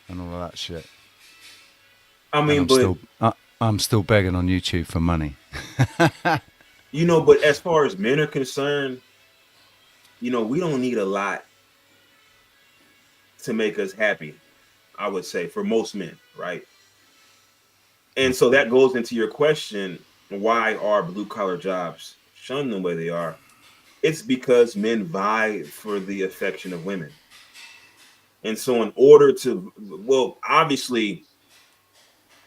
and all of that shit. I And mean, but I'm still begging on YouTube for money. but as far as men are concerned, we don't need a lot to make us happy. I would say for most men, right? And so that goes into your question: why are blue collar jobs shunned the way they are? It's because men vie for the affection of women. And so, in order to, well, obviously,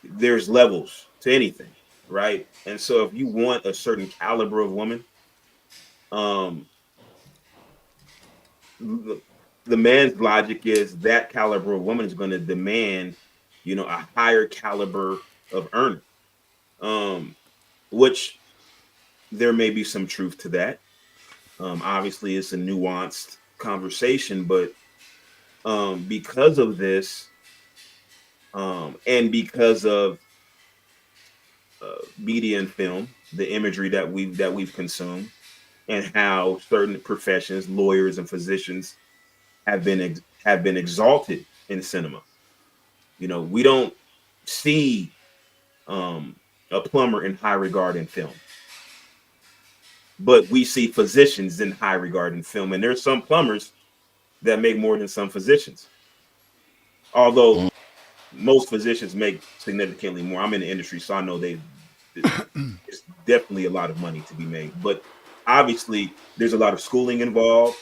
there's levels to anything, right? And so, if you want a certain caliber of woman, um, the man's logic is that caliber of woman is going to demand, a higher caliber of earner, um, which there may be some truth to that. Obviously, it's a nuanced conversation, but because of this, and because of media and film, the imagery that we've consumed, and how certain professions, lawyers and physicians, have been exalted in cinema. We don't see um, a plumber in high regard in film, but we see physicians in high regard in film, and there's some plumbers that make more than some physicians. Although Mm. most physicians make significantly more. I'm in the industry, so I know there's definitely a lot of money to be made. But obviously, there's a lot of schooling involved.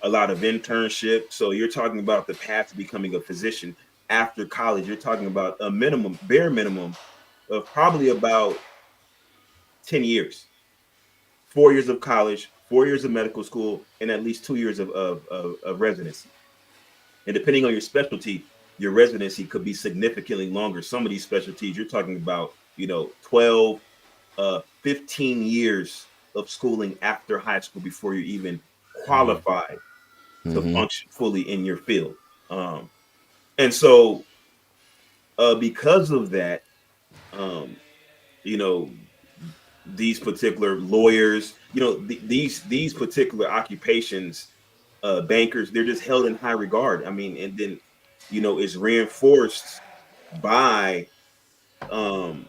A lot of internship. So you're talking about the path to becoming a physician after college. You're talking about a bare minimum of probably about 10 years, 4 years of college, 4 years of medical school, and at least 2 years of residency. And depending on your specialty, your residency could be significantly longer. Some of these specialties, you're talking about, 12, 15 years of schooling after high school before you're even qualified to Hmm. function fully in your field. Um, and so, because of that, um, you know, these particular lawyers, these particular occupations, bankers, they're just held in high regard. I mean, and then, it's reinforced by um,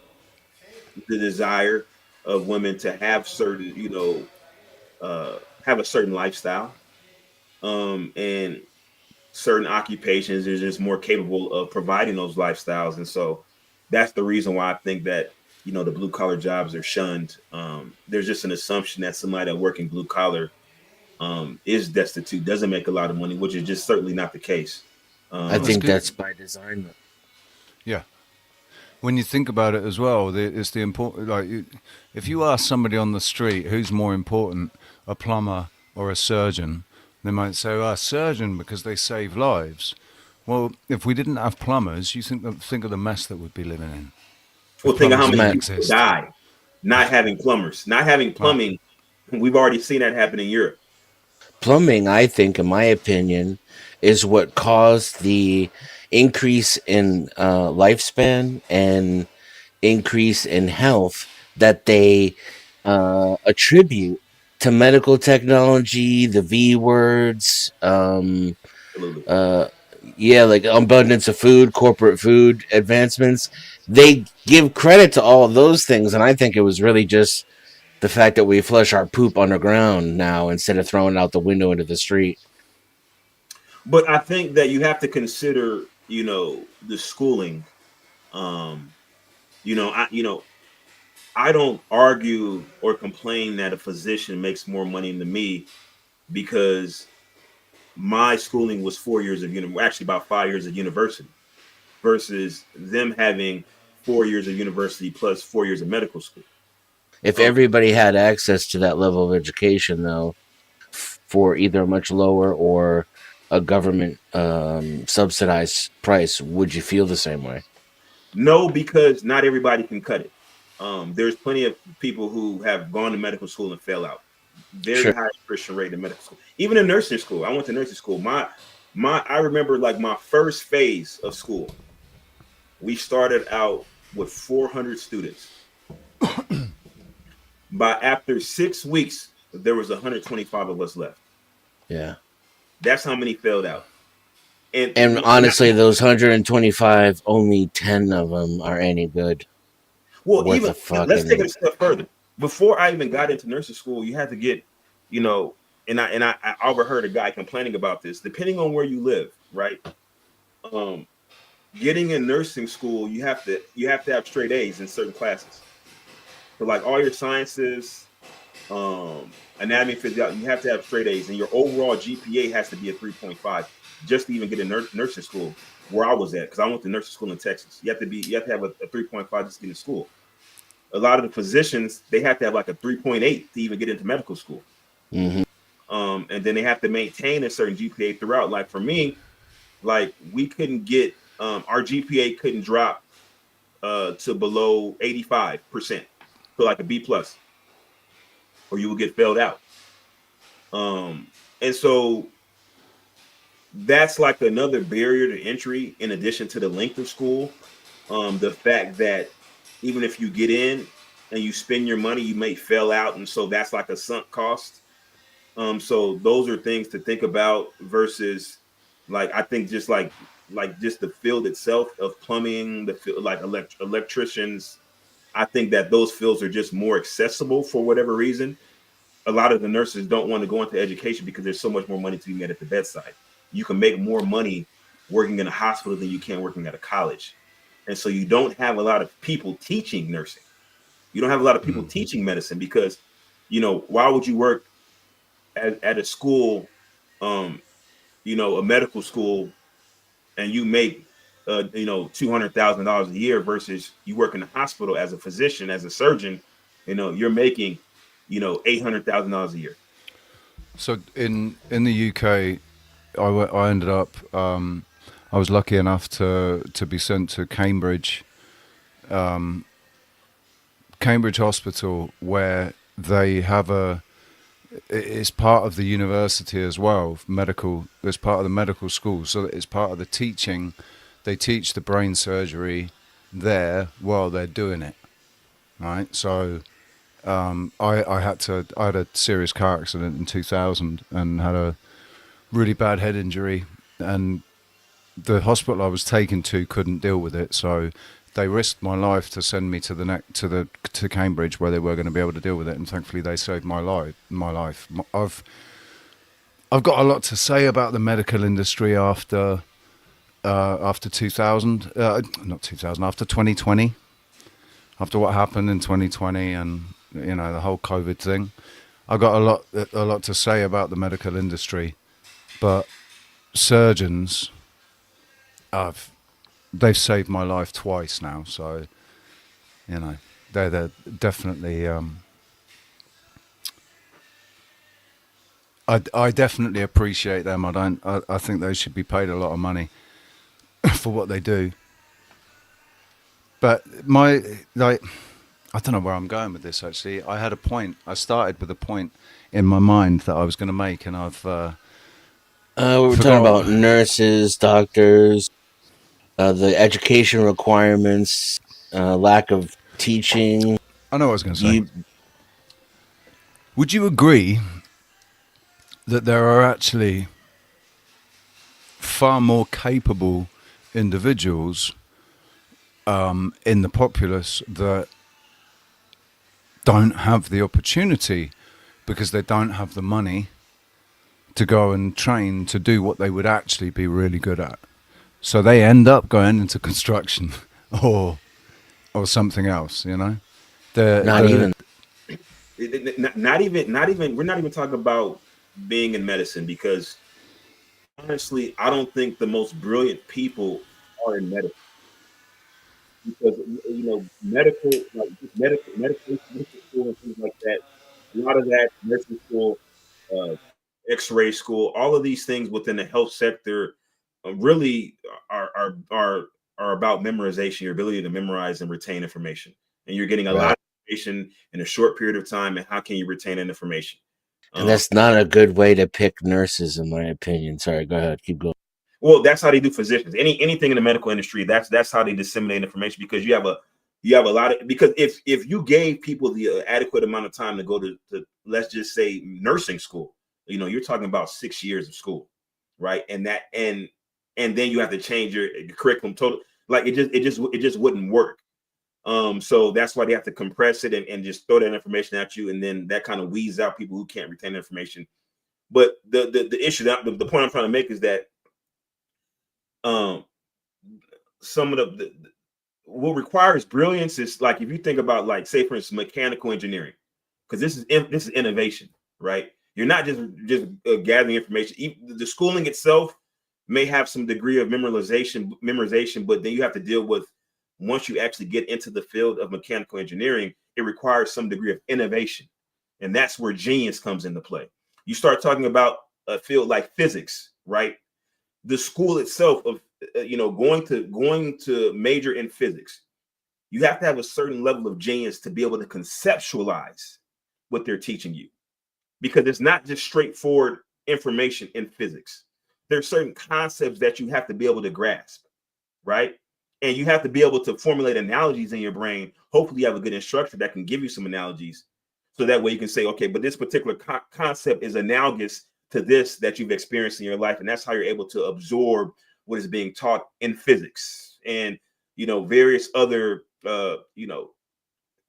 the desire of women to have certain, have a certain lifestyle, and certain occupations is just more capable of providing those lifestyles. And so that's the reason why I think that, the blue collar jobs are shunned. There's just an assumption that somebody that working blue collar is destitute, doesn't make a lot of money, which is just certainly not the case. I That's Um, think good. that's by design. Yeah. When you think about it as well, it's the important. If you ask somebody on the street who's more important, a plumber or a surgeon, they might say, "Oh, a surgeon because they save lives." Well, if we didn't have plumbers, you think of the mess that we'd be living in if well, think of plumbers how many didn't Matt, people would exist. die not having plumbers, not having Right. plumbing. We've already seen that happen in Europe. plumbing, I think, in my opinion, is what caused the increase in lifespan and increase in health that they attribute to medical technology, the V words, Absolutely. uh, yeah, like abundance of food, corporate food advancements. They give credit to all of those things, and I think it was really just the fact that we flush our poop underground now instead of throwing it out the window into the street. But I think that you have to consider, the schooling. Um, I don't argue or complain that a physician makes more money than me because my schooling was 4 years of actually about 5 years of university versus them having 4 years of university plus 4 years of medical school. If Um, everybody had access to that level of education, though, for either a much lower or a government subsidized price, would you feel the same way? no, because not everybody can cut it. There's plenty of people who have gone to medical school and fail out. Very Sure. high attrition rate in medical school. Even in nursing school, I went to nursing school. I remember like my first phase of school. We started out with 400 students. By after 6 weeks, there was 125 of us left. Yeah. That's how many failed out. And and I, honestly, those 125, only 10 of them are any good, well, worth even a let's take it fucking. a step further. Before I even got into nursing school, you had to get, you know, I overheard a guy complaining about this. Depending on where you live, right? Um, Getting in nursing school, you have to have straight A's in certain classes. So like all your sciences, anatomy, physiology, you have to have straight A's, and your overall GPA has to be a 3.5 just to even get in nursing school. Where I was at, because I went to nursing school in Texas, you have to have a 3.5 just to get in school. A lot of the physicians they have to have like a 3.8 to even get into medical school. Hmm. And then they have to maintain a certain GPA throughout. Like for me, like we couldn't get our GPA couldn't drop to below 85%, so like a B plus, or you will get failed out. And so that's like another barrier to entry in addition to the length of school. The fact that even if you get in and you spend your money, you may fail out, and so that's like a sunk cost. So those are things to think about versus like I think just the field itself of plumbing, the field like electricians. I think that those fields are just more accessible for whatever reason. A lot of the nurses don't want to go into education because there's so much more money to be made at the bedside. You can make more money working in a hospital than you can working at a college. And so you don't have a lot of people teaching nursing. You don't have a lot of people Mm. teaching medicine because, why would you work at a school, um, a medical school, and you make, $200,000 a year versus you work in a hospital as a physician, as a surgeon, you're making, $800,000 a year. So in the UK, I ended up. I was lucky enough to be sent to Cambridge Hospital, where they have it's part of the university as well, medical. It's part of the medical school, so it's part of the teaching. They teach the brain surgery there while they're doing it, right? So I had a serious car accident in 2000 and had a really bad head injury, and the hospital I was taken to couldn't deal with it, so they risked my life to send me to Cambridge, where they were going to be able to deal with it, and thankfully they saved my life. I've got a lot to say about the medical industry after 2000, not 2000, after 2020, after what happened in 2020, and the whole COVID thing. I've got a lot to say about the medical industry, but surgeons, I've they've saved my life twice now, so they're definitely. I definitely appreciate them. I don't. I think they should be paid a lot of money for what they do. But I don't know where I'm going with this. Actually, I had a point. I started with a point in my mind that I was going to make, and I've We were talking forgot. about nurses, doctors, the education requirements, lack of teaching. I know what I was going to say. You, Would you agree that there are actually far more capable individuals in the populace that don't have the opportunity because they don't have the money to go and train to do what they would actually be really good at? So they end up going into construction or something else, The not even. Not even we're not even talking about being in medicine because honestly, I don't think the most brilliant people are in medicine because medical like just medical school and things like that. A lot of that nursing school, uh, X-ray school, all of these things within the health sector really are about memorization, your ability to memorize and retain information, and you're getting a lot Right. of information in a short period of time. And how can you retain that information? And Um, that's not a good way to pick nurses, in my opinion. Sorry, go ahead. Keep going. Well, that's how they do physicians. Anything in the medical industry, that's how they disseminate information because you have a lot of because if you gave people the adequate amount of time to go to let's just say nursing school, you're talking about 6 years of school, right? and then you have to change your curriculum total. Like it just wouldn't work. So that's why they have to compress it and just throw that information at you, and then that kind of weeds out people who can't retain information. But the issue that the point I'm trying to make is that some of the what requires brilliance is, like, if you think about, like, say for instance mechanical engineering, because this is innovation, right? You're not just gathering information. The schooling itself may have some degree of memorization, but then you have to deal with, once you actually get into the field of mechanical engineering, it requires some degree of innovation, and that's where genius comes into play. You start talking about a field like physics, right? The school itself of going to major in physics, you have to have a certain level of genius to be able to conceptualize what they're teaching you, because it's not just straightforward information in physics. There's certain concepts that you have to be able to grasp, right? And you have to be able to formulate analogies in your brain. Hopefully you have a good instructor that can give you some analogies, so that way you can say, okay, but this particular concept is analogous to this that you've experienced in your life, and that's how you're able to absorb what is being taught in physics, and various other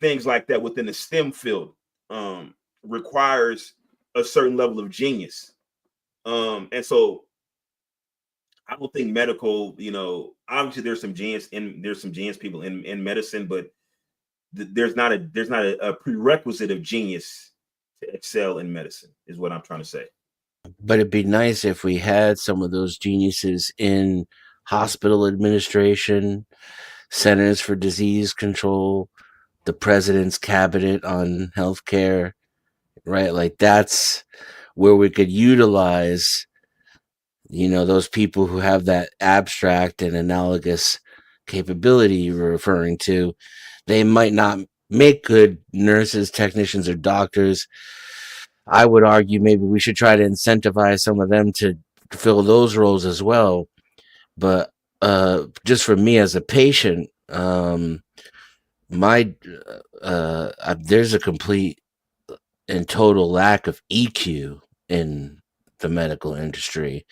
things like that within the STEM field requires a certain level of genius. And so I don't think medical, obviously there's some genius people in medicine, but there's not a prerequisite of genius to excel in medicine, is what I'm trying to say. But it'd be nice if we had some of those geniuses in hospital administration, centers for disease control, the president's cabinet on healthcare, right? Like, that's where we could utilize, those people who have that abstract and analogous capability you were referring to. They might not make good nurses, technicians, or doctors. I would argue maybe we should try to incentivize some of them to fill those roles as well. But just for me as a patient, my there's a complete and total lack of EQ in the medical industry.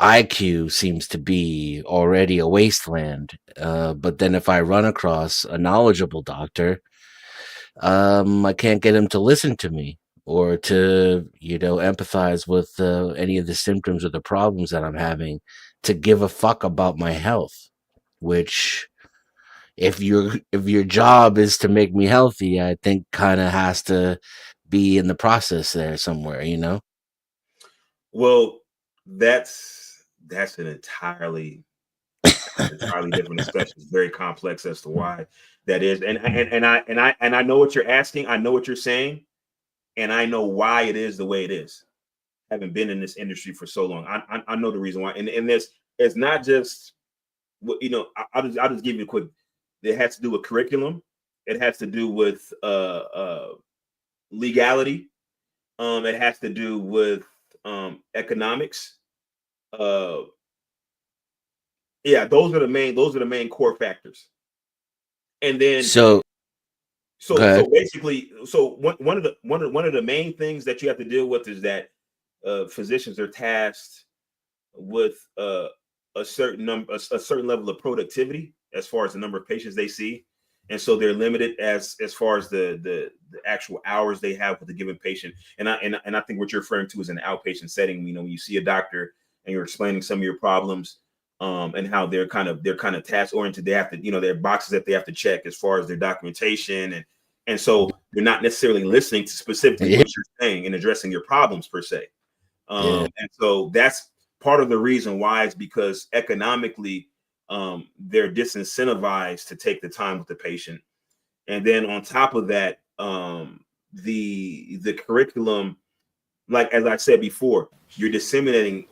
IQ seems to be already a wasteland. But then if I run across a knowledgeable doctor, I can't get him to listen to me or to, empathize with any of the symptoms or the problems that I'm having, to give a fuck about my health, which, if your job is to make me healthy, I think kind of has to be in the process there somewhere, Well, that's an entirely different discussion. It's very complex as to why that is, and I know what you're asking. I know what you're saying, and I know why it is the way it is. Having been in this industry for so long, I know the reason why. And this, it's not just I'll just give you a quick. It has to do with curriculum. It has to do with legality. It has to do with economics. Yeah, those are the main core factors. And then So basically, one of the main things that you have to deal with is that physicians are tasked with a certain level of productivity as far as the number of patients they see, and so they're limited as far as the actual hours they have with a given patient. And I think what you're referring to is an outpatient setting. When you see a doctor and you're explaining some of your problems, and how they're kind of task oriented. They have to, there are boxes that they have to check as far as their documentation, and so they're not necessarily listening to specifically what you're saying and addressing your problems per se. And so that's part of the reason why, is because economically, they're disincentivized to take the time with the patient. And then on top of that, the curriculum, like as I said before, you're disseminating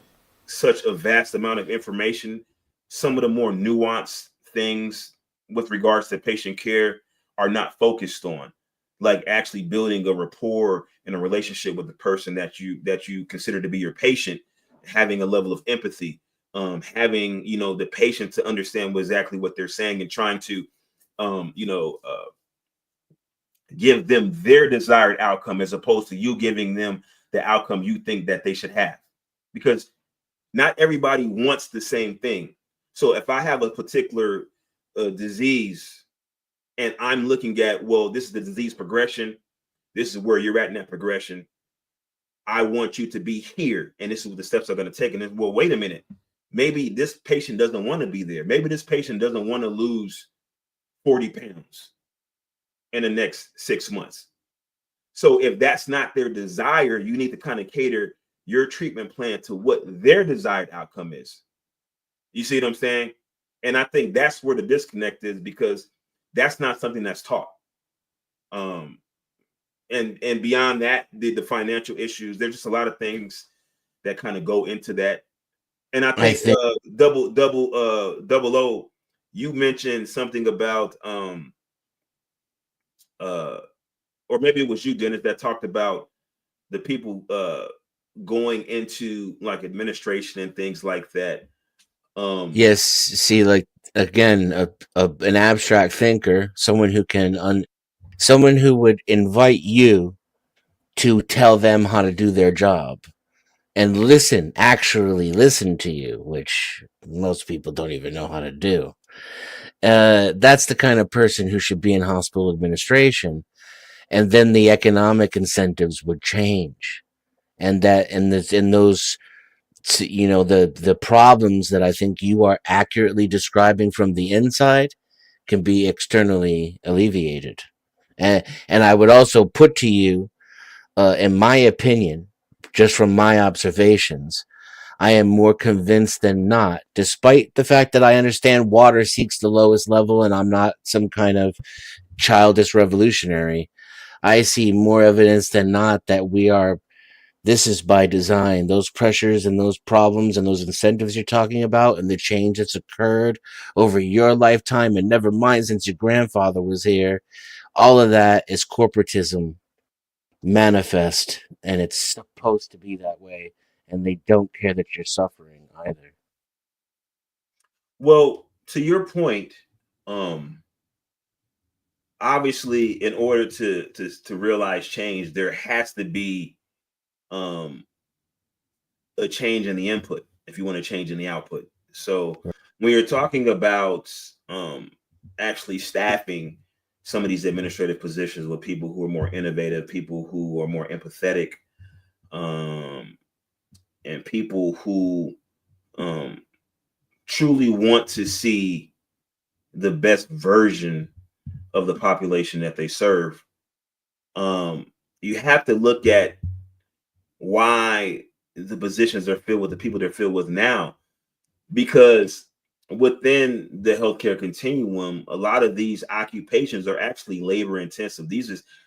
such a vast amount of information. Some of the more nuanced things with regards to patient care are not focused on, like actually building a rapport and a relationship with the person that you consider to be your patient, having a level of empathy, having the patient to understand exactly what they're saying, and trying to give them their desired outcome, as opposed to you giving them the outcome you think that they should have. Because Not everybody wants the same thing. So if I have a particular disease and I'm looking at, well, this is the disease progression, this is where you're at in that progression. I want you to be here, and this is what the steps are going to take. And then, well, wait a minute. Maybe this patient doesn't want to be there. Maybe this patient doesn't want to lose 40 pounds in the next 6 months. So if that's not their desire, you need to kind of cater your treatment plan to what their desired outcome is. You see what I'm saying? And I think that's where the disconnect is, because that's not something that's taught. And beyond that, the financial issues, there's just a lot of things that kind of go into that. And I think double O, you mentioned something about or maybe it was you, Dennis, that talked about the people going into like administration and things like that. Yes, see, like again, an abstract thinker, someone who can someone who would invite you to tell them how to do their job and actually listen to you, which most people don't even know how to do. That's the kind of person who should be in hospital administration, and then the economic incentives would change, and those, the problems that I think you are accurately describing from the inside can be externally alleviated. And I would also put to you, in my opinion, just from my observations, I am more convinced than not, despite the fact that I understand water seeks the lowest level and I'm not some kind of childish revolutionary. I see more evidence than not that this is by design. Those pressures and those problems and those incentives you're talking about and the change that's occurred over your lifetime, and never mind since your grandfather was here, all of that is corporatism manifest, and it's supposed to be that way, and they don't care that you're suffering either. Well, to your point, obviously, in order to realize change, there has to be a change in the input if you want to change in the output. So when you're talking about actually staffing some of these administrative positions with people who are more innovative, people who are more empathetic, and people who truly want to see the best version of the population that they serve, you have to look at why the positions are filled with the people they're filled with now. Because within the healthcare continuum, a lot of these occupations are actually labor intensive.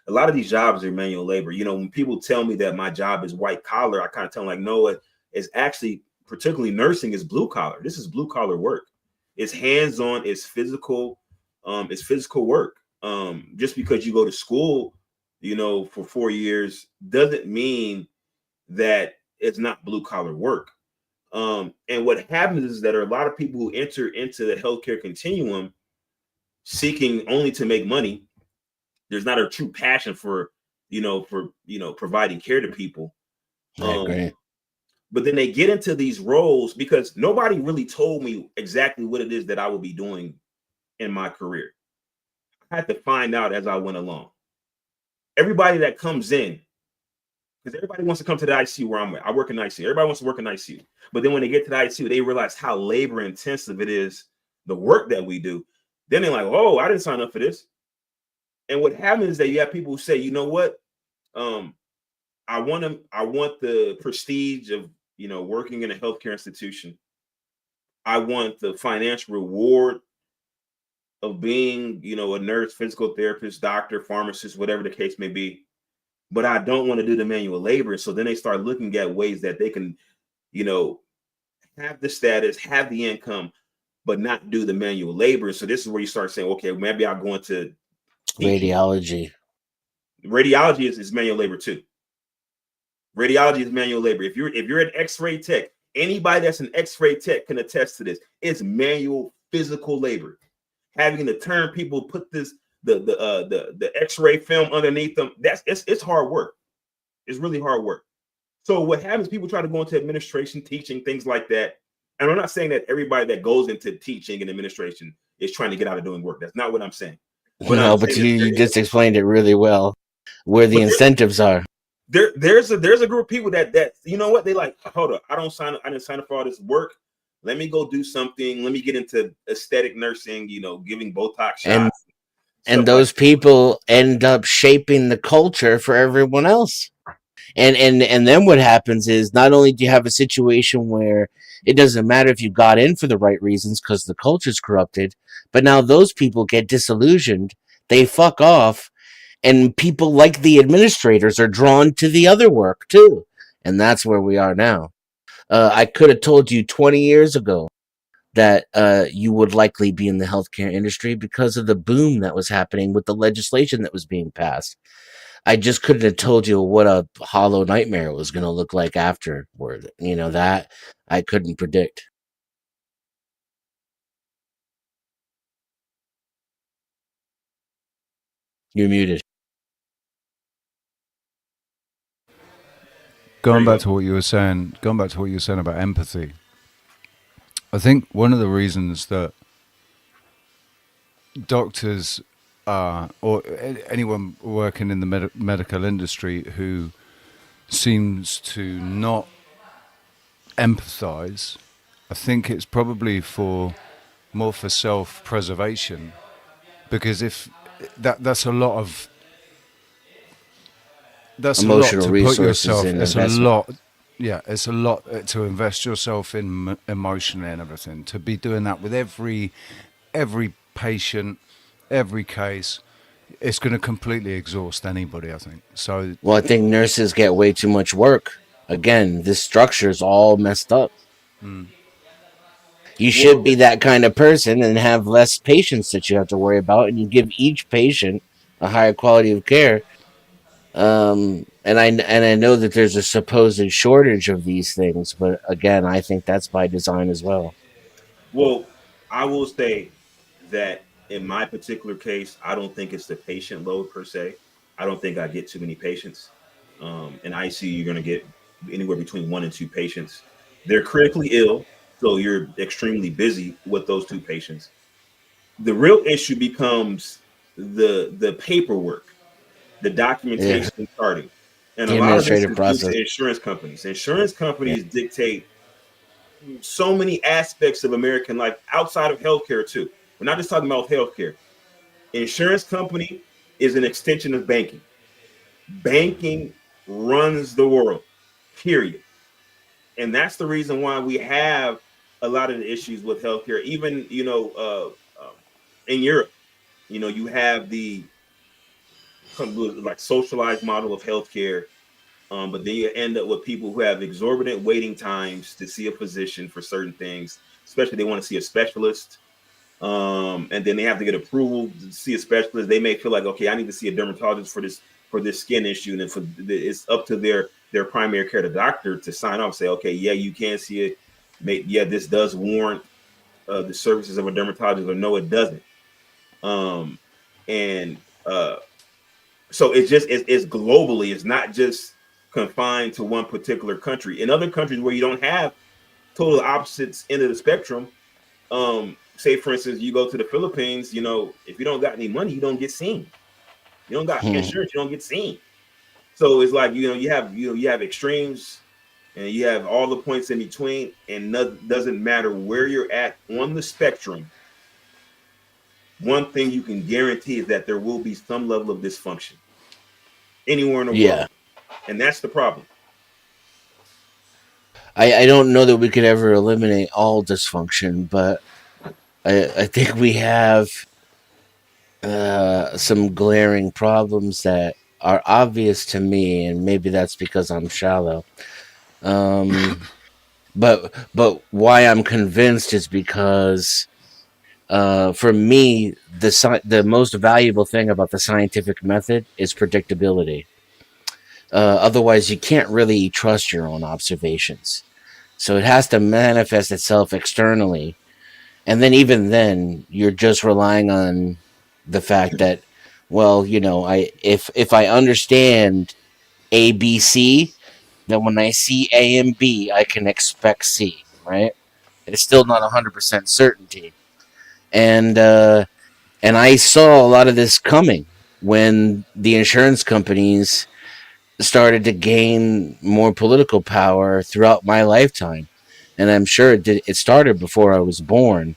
A lot of these jobs are manual labor. When people tell me that my job is white collar, I kind of tell them, like, no, it's actually, particularly nursing, is blue collar. This is blue collar work. It's hands-on, it's physical work. Just because you go to school, for 4 years doesn't mean that it's not blue collar work. And what happens is that there are a lot of people who enter into the healthcare continuum seeking only to make money. There's not a true passion for providing care to people. I agree. But then they get into these roles because nobody really told me exactly what it is that I will be doing in my career. I had to find out as I went along. Everybody that comes in, because everybody wants to come to the ICU where I'm at. I work in ICU. Everybody wants to work in ICU. But then when they get to the ICU, they realize how labor intensive it is, the work that we do. Then they're like, oh, I didn't sign up for this. And what happens is that you have people who say, you know what? I want the prestige of, working in a healthcare institution. I want the financial reward of being, a nurse, physical therapist, doctor, pharmacist, whatever the case may be. But I don't want to do the manual labor. So then they start looking at ways that they can, have the status, have the income, but not do the manual labor. So this is where you start saying, okay, maybe I'll go into radiology. Radiology is manual labor too. Radiology is manual labor. If you're an X-ray tech, anybody that's an X-ray tech can attest to this. It's manual physical labor. Having to turn people, put the X-ray film underneath them. It's hard work. It's really hard work. So what happens? People try to go into administration, teaching, things like that. And I'm not saying that everybody that goes into teaching and administration is trying to get out of doing work. That's not what I'm saying. But I'm No, but saying that you just explained it really well, where the incentives are. there's a group of people that you know what, they like, hold up, I didn't sign up for all this work. Let me go do something. Let me get into aesthetic nursing, giving Botox shots. And those people end up shaping the culture for everyone else. And then what happens is, not only do you have a situation where it doesn't matter if you got in for the right reasons because the culture's corrupted, but now those people get disillusioned, they fuck off, and people like the administrators are drawn to the other work too. And that's where we are now. I could have told you 20 years ago that you would likely be in the healthcare industry because of the boom that was happening with the legislation that was being passed. I just couldn't have told you what a hollow nightmare was going to look like afterward. That I couldn't predict. You're muted. Going back to what you were saying about empathy, I think one of the reasons that doctors or anyone working in the medical industry who seems to not empathize, I think it's probably more for self-preservation, because if that's a lot of emotional to resources put yourself. and It's investment. a lot. Yeah, it's a lot to invest yourself in emotionally and everything. To be doing that with every patient, every case, it's going to completely exhaust anybody, I think. So, Well, I think nurses get way too much work. Again, this structure is all messed up. You should be that kind of person and have less patients that you have to worry about, and you give each patient a higher quality of care. And I know that there's a supposed shortage of these things, but again, I think that's by design as well. Well, I will say that in my particular case, I don't think it's the patient load per se. I don't think I get too many patients. In ICU, you're going to get anywhere between 1 and 2 patients. They're critically ill, so you're extremely busy with those 2 patients. The real issue becomes the paperwork, the Yeah, documentation, and charting, and a the lot of this administrative is due process. to insurance companies. Insurance Yeah, companies dictate so many aspects of American life outside of healthcare too. We're not just talking about healthcare. Insurance company is an extension of banking. Banking runs the world, period. And that's the reason why we have a lot of the issues with healthcare. Even in Europe, you have the like socialized model of healthcare. But then you end up with people who have exorbitant waiting times to see a physician for certain things, especially they want to see a specialist. And then they have to get approval to see a specialist. They may feel like, okay, I need to see a dermatologist for this skin issue, and then it's up to their primary care, the doctor, to sign off and say, okay, yeah, you can see it. Yeah, this does warrant the services of a dermatologist, or no, it doesn't. Um, and so it's globally. It's not just confined to one particular country. In other countries where you don't have total opposites end of the spectrum, say for instance, you go to the Philippines, if you don't got any money, you don't get seen. You don't got insurance, you don't get seen. So it's like, you have extremes, and you have all the points in between, and doesn't matter where you're at on the spectrum. One thing you can guarantee is that there will be some level of dysfunction anywhere in the yeah. world, and that's the problem. I don't know that we could ever eliminate all dysfunction, but I think we have some glaring problems that are obvious to me, and maybe that's because I'm shallow. Um, but why I'm convinced is because for me, the most valuable thing about the scientific method is predictability. Otherwise, you can't really trust your own observations. So it has to manifest itself externally, and then even then, you're just relying on the fact that, well, I if I understand ABC, that when I see A and B, I can expect C, right? It's still not 100% certainty. And and I saw a lot of this coming when the insurance companies started to gain more political power throughout my lifetime. And I'm sure it started before I was born.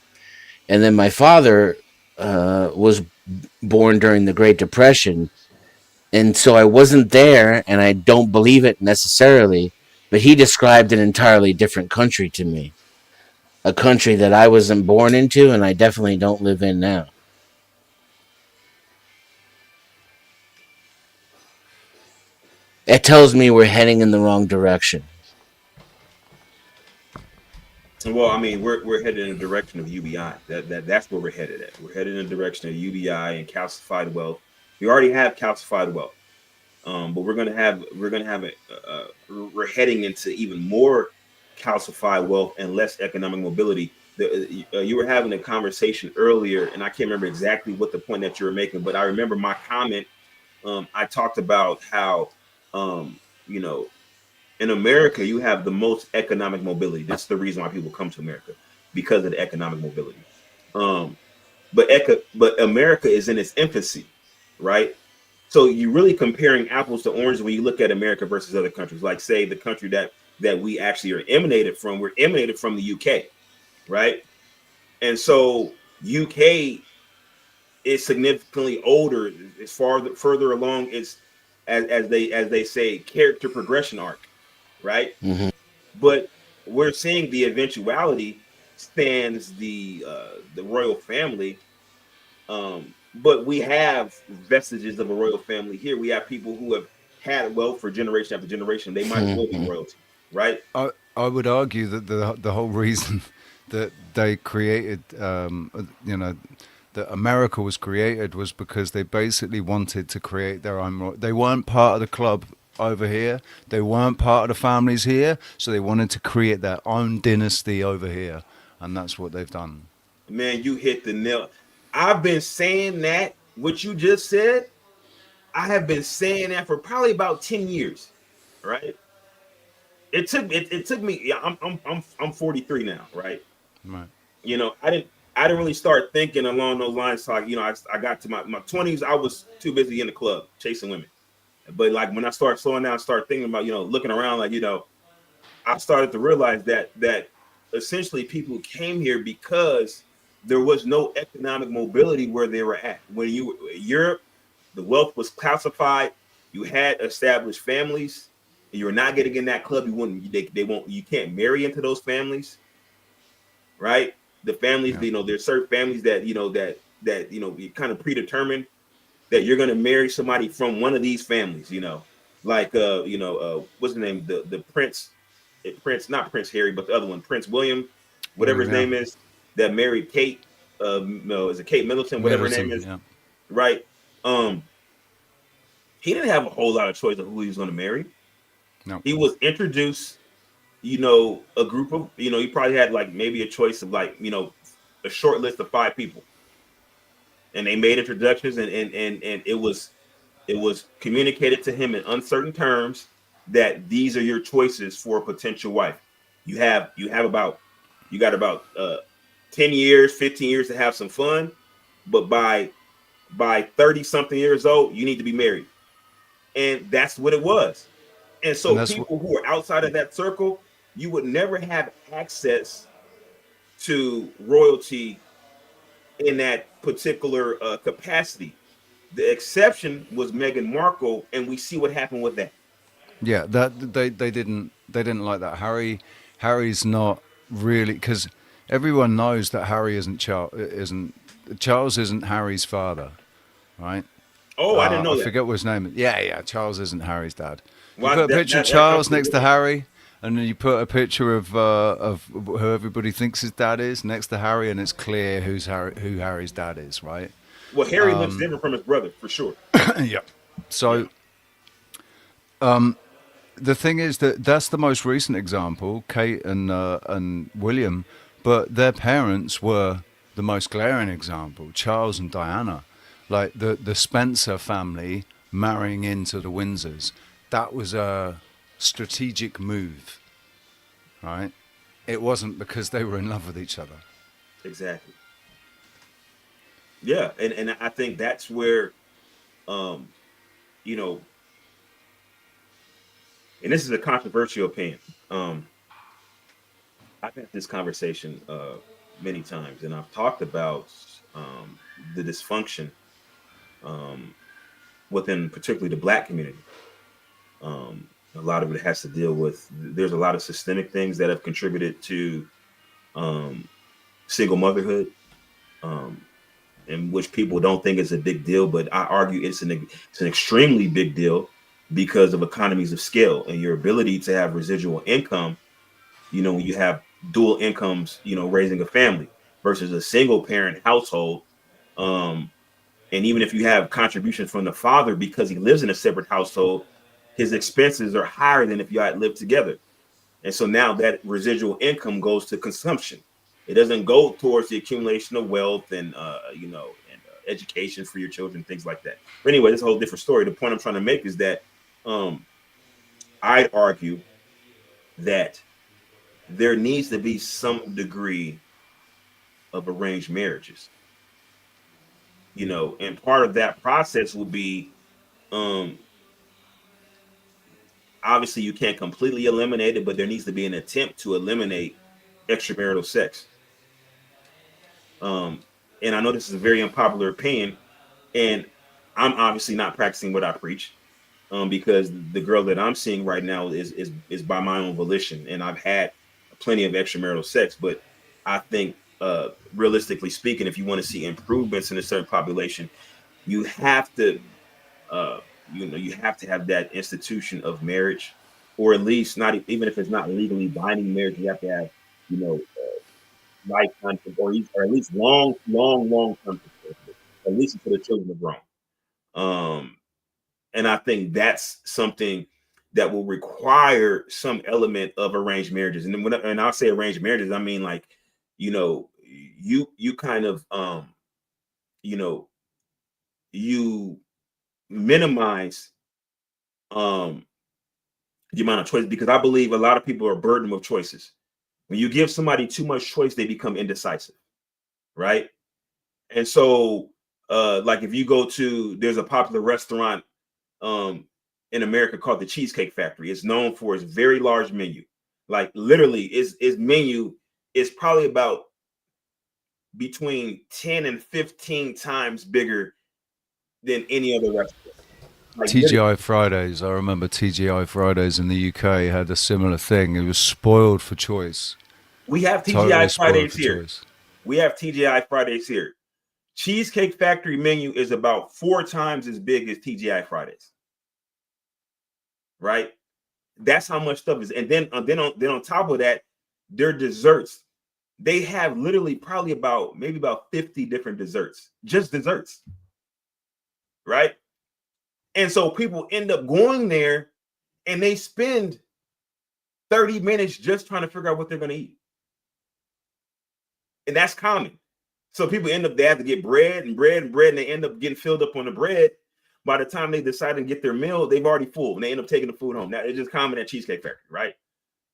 And then my father was born during the Great Depression. And so I wasn't there, and I don't believe it necessarily, but he described an entirely different country to me. A country that I wasn't born into, and I definitely don't live in now. It tells me we're heading in the wrong direction. Well, I mean, we're headed in the direction of UBI. That's where we're headed at. We're headed in the direction of UBI and calcified wealth. We already have calcified wealth, but we're heading into even more calcified wealth and less economic mobility. You were having a conversation earlier, and I can't remember exactly what the point that you were making, but I remember my comment. I talked about how, you know, in America, you have the most economic mobility. That's the reason why people come to America, because of the economic mobility. Um, but America is in its infancy, right? So you're really comparing apples to oranges when you look at America versus other countries. Like, say, the country that we actually are emanated from. We're emanated from the UK, right? And so UK is significantly older. It's further along. It's as they say, character progression arc, right? Hmm. But we're seeing the eventuality spans the royal family. But we have vestiges of a royal family here. We have people who have had wealth for generation after generation. They might as well be royalty, right? I would argue that the whole reason that they created, that America was created was because they basically wanted to create their own. They weren't part of the club over here. They weren't part of the families here, so they wanted to create their own dynasty over here, and that's what they've done. Man, you hit the nail. I've been saying that, what you just said, I have been saying that for probably about 10 years, right? It took me, yeah, I'm 43 now, right? Right. I didn't really start thinking along those lines. So I got to my 20s, I was too busy in the club chasing women. But like when I started slowing down, I started thinking about, looking around, like, I started to realize that essentially people came here because there was no economic mobility where they were at. When you were in Europe, the wealth was classified. You had established families. And you're not getting in that club. You wouldn't. They won't. You can't marry into those families, right? The families, Yeah. there's certain families that you kind of predetermined that you're going to marry somebody from one of these families. Like what's the name? The prince, not Prince Harry, but the other one, Prince William, whatever his William, yeah. name is, that married Kate. No, is it Kate Middleton? Whatever her name Middleton, is, yeah. right? Um, he didn't have a whole lot of choice of who he was going to marry. No. He was introduced, a group of, he probably had like maybe a choice of like, a short list of 5 people, and they made introductions, and it was communicated to him in uncertain terms that these are your choices for a potential wife. You got about 10 years, 15 years to have some fun, but by 30 something years old, you need to be married. And that's what it was. And And so that's what. people who are outside of that circle, you would never have access to royalty in that particular capacity. The exception was Meghan Markle, and we see what happened with that. Yeah, that they didn't like that. Harry's not really, because everyone knows that Harry Charles isn't Harry's father, right? Oh, I didn't I know that. forget what his name is. Yeah, yeah, Charles isn't Harry's dad. You Well, put a picture of I'm Charles next to familiar. Harry, and then you put a picture of who everybody thinks his dad is next to Harry, and it's clear who Harry's dad is, right? Well, Harry looks different from his brother for sure. Yeah. Yeah. So the thing is that that's the most recent example, Kate and William, but their parents were the most glaring example, Charles and Diana, like the Spencer family marrying into the Windsors. That was a strategic move, right? It wasn't because they were in love with each other. Exactly. Yeah, and I think that's where, um, you know, and this is a controversial opinion. I've had this conversation many times, and I've talked about the dysfunction um, within particularly the Black community. A lot of it has to deal with, there's a lot of systemic things that have contributed to um, single motherhood, um, in which people don't think is a big deal, but I argue it's an extremely big deal because of economies of scale and your ability to have residual income. When you have dual incomes, raising a family versus a single parent household. Um, and even if you have contributions from the father because he lives in a separate household, his expenses are higher than if you had lived together. And so now that residual income goes to consumption. It doesn't go towards the accumulation of wealth and education for your children, things like that. But anyway, this is a whole different story. The point I'm trying to make is that um, I'd argue that there needs to be some degree of arranged marriages. And part of that process will be, um, obviously you can't completely eliminate it, but there needs to be an attempt to eliminate extramarital sex. Um, and I know this is a very unpopular opinion, and I'm obviously not practicing what I preach, because the girl that I'm seeing right now is by my own volition, and I've had plenty of extramarital sex. But I think, realistically speaking, if you want to see improvements in a certain population, you have to, you have to have that institution of marriage, or at least not even if it's not legally binding marriage, you have to have, you know, lifetime, or at least long, long, long term, at least until the children are grown. Um, and I think that's something that will require some element of arranged marriages. And then and I'll say arranged marriages, I mean, like, you kind of you know, you minimize um the amount of choice, because I believe a lot of people are burdened with choices. When you give somebody too much choice, they become indecisive, right? And so, like if you go to, there's a popular restaurant um, in America called the Cheesecake Factory. It's known for its very large menu. Like literally, its menu is probably about between 10 and 15 times bigger than any other restaurant. Like literally, TGI Fridays, I remember TGI Fridays in the UK had a similar thing. It was spoiled for choice, we have totally TGI spoiled Fridays for here. choice. We have TGI Fridays here. Cheesecake Factory menu is about 4 times as big as TGI Fridays, right? That's how much stuff is. And then on top of that, their desserts. They have literally probably maybe about 50 different desserts, just desserts, right? And so people end up going there and they spend 30 minutes just trying to figure out what they're going to eat. And that's common. So people they have to get bread and bread and bread, and they end up getting filled up on the bread. By the time they decide to get their meal, they've already full, and they end up taking the food home. Now, it's just common at Cheesecake Factory, right?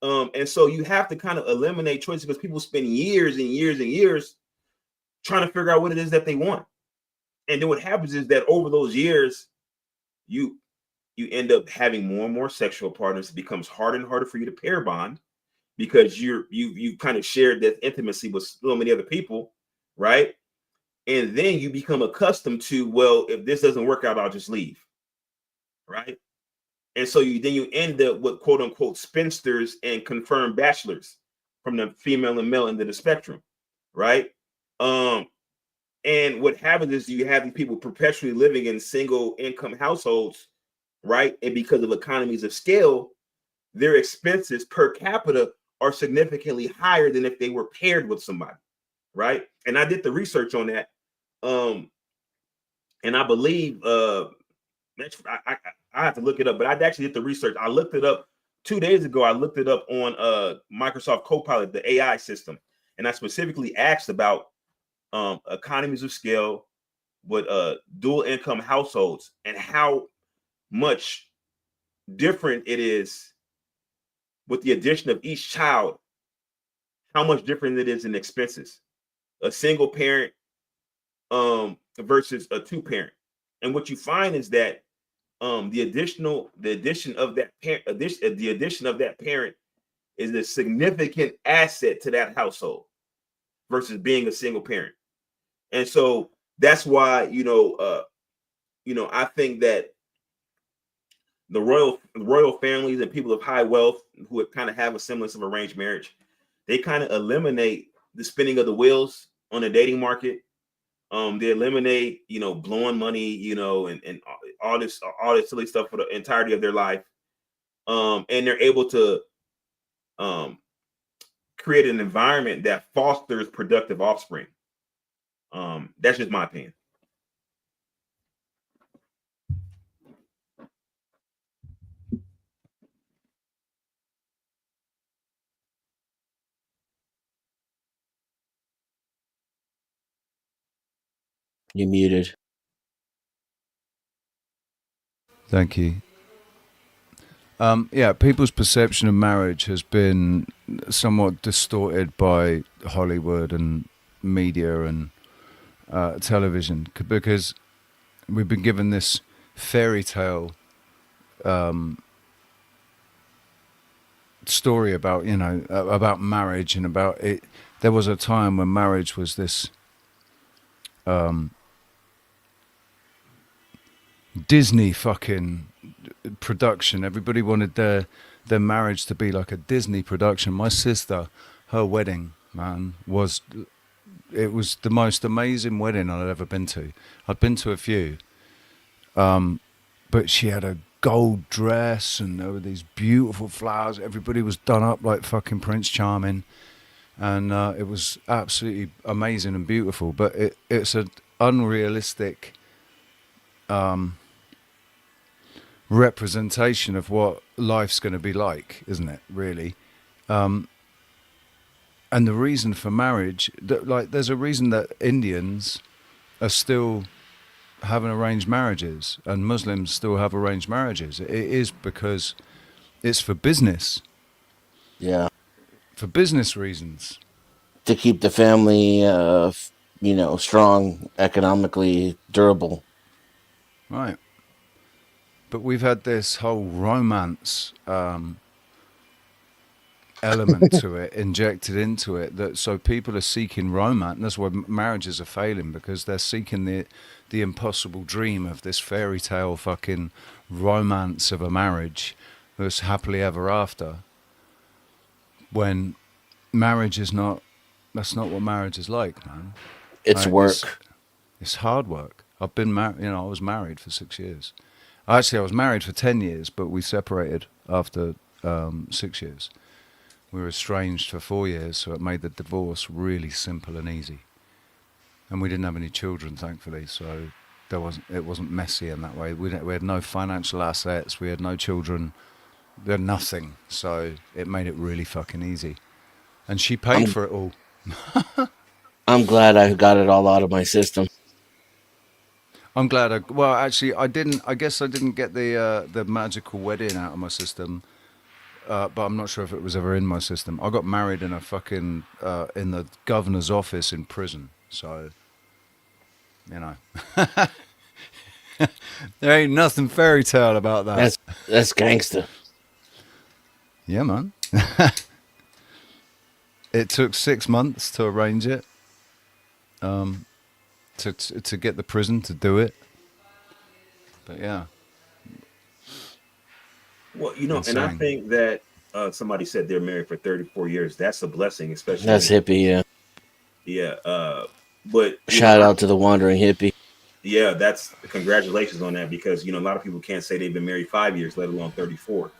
And so you have to kind of eliminate choices, because people spend years and years and years trying to figure out what it is that they want. And then what happens is that over those years, you end up having more and more sexual partners. It becomes harder and harder for you to pair bond, because you kind of shared that intimacy with so many other people, right? And then you become accustomed to, well, if this doesn't work out, I'll just leave, right? And so you end up with quote unquote spinsters and confirmed bachelors from the female and male end of the spectrum, right? Um, and what happens is you have these people perpetually living in single income households, right? And because of economies of scale, their expenses per capita are significantly higher than if they were paired with somebody, right? And I did the research on that. Um, and I believe I have to look it up, but I actually did the research. I looked it up 2 days ago. I looked it up on Microsoft Copilot, the AI system, and I specifically asked about economies of scale with dual income households and how much different it is with the addition of each child, how much different it is in expenses. A single parent versus a two parent. And what you find is that the addition of that parent the addition of that parent is a significant asset to that household versus being a single parent. And so that's why, I think that the royal families and people of high wealth who would kind of have a semblance of arranged marriage, they kind of eliminate the spinning of the wheels on the dating market. They eliminate, blowing money, and all this silly stuff for the entirety of their life. And they're able to create an environment that fosters productive offspring. That's just my opinion. You muted. Thank you. Yeah, people's perception of marriage has been somewhat distorted by Hollywood and media and television because we've been given this fairy tale story about about marriage and about it. There was a time when marriage was this Disney fucking production. Everybody wanted their marriage to be like a Disney production. My sister, her wedding, man, was the most amazing wedding I'd ever been to. I'd been to a few, but she had a gold dress and there were these beautiful flowers. Everybody was done up like fucking Prince Charming, and it was absolutely amazing and beautiful. But it's an unrealistic representation of what life's going to be like, isn't it, really? And the reason for marriage, there's a reason that Indians are still having arranged marriages and Muslims still have arranged marriages. It is because it's for business. Yeah. For business reasons. To keep the family, strong, economically durable. Right. But we've had this whole romance element to it injected into it, that so people are seeking romance. That's why marriages are failing, because they're seeking the impossible dream of this fairy tale fucking romance of a marriage that's happily ever after, when marriage is not. That's not what marriage is like, man. It's work. It's hard work. I've been married. I was married for 6 years. Actually, I was married for 10 years, but we separated after 6 years. We were estranged for 4 years, so it made the divorce really simple and easy. And we didn't have any children, thankfully, so it wasn't messy in that way. We had no financial assets, we had no children, we had nothing, so it made it really fucking easy. And she paid for it all. I'm glad I got it all out of my system. I'm glad. I guess I didn't get the magical wedding out of my system, but I'm not sure if it was ever in my system. I got married in a fucking in the governor's office in prison, so there ain't nothing fairy tale about that. That's gangster. Yeah, man. It took 6 months to arrange it. To get the prison to do it, but yeah. Well, and I think that somebody said they're married for 34 years. That's a blessing, especially. That's hippie, yeah. Yeah, but shout out to the wandering hippie. Yeah, that's congratulations on that, because a lot of people can't say they've been married 5 years, let alone 34.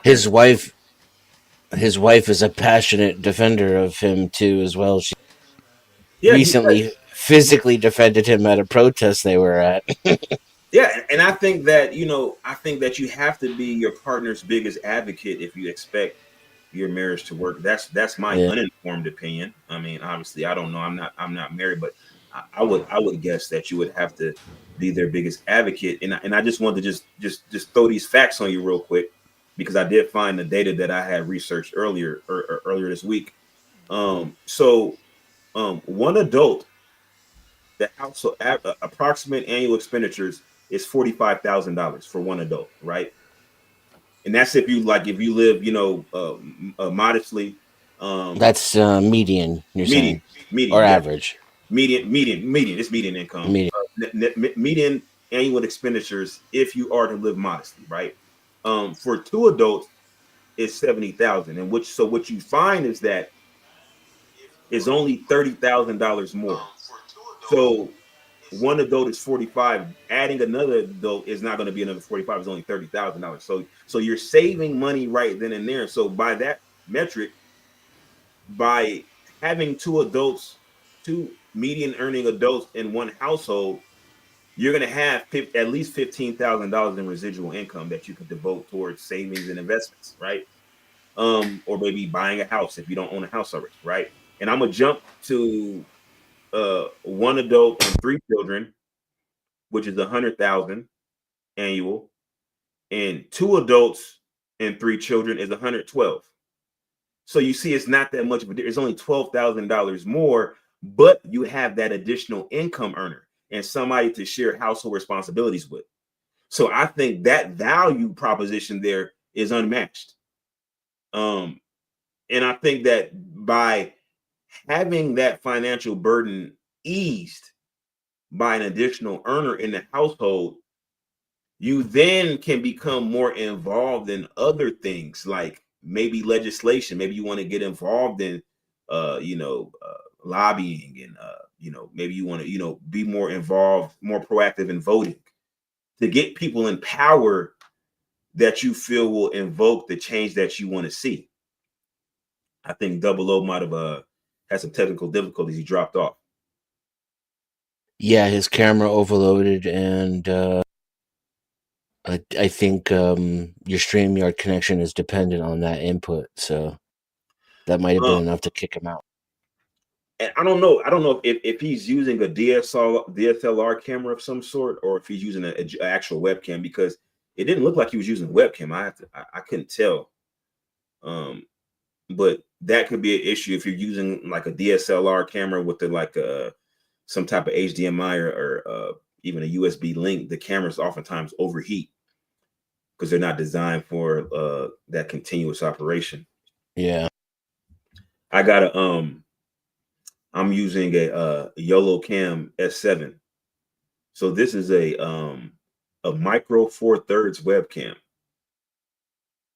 His wife is a passionate defender of him too, as well. She recently physically defended him at a protest they were at. Yeah, and I think that you have to be your partner's biggest advocate if you expect your marriage to work. That's my uninformed opinion. I mean, obviously, I don't know. I'm not married, but I would guess that you would have to be their biggest advocate. And I just wanted to just throw these facts on you real quick. because I did find the data that I had researched earlier or earlier this week. So one adult, the household approximate annual expenditures is $45,000 for one adult, right? And that's if you live, modestly. Um, That's median, you're median, saying, or median, yeah, average? median. It's median income. Median. Median annual expenditures if you are to live modestly, right? For two adults, it's 70,000, and what you find is that is only $30,000 more. So one adult is 45. Adding another adult is not going to be another 45. It's only $30,000. So you're saving money right then and there. So by that metric, by having two median earning adults in one household, you're going to have at least $15,000 in residual income that you can devote towards savings and investments, right? Or maybe buying a house if you don't own a house already, right? And I'm gonna jump to one adult and three children, which is 100,000 annual, and two adults and three children is 112. So you see, it's not that much of a difference. It's only $12,000 more, but you have that additional income earner and somebody to share household responsibilities with. So I think that value proposition there is unmatched. And I think that by having that financial burden eased by an additional earner in the household, you then can become more involved in other things like maybe legislation. Maybe you want to get involved in lobbying, and maybe you want to be more involved, more proactive in voting to get people in power that you feel will invoke the change that you want to see. I think Double O might have had some technical difficulties. He dropped off. Yeah, his camera overloaded, and I think your StreamYard connection is dependent on that input, so that might have been enough to kick him out. And I don't know. I don't know if he's using a DSLR camera of some sort, or if he's using an actual webcam, because it didn't look like he was using a webcam. I couldn't tell. But that could be an issue if you're using like a DSLR camera with some type of HDMI or even a USB link. The cameras oftentimes overheat because they're not designed for that continuous operation. Yeah. I'm using a YOLO Cam S7. So this is a micro 4/3 webcam.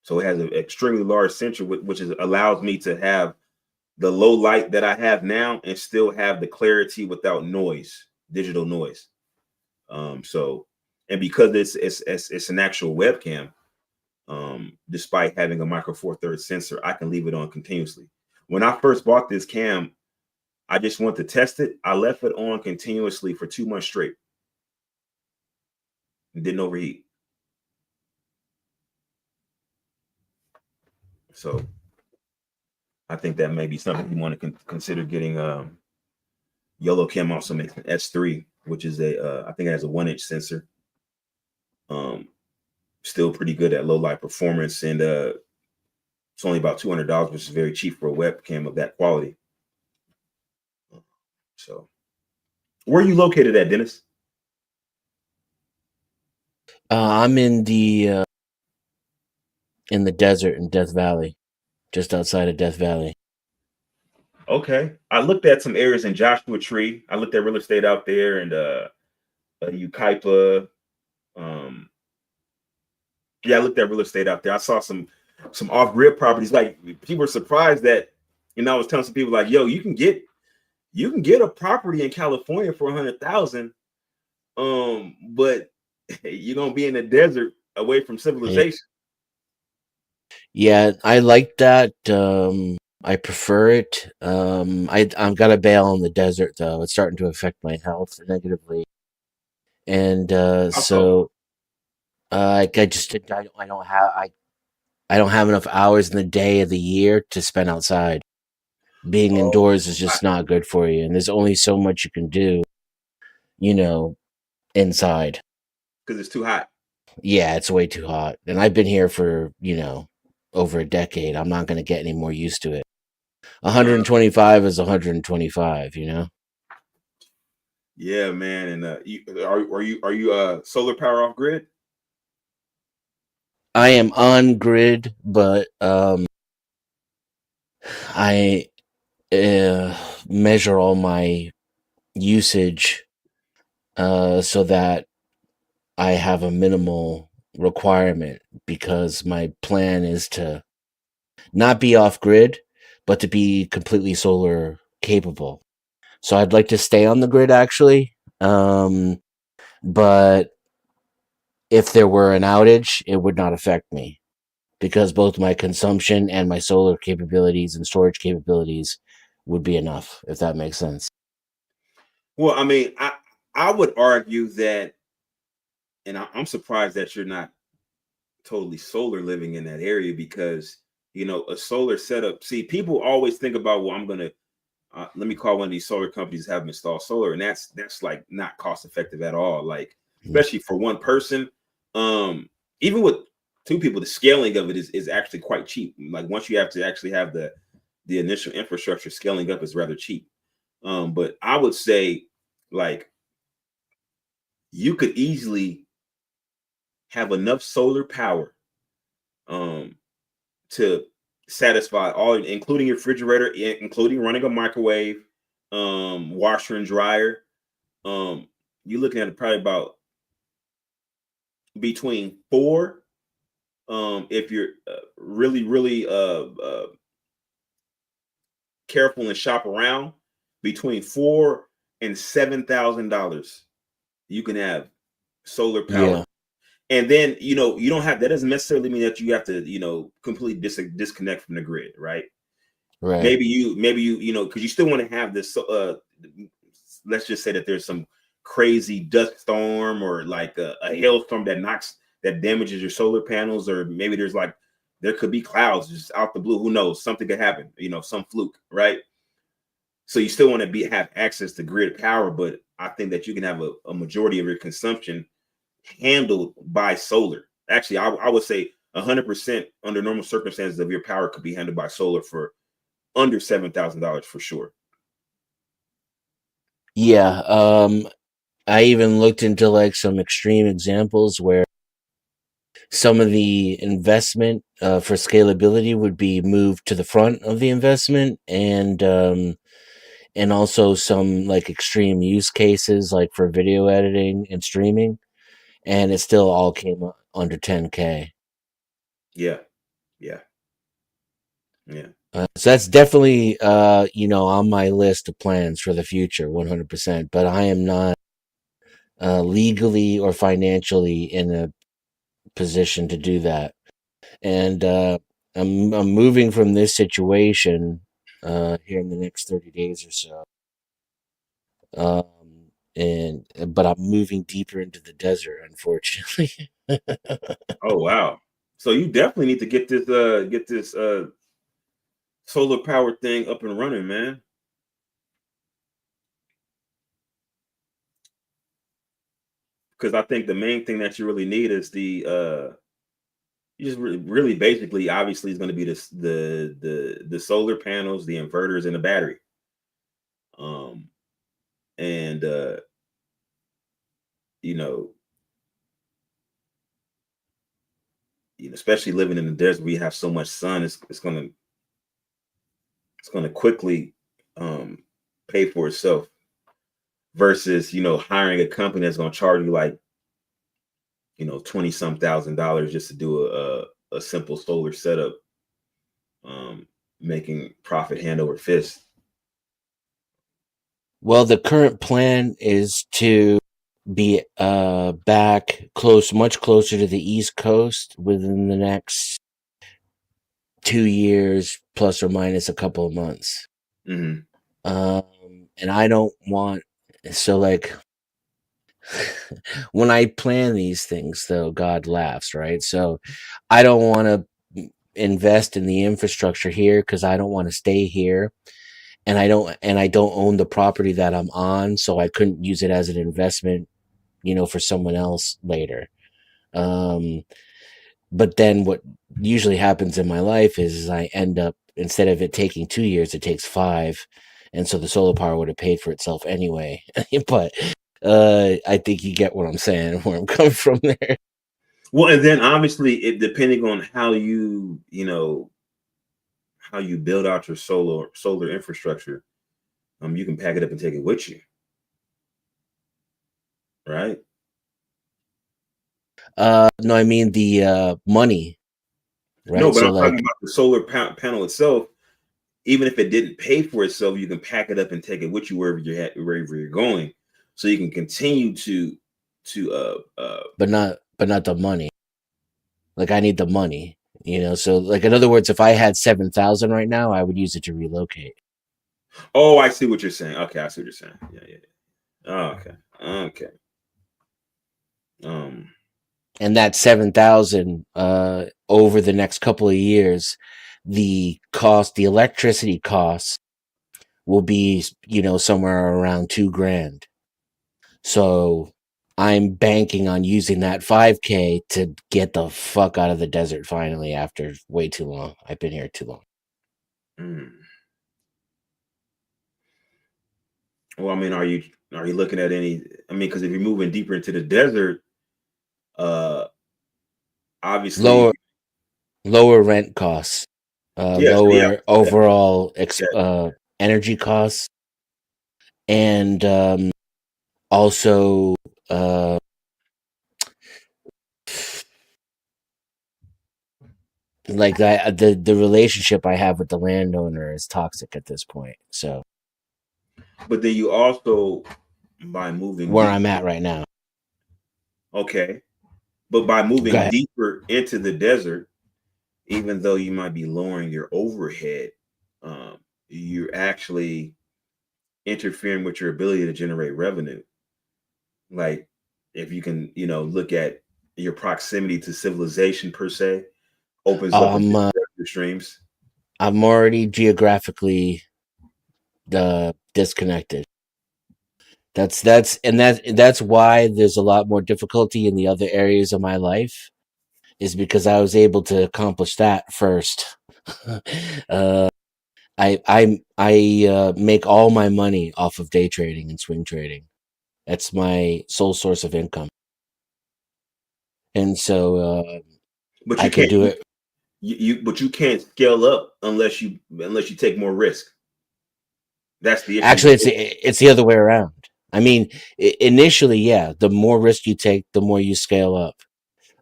So it has an extremely large sensor, which allows me to have the low light that I have now and still have the clarity without noise, digital noise. And because it's an actual webcam, despite having a micro 4/3 sensor, I can leave it on continuously. When I first bought this cam, I just wanted to test it. I left it on continuously for 2 months straight. It didn't overheat. So I think that may be something you want to consider getting. YOLO Cam also makes an S3, which is I think it has a 1-inch sensor. Still pretty good at low light performance, and it's only about $200, which is very cheap for a webcam of that quality. So, where are you located at, Dennis? I'm in the desert in Death Valley, just outside of Death Valley. Okay, I looked at some areas in Joshua Tree. I looked at real estate out there, and Yucaipa. Yeah, I looked at real estate out there. I saw some off-grid properties. Like, people were surprised that, I was telling some people like, yo, you can get a property in California for 100,000, but you're gonna be in the desert away from civilization. Yeah, I like that. I prefer it. I'm gotta bail in the desert though. It's starting to affect my health negatively, and so I don't have enough hours in the day of the year to spend outside. Being indoors is just not good for you, and there's only so much you can do, inside. Because it's too hot. Yeah, it's way too hot. And I've been here for, over a decade. I'm not going to get any more used to it. Uh, 125 is 125, yeah, man. And are you solar power off grid? I am on grid, but I measure all my usage so that I have a minimal requirement because my plan is to not be off grid, but to be completely solar capable. So I'd like to stay on the grid actually. But if there were an outage, it would not affect me because both my consumption and my solar capabilities and storage capabilities would be enough, if that makes sense. Well, I mean, I would argue that, and I'm surprised that you're not totally solar living in that area because a solar setup. See, people always think about, well, I'm gonna let me call one of these solar companies that have installed solar, and that's like not cost effective at all. Like Mm. especially for one person, um, even with two people, the scaling of it is actually quite cheap. Like once you have to actually have the initial infrastructure, scaling up is rather cheap. But I would say like you could easily have enough solar power um to satisfy all, including your refrigerator, including running a microwave, washer and dryer. You're looking at probably about between four. If you're really careful and shop around, between $4,000 and $7,000, you can have solar power. Yeah, And then you don't have that doesn't necessarily mean that you have to completely disconnect from the grid, right? right. Maybe you because you still want to have this let's just say that there's some crazy dust storm or like a hailstorm that damages your solar panels, or maybe there could be clouds just out the blue, who knows, something could happen, some fluke, right? So you still want to have access to grid power, but I think that you can have a majority of your consumption handled by solar. Actually, I would say 100% under normal circumstances of your power could be handled by solar for under $7,000 for sure. Yeah, I even looked into like some extreme examples where some of the investment for scalability would be moved to the front of the investment, and also some like extreme use cases like for video editing and streaming, and it still all came under 10K. Yeah, yeah, yeah. So that's definitely on my list of plans for the future, 100%. But I am not legally or financially in a position to do that, and I'm moving from this situation here in the next 30 days or so. And but I'm moving deeper into the desert, unfortunately. Oh wow. So you definitely need to get this solar power thing up and running, man. Because I think the main thing that you really need is you just really basically obviously is going to be the solar panels, the inverters, and the battery. Um and you know, especially living in the desert where you have so much sun, it's gonna quickly um pay for itself versus hiring a company that's going to charge you like 20 some $1,000 just to do a simple solar setup, um making profit hand over fist. Well, the current plan is to be back much closer to the East Coast within the next 2 years, plus or minus a couple of months. Hmm. And I don't want so like when I plan these things, though, God laughs, right? So I don't want to invest in the infrastructure here because I don't want to stay here, and I don't own the property that I'm on, so I couldn't use it as an investment, for someone else later. But then what usually happens in my life is I end up, instead of it taking 2 years, it takes 5. And so the solar power would have paid for itself anyway. But I think you get what I'm saying, where I'm coming from there. Well, and then obviously, it depending on how how you build out your solar infrastructure, you can pack it up and take it with you, right? No, I mean the money, No, right? but So I'm talking like, about the solar panel itself. Even if it didn't pay for itself, you can pack it up and take it with you wherever you're going, so you can continue to. but not the money. Like I need the money, you know. So like, in other words, if I had 7,000 right now, I would use it to relocate. Oh, I see what you're saying. Okay, I see what you're saying. Yeah, yeah. Oh, okay, okay. Um, And that 7,000, over the next couple of years, the electricity costs will be, somewhere around 2 grand. So I'm banking on using that 5K to get the fuck out of the desert finally, after way too long. I've been here too long. mm. Well, I mean, are you looking at any? I mean, because if you're moving deeper into the desert, uh, obviously, Lower lower rent costs, yes, yeah, lower overall yeah. energy costs, and also, uh, like that, the relationship I have with the landowner is toxic at this point. So But then you also, by moving where I'm deeper, at right now, okay, but by go moving ahead. deeper into the desert, even though you might be lowering your overhead, you're actually interfering with your ability to generate revenue. Like, if you can, look at your proximity to civilization per se, opens up Um, additional uh, revenue streams. I'm already geographically disconnected. That's why there's a lot more difficulty in the other areas of my life, is because I was able to accomplish that first. uh, I make all my money off of day trading and swing trading. That's my sole source of income, and so But I you can can't do it. but you can't scale up unless you take more risk. That's the issue. Actually, it's the other way around. I mean, initially, yeah, the more risk you take, the more you scale up.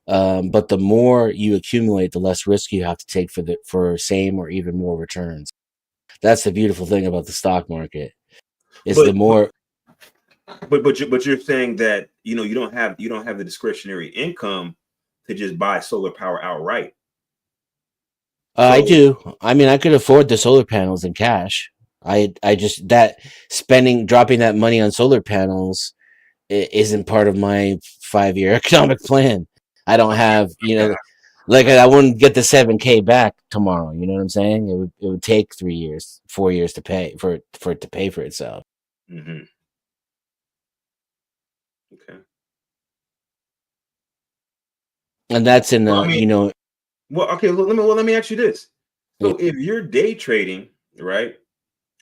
But the more you accumulate, the less risk you have to take for same or even more returns. That's the beautiful thing about the stock market, is the But more. but you're saying that you don't have the discretionary income to just buy solar power outright. I So, do. I mean, I could afford the solar panels in cash. I just, that dropping that money on solar panels isn't part of my 5-year economic plan. I don't have, like, I wouldn't get the 7K back tomorrow. You know what I'm saying? It would take 3 years, 4 years to pay for it to pay for itself. mhm, okay. And that's in Well, I the, mean, well, okay. Let me ask you this. So, if you're day trading, right?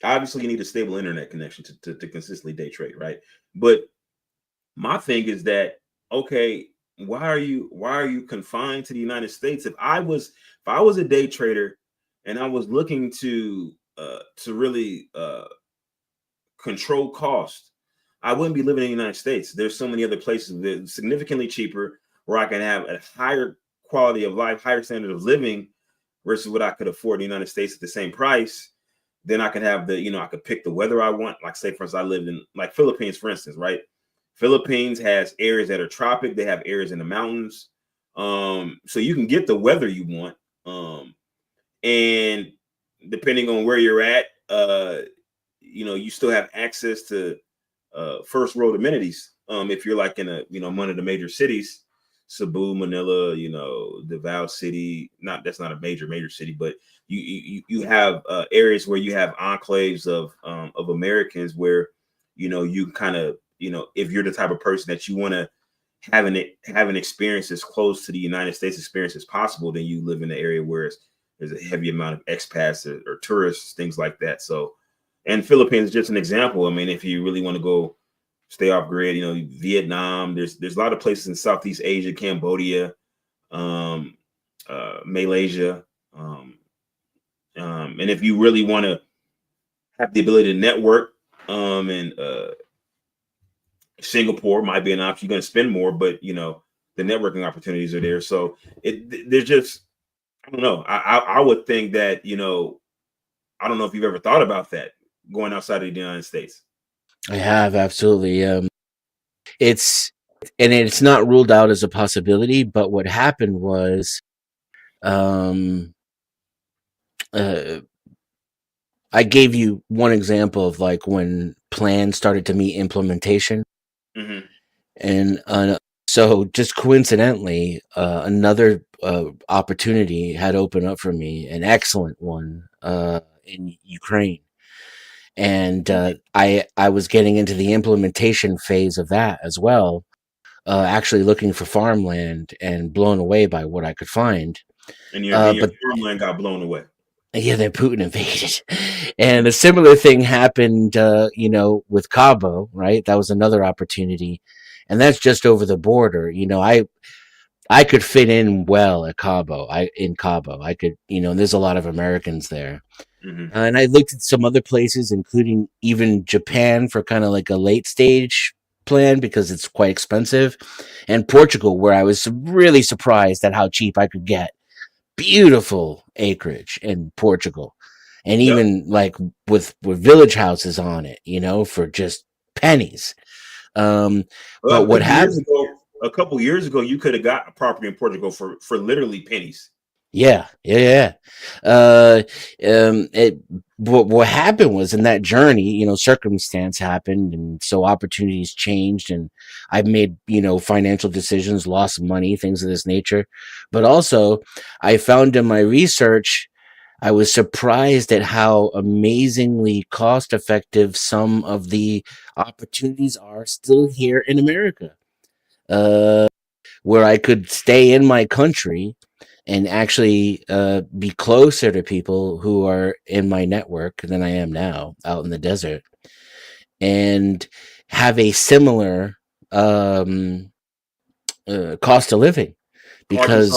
Obviously, you need a stable internet connection to consistently day trade, right? But my thing is that, okay, why are you confined to the United States? If I was a day trader and I was looking to really control cost, I wouldn't be living in the United States. There's so many other places that are significantly cheaper, where I can have a higher quality of life, higher standard of living, versus what I could afford in the United States at the same price. Then I could have I could pick the weather I want. Like, say, for instance, I lived in, like, Philippines, for instance, right? Philippines has areas that are tropic. They have areas in the mountains. So you can get the weather you want. And depending on where you're at, you still have access to first world amenities. If you're like in one of the major cities, Cebu, Manila, Davao City. Not That's not a major city, but you have areas where you have enclaves of Americans, where you kind of, if you're the type of person that you want to having experience as close to the United States experience as possible, then you live in an area where there's a heavy amount of expats or tourists, things like that. So, and Philippines is just an example. I mean, if you really want to go stay off grid, you know, Vietnam, there's a lot of places in Southeast Asia, Cambodia, Malaysia. And if you really want to have the ability to network, and Singapore might be an option. You're going to spend more, but you know the networking opportunities are there. So there's just, I don't know. I would think that, you know, I don't know if you've ever thought about that, going outside of the United States. I have, absolutely. It's not ruled out as a possibility, but what happened was, I gave you one example of like when plans started to meet implementation. Mm-hmm. And so just coincidentally, another opportunity had opened up for me, an excellent one, in Ukraine. And I was getting into the implementation phase of that as well, actually looking for farmland and blown away by what I could find. And your farmland got blown away. Yeah, then Putin invaded. And a similar thing happened, you know, with Cabo, right? That was another opportunity. And that's just over the border. You know, I could fit in well at Cabo. I could, you know, there's a lot of Americans there. Mm-hmm. And I looked at some other places, including even Japan for kind of like a late stage plan because it's quite expensive. And Portugal, where I was really surprised at how cheap I could get beautiful acreage in Portugal. And even like with village houses on it, you know, for just pennies. But what happened a couple years ago, you could have got a property in Portugal for literally pennies. Yeah. What happened was in that journey, you know, circumstance happened, and so opportunities changed, and I've made, you know, financial decisions, lost money, things of this nature. But also, I found in my research, I was surprised at how amazingly cost effective some of the opportunities are still here in America, where I could stay in my country and actually be closer to people who are in my network than I am now out in the desert, and have a similar cost of living, because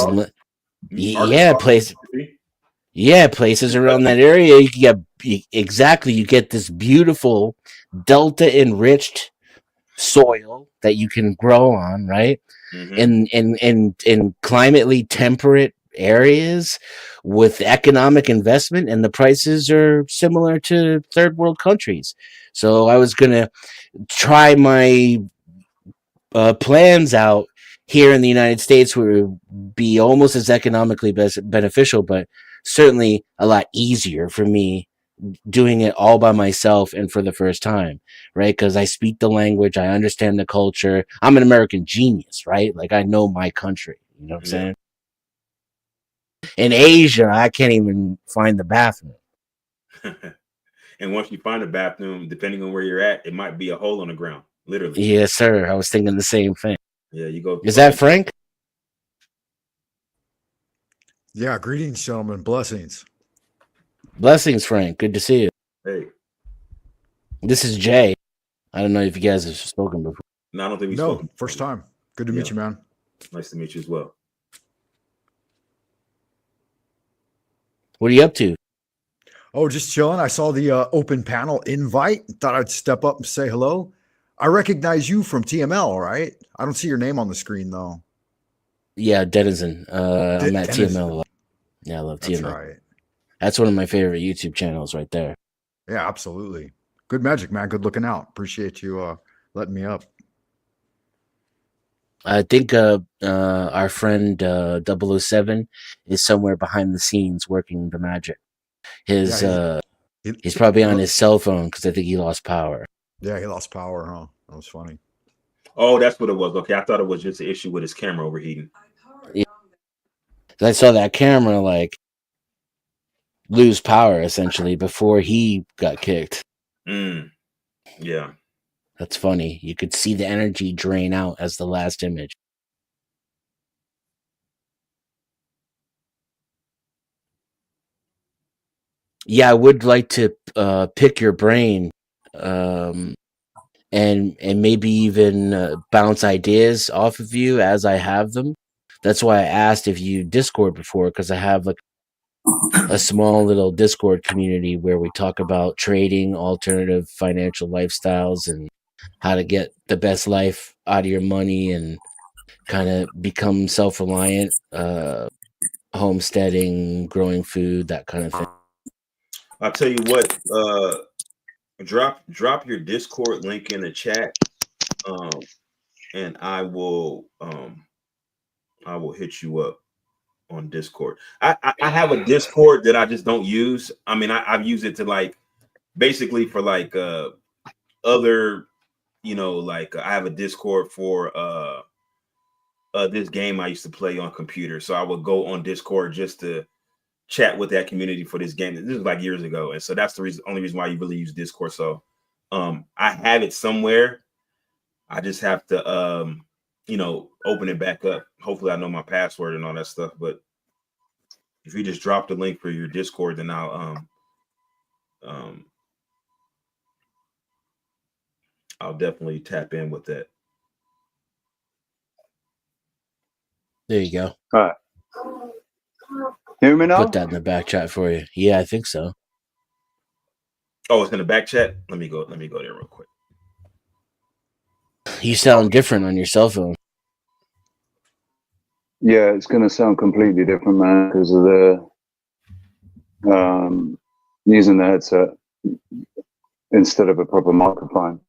places around that area, you get this beautiful delta enriched soil that you can grow on, right? Mm-hmm. In climately temperate areas with economic investment, and the prices are similar to third world countries. So I was gonna try my plans out here in the United States, where it would be almost as economically beneficial, but certainly a lot easier for me doing it all by myself and for the first time, right? Because I speak the language, I understand the culture. I'm an American genius, right? Like, I know my country, you know what I'm saying? In Asia, I can't even find the bathroom. And once you find a bathroom, depending on where you're at, it might be a hole on the ground, literally. Yes, sir. I was thinking the same thing. Yeah, you go. Is that Frank? Yeah, greetings, gentlemen. Blessings. Blessings, Frank. Good to see you. Hey. This is Jay. I don't know if you guys have spoken before. No, I don't think we've spoken. No, first time. Good to meet you, man. Nice to meet you as well. What are you up to? Oh, just chilling. I saw the open panel invite. Thought I'd step up and say hello. I recognize you from TML, right? I don't see your name on the screen, though. Yeah, Denizen. I'm at TML. Yeah, I love TML. That's right. That's one of my favorite YouTube channels right there. Yeah, absolutely. Good magic, man. Good looking out. Appreciate you letting me up. I think our friend 007 is somewhere behind the scenes working the magic. He's probably on his cell phone because I think he lost power. Yeah, he lost power, huh? That was funny. Oh, that's what it was. Okay, I thought it was just an issue with his camera overheating. Yeah. I saw that camera like lose power essentially before he got kicked. Yeah. That's funny. You could see the energy drain out as the last image. Yeah, I would like to pick your brain, and maybe even bounce ideas off of you as I have them. That's why I asked if you Discord before, because I have like a small little Discord community where we talk about trading, alternative financial lifestyles, and how to get the best life out of your money and kind of become self-reliant, homesteading, growing food, that kind of thing. I'll tell you what, drop your Discord link in the chat, and I will hit you up on Discord. I have a Discord that I just don't use. I mean, I've used it to like basically for like other, like I have a Discord for this game I used to play on computer. So I would go on Discord just to chat with that community for this game. This is like years ago, and so that's the only reason why you really use Discord. So I have it somewhere. I just have to open it back up. Hopefully I know my password and all that stuff. But if you just drop the link for your Discord, then I'll definitely tap in with that. There you go. All right. Hear me now? Put that in the back chat for you. Yeah, I think so. Oh, it's in the back chat. Let me go there real quick. You sound different on your cell phone. Yeah, it's going to sound completely different, man, because of the using the headset instead of a proper microphone.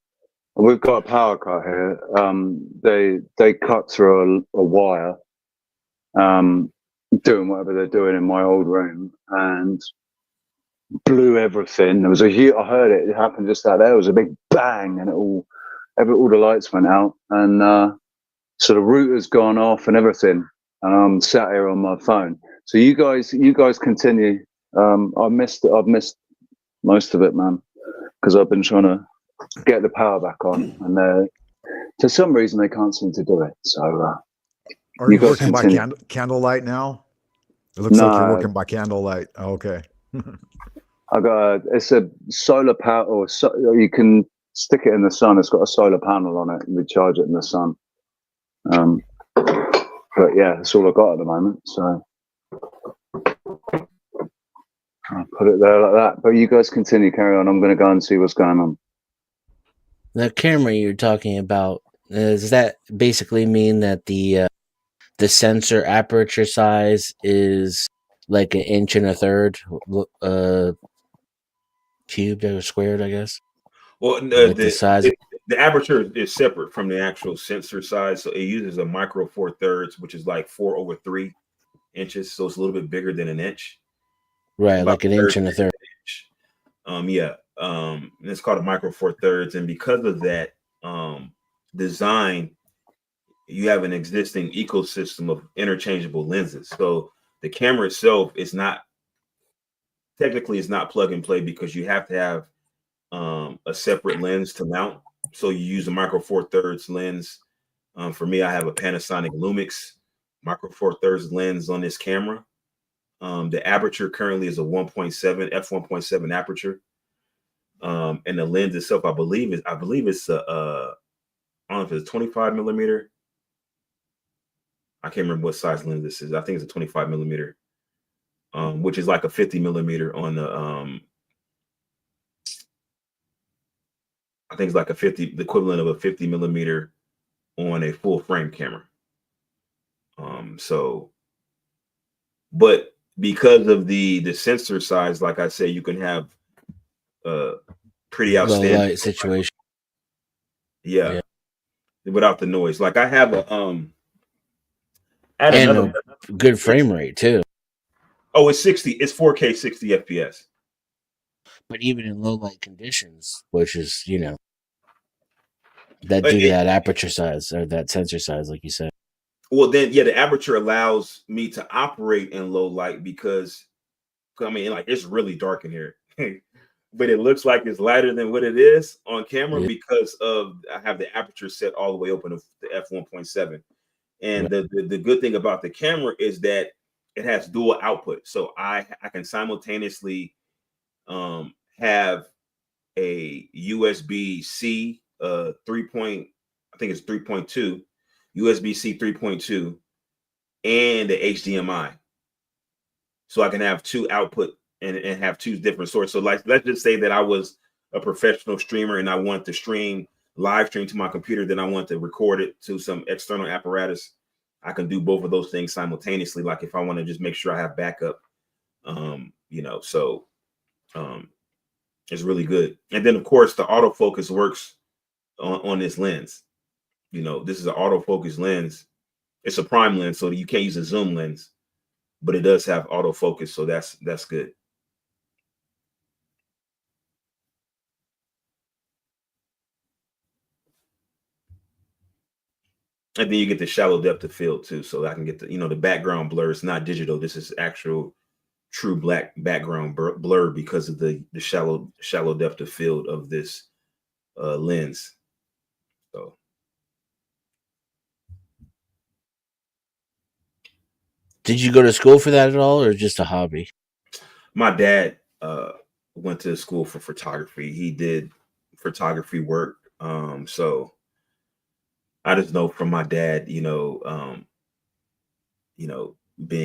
We've got a power cut here. They cut through a wire, doing whatever they're doing in my old room, and blew everything. There was I heard it. It happened just out there. It was a big bang, and all the lights went out, and so the router's gone off and everything. And I'm sat here on my phone. So you guys continue. I've missed most of it, man, because I've been trying to get the power back on, and for some reason they can't seem to do it. So are you guys working by continue. candlelight now? It looks like you're working by candlelight. Oh, okay. It's a solar power, or you can stick it in the sun. It's got a solar panel on it, and we charge it in the sun. But yeah, that's all I got at the moment. So I'll put it there like that. But you guys continue, carry on. I'm going to go and see what's going on. The camera you're talking about, does that basically mean that the sensor aperture size is like 1.33 inches, cubed or squared, I guess? Well, Like the size. The aperture is separate from the actual sensor size, so it uses a micro 4/3, which is like 4/3 inches, so it's a little bit bigger than an inch. Right, like 1.33 inches. And it's called a micro 4/3, and because of that design, you have an existing ecosystem of interchangeable lenses. So the camera itself is not plug and play, because you have to have a separate lens to mount. So you use a micro 4/3 lens. For me, I have a Panasonic Lumix micro 4/3 lens on this camera. The aperture currently is a 1.7 f1.7 aperture, and the lens itself, I believe it's I don't know if it's a 25 millimeter. I can't remember what size lens this is. I think it's a 25 millimeter, which is like a 50 millimeter on the I think it's like the equivalent of a 50 millimeter on a full frame camera. But because of the sensor size, like I said, you can have pretty outstanding low light situation. Yeah, without the noise. Like I have a and a good frame rate too. Oh, it's 60. It's 4K 60 FPS. But even in low light conditions, which is that due to that aperture size or that sensor size, like you said. Well, then the aperture allows me to operate in low light because I mean, like, it's really dark in here. but it looks like it's lighter than what it is on camera Yeah. because of I have the aperture set all the way open of the f1.7. And Right. the good thing about the camera is that it has dual output. So I can simultaneously have a USB-C 3 point, I think it's 3.2, USB-C 3.2, and the HDMI. So I can have two output and have two different sources. So like, let's just say that I was a professional streamer and I want to stream live stream to my computer, then I want to record it to some external apparatus. I can do both of those things simultaneously. Like if I want to just make sure I have backup, so it's really good. And then of course the autofocus works on this lens. This is an autofocus lens. It's a prime lens, so you can't use a zoom lens, but it does have autofocus, so that's good. And then you get the shallow depth of field too, so I can get the background blur. It's not digital. This is actual true black background blur because of the shallow depth of field of this lens. So Did you go to school for that at all, or just a hobby? my dad went to school for photography. He did photography work. So I just know from my dad, being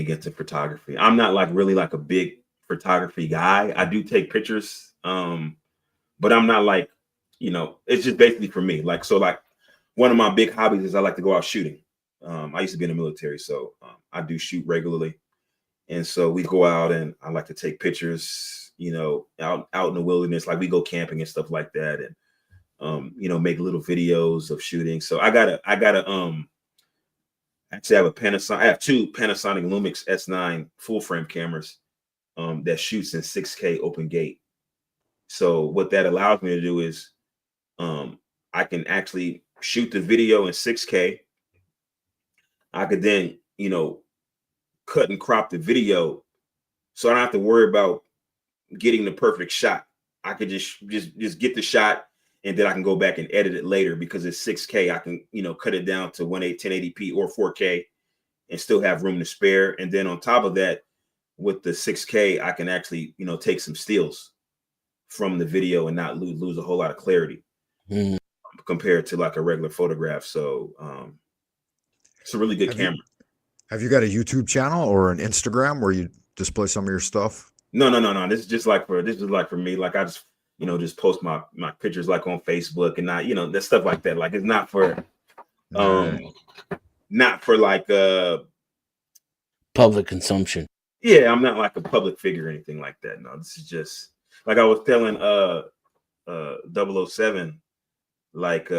into photography. I'm not like really like a big photography guy. I do take pictures, but I'm not like, it's just basically for me. Like, so like one of my big hobbies is I like to go out shooting. I used to be in the military, so I do shoot regularly. And so we go out and I like to take pictures, out in the wilderness, like we go camping and stuff like that. And, make little videos of shooting. So I actually have I have two Panasonic Lumix S9 full frame cameras that shoots in 6K open gate. So what that allows me to do is I can actually shoot the video in 6K. I could then, cut and crop the video so I don't have to worry about getting the perfect shot. I could just get the shot, and then I can go back and edit it later because it's 6K. I can, cut it down to 1080p or 4K and still have room to spare. And then on top of that, with the 6K, I can actually, take some stills from the video and not lose a whole lot of clarity compared to like a regular photograph. So it's a really good camera. Have you got a YouTube channel or an Instagram where you display some of your stuff? No. This is like for me. Like I just, just post my pictures like on Facebook and not, that stuff like that. Like it's not for not for like Public consumption. Yeah, I'm not like a public figure or anything like that. No, this is just like I was telling 007, like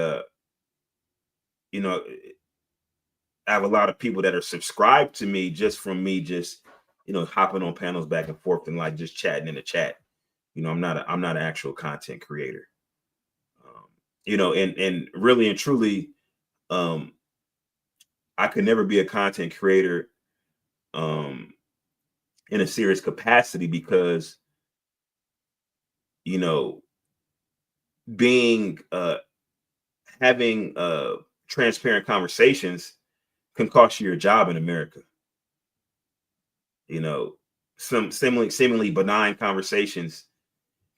I have a lot of people that are subscribed to me just from me just hopping on panels back and forth and like just chatting in the chat. I'm not an actual content creator. And really and truly, I could never be a content creator in a serious capacity because being having transparent conversations can cost you your job in America. Some seemingly benign conversations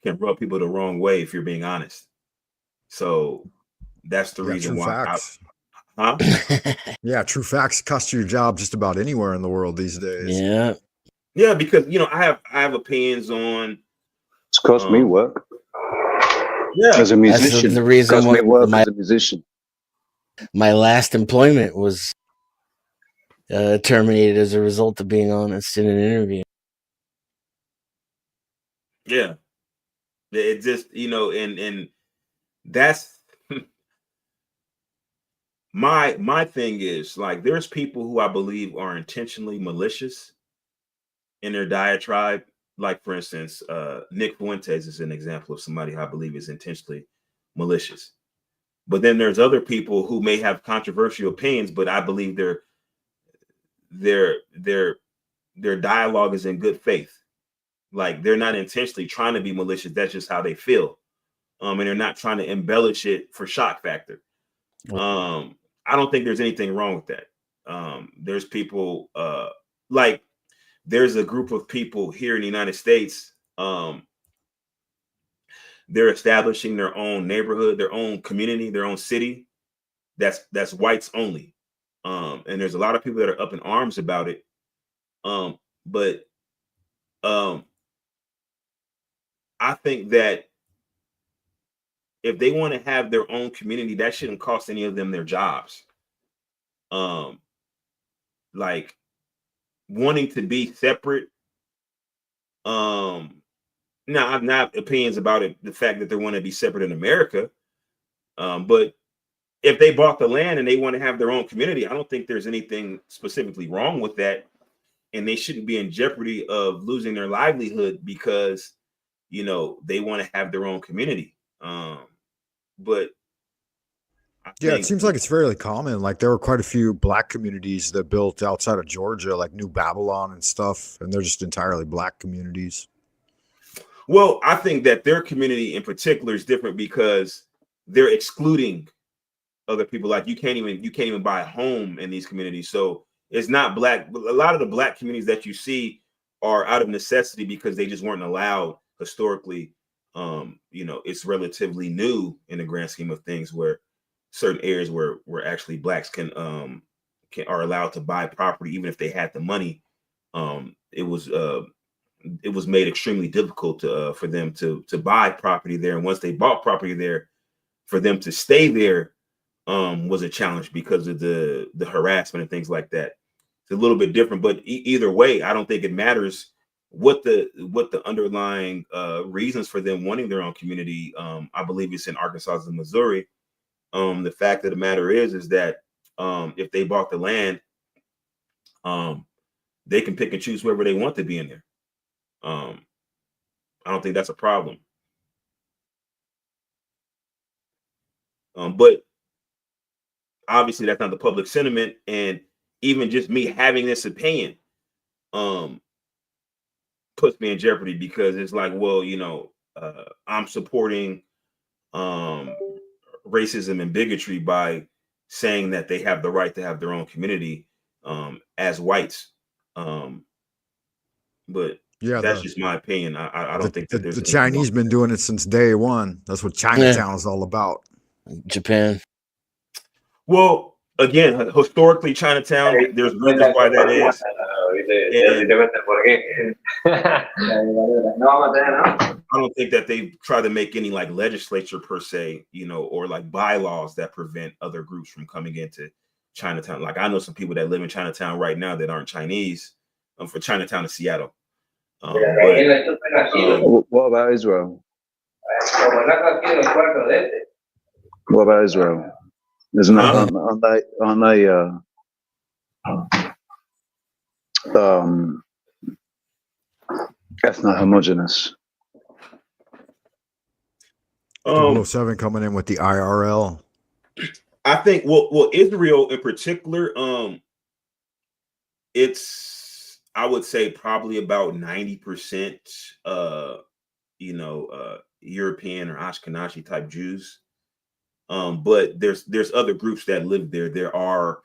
can rub people the wrong way if you're being honest. So that's the reason why. Yeah, true facts cost you your job just about anywhere in the world these days. Yeah, because I have opinions on. It's cost me work. Yeah, as a musician. That's the reason cost me work as a musician. My last employment was terminated as a result of being honest in an interview. Yeah, it just and that's my thing is like there's people who I believe are intentionally malicious in their diatribe. Like for instance, Nick Fuentes is an example of somebody who I believe is intentionally malicious. But then there's other people who may have controversial opinions, but I believe their dialogue is in good faith. Like they're not intentionally trying to be malicious. That's just how they feel. And they're not trying to embellish it for shock factor. I don't think there's anything wrong with that. There's people like there's a group of people here in the United States. They're establishing their own neighborhood, their own community, their own city. That's whites only. And there's a lot of people that are up in arms about it. But I think that if they want to have their own community, that shouldn't cost any of them their jobs. Like wanting to be separate. Now I've not opinions about it, the fact that they want to be separate in America. But if they bought the land and they want to have their own community, I don't think there's anything specifically wrong with that. And they shouldn't be in jeopardy of losing their livelihood because, you know, they want to have their own community. But yeah, it seems like it's fairly common. Like there were quite a few black communities that built outside of Georgia, like New Babylon and stuff, and they're just entirely black communities. Well, I think that their community in particular is different because they're excluding other people. Like you can't even buy a home in these communities. So it's not black. A lot of the black communities that you see are out of necessity because they just weren't allowed historically. You know, it's relatively new in the grand scheme of things where certain areas where actually blacks are allowed to buy property even if they had the money. It was made extremely difficult for them to buy property there, and once they bought property there, for them to stay there was a challenge because of the harassment and things like that. It's a little bit different, but either way, I don't think it matters what the underlying reasons for them wanting their own community. I believe it's in Arkansas and Missouri. The fact of the matter is that if they bought the land, they can pick and choose wherever they want to be in there. I don't think that's a problem. But obviously that's not the public sentiment, and even just me having this opinion puts me in jeopardy because it's like, well, you know, I'm supporting racism and bigotry by saying that they have the right to have their own community as whites. But yeah, that's just my opinion. I don't think that there's the Chinese been doing it since day one. That's what Chinatown is all about. Japan. Well, again, historically, Chinatown, there's reasons why that is. I don't think that they try to make any like legislature per se, you know, or like bylaws that prevent other groups from coming into Chinatown. Like I know some people that live in Chinatown right now that aren't Chinese, for Chinatown to Seattle. What about Israel? What about Israel? Isn't that, aren't they ethno-homogenous? 007 coming in with the IRL. I think well Israel in particular, it's I would say probably about 90% European or Ashkenazi type Jews. But there's other groups that live there. There are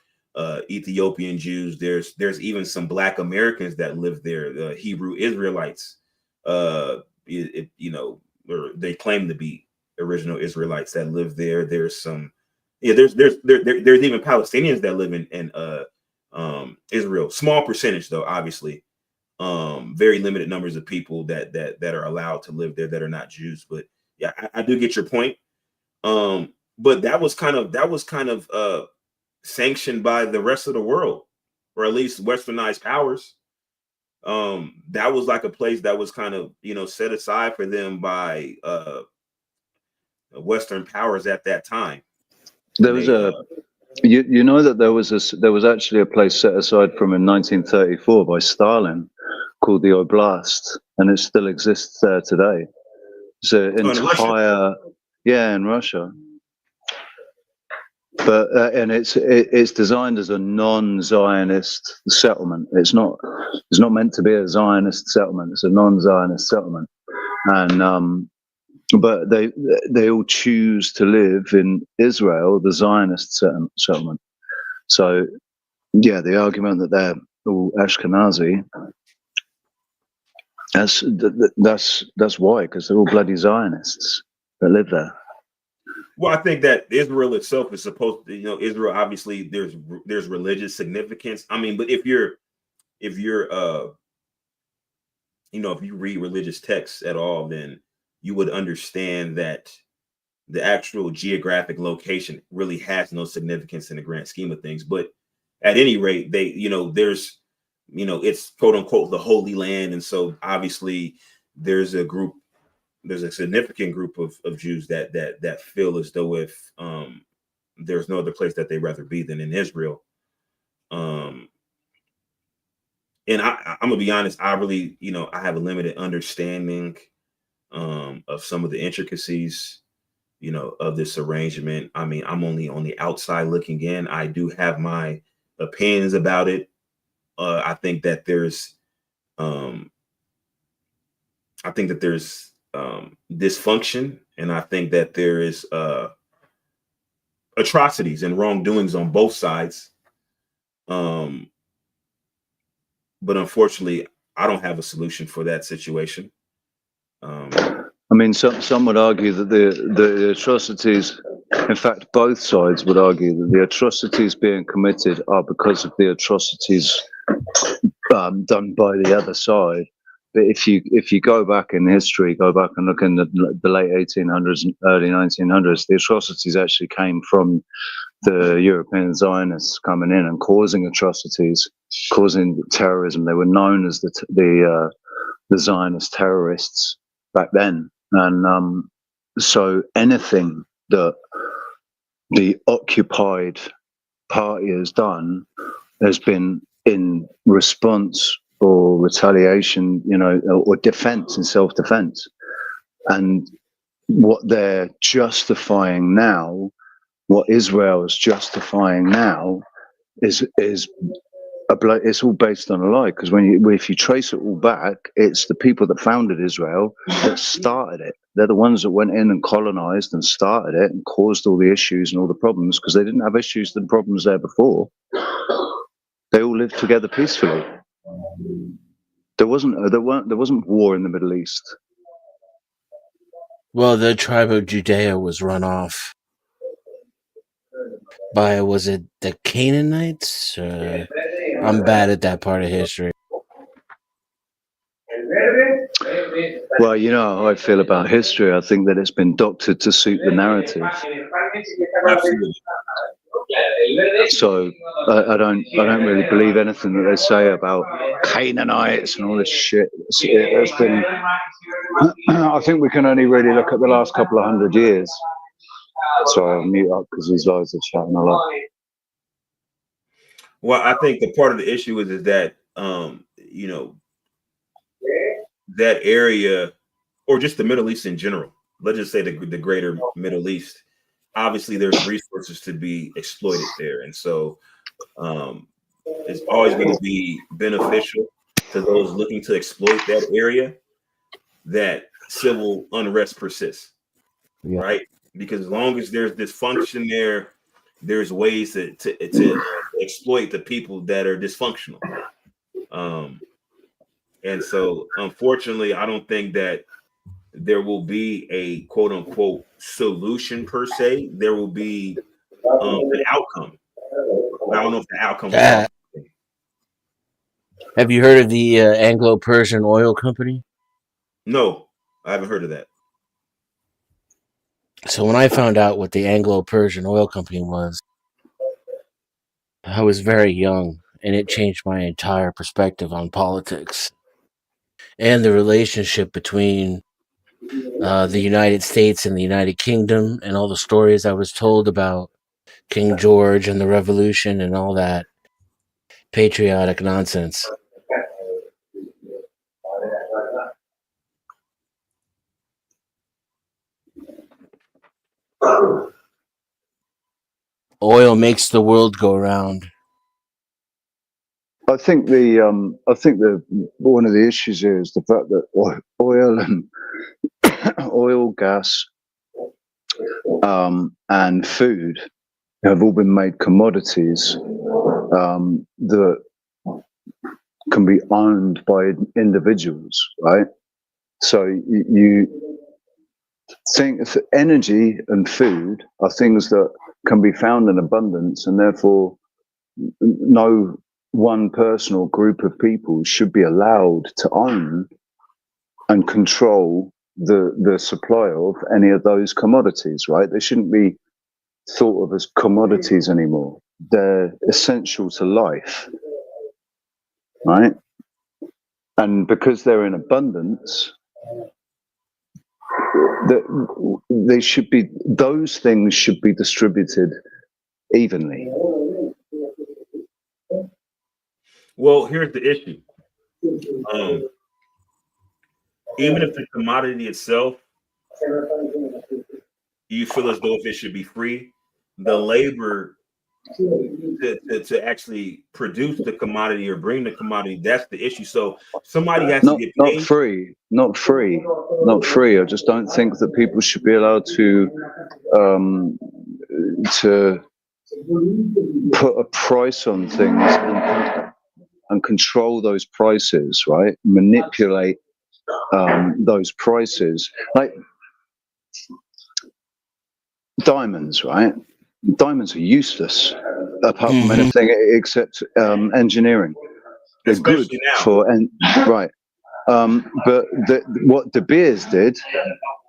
Ethiopian Jews. There's even some Black Americans that live there. Hebrew Israelites. Or they claim to be original Israelites that live there. There's some. Yeah, there's even Palestinians that live in Israel. Small percentage though, obviously. Very limited numbers of people that are allowed to live there that are not Jews. But yeah, I do get your point. But that was kind of sanctioned by the rest of the world, or at least westernized powers. That was like a place that was kind of, set aside for them by Western powers at that time. There was you know that there was actually a place set aside from in 1934 by Stalin called the Oblast, and it still exists there today. So in Russia. But and it's designed as a non-Zionist settlement. It's not It's not meant to be a Zionist settlement. It's a non-Zionist settlement, and but they all choose to live in Israel, the Zionist settlement. So yeah, the argument that they're all Ashkenazi, that's why, because they're all bloody Zionists that live there. Well, I think that Israel itself is supposed to, Israel, obviously there's religious significance. I mean, but if you're if you read religious texts at all, then you would understand that the actual geographic location really has no significance in the grand scheme of things. But at any rate, there's, it's quote unquote the Holy Land. And so obviously there's a significant group of Jews that feel as though if there's no other place that they'd rather be than in Israel. And I'm gonna be honest, I really, I have a limited understanding of some of the intricacies, of this arrangement. I mean, I'm only on the outside looking in. I do have my opinions about it. I think that there's dysfunction, and I think that there is atrocities and wrongdoings on both sides. But unfortunately, I don't have a solution for that situation. I mean, some would argue that the atrocities, in fact, both sides would argue that the atrocities being committed are because of the atrocities done by the other side. But if you go back in history, go back and look in the late 1800s and early 1900s, the atrocities actually came from the European Zionists coming in and causing atrocities, causing terrorism. They were known as the Zionist terrorists back then. And so anything that the occupied party has done has been in response or retaliation, or defense and self-defense. And what they're justifying now, what Israel is justifying now, is it's all based on a lie. Because if you trace it all back, it's the people that founded Israel that started it. They're the ones that went in and colonized and started it and caused all the issues and all the problems, because they didn't have issues and problems there before. They all lived together peacefully. There wasn't war in the Middle East. Well, the tribe of Judea was run off by, was it the Canaanites? I'm bad at that part of history. Well, you know how I feel about history. I think that it's been doctored to suit the narrative. Absolutely. So I don't really believe anything that they say about Canaanites and all this shit. It's been. I think we can only really look at the last couple of 100 years. Sorry, I'll mute up because these guys are chatting a lot. Well, I think the part of the issue is that that area, or just the Middle East in general, let's just say the greater Middle East, obviously there's resources to be exploited there. And so it's always going to be beneficial to those looking to exploit that area that civil unrest persists, right? Because as long as there's dysfunction there, there's ways to exploit the people that are dysfunctional. And so, unfortunately, I don't think that there will be a quote unquote solution per se. There will be an outcome. I don't know if the outcome will be. Have you heard of the Anglo-Persian Oil Company? No, I haven't heard of that. So when I found out what the Anglo-Persian Oil Company was, I was very young, and it changed my entire perspective on politics and the relationship between the United States and the United Kingdom, and all the stories I was told about King George and the Revolution and all that patriotic nonsense. Oil makes the world go round. I think the one of the issues here is the fact that oil and oil, gas, and food have all been made commodities that can be owned by individuals, right? So you think energy and food are things that can be found in abundance, and therefore no one person or group of people should be allowed to own and control the supply of any of those commodities, right? They shouldn't be thought of as commodities anymore. They're essential to life, right? And because they're in abundance, they should be, those things should be distributed evenly. Well, here's the issue. Even if the commodity itself, you feel as though if it should be free, the labor to actually produce the commodity or bring the commodity, that's the issue. So somebody has to get paid. Not free. I just don't think that people should be allowed to put a price on things and control those prices, right? Manipulate those prices, like diamonds, right? Diamonds are useless apart from anything except engineering. They're Especially good now. for right. But what De Beers did,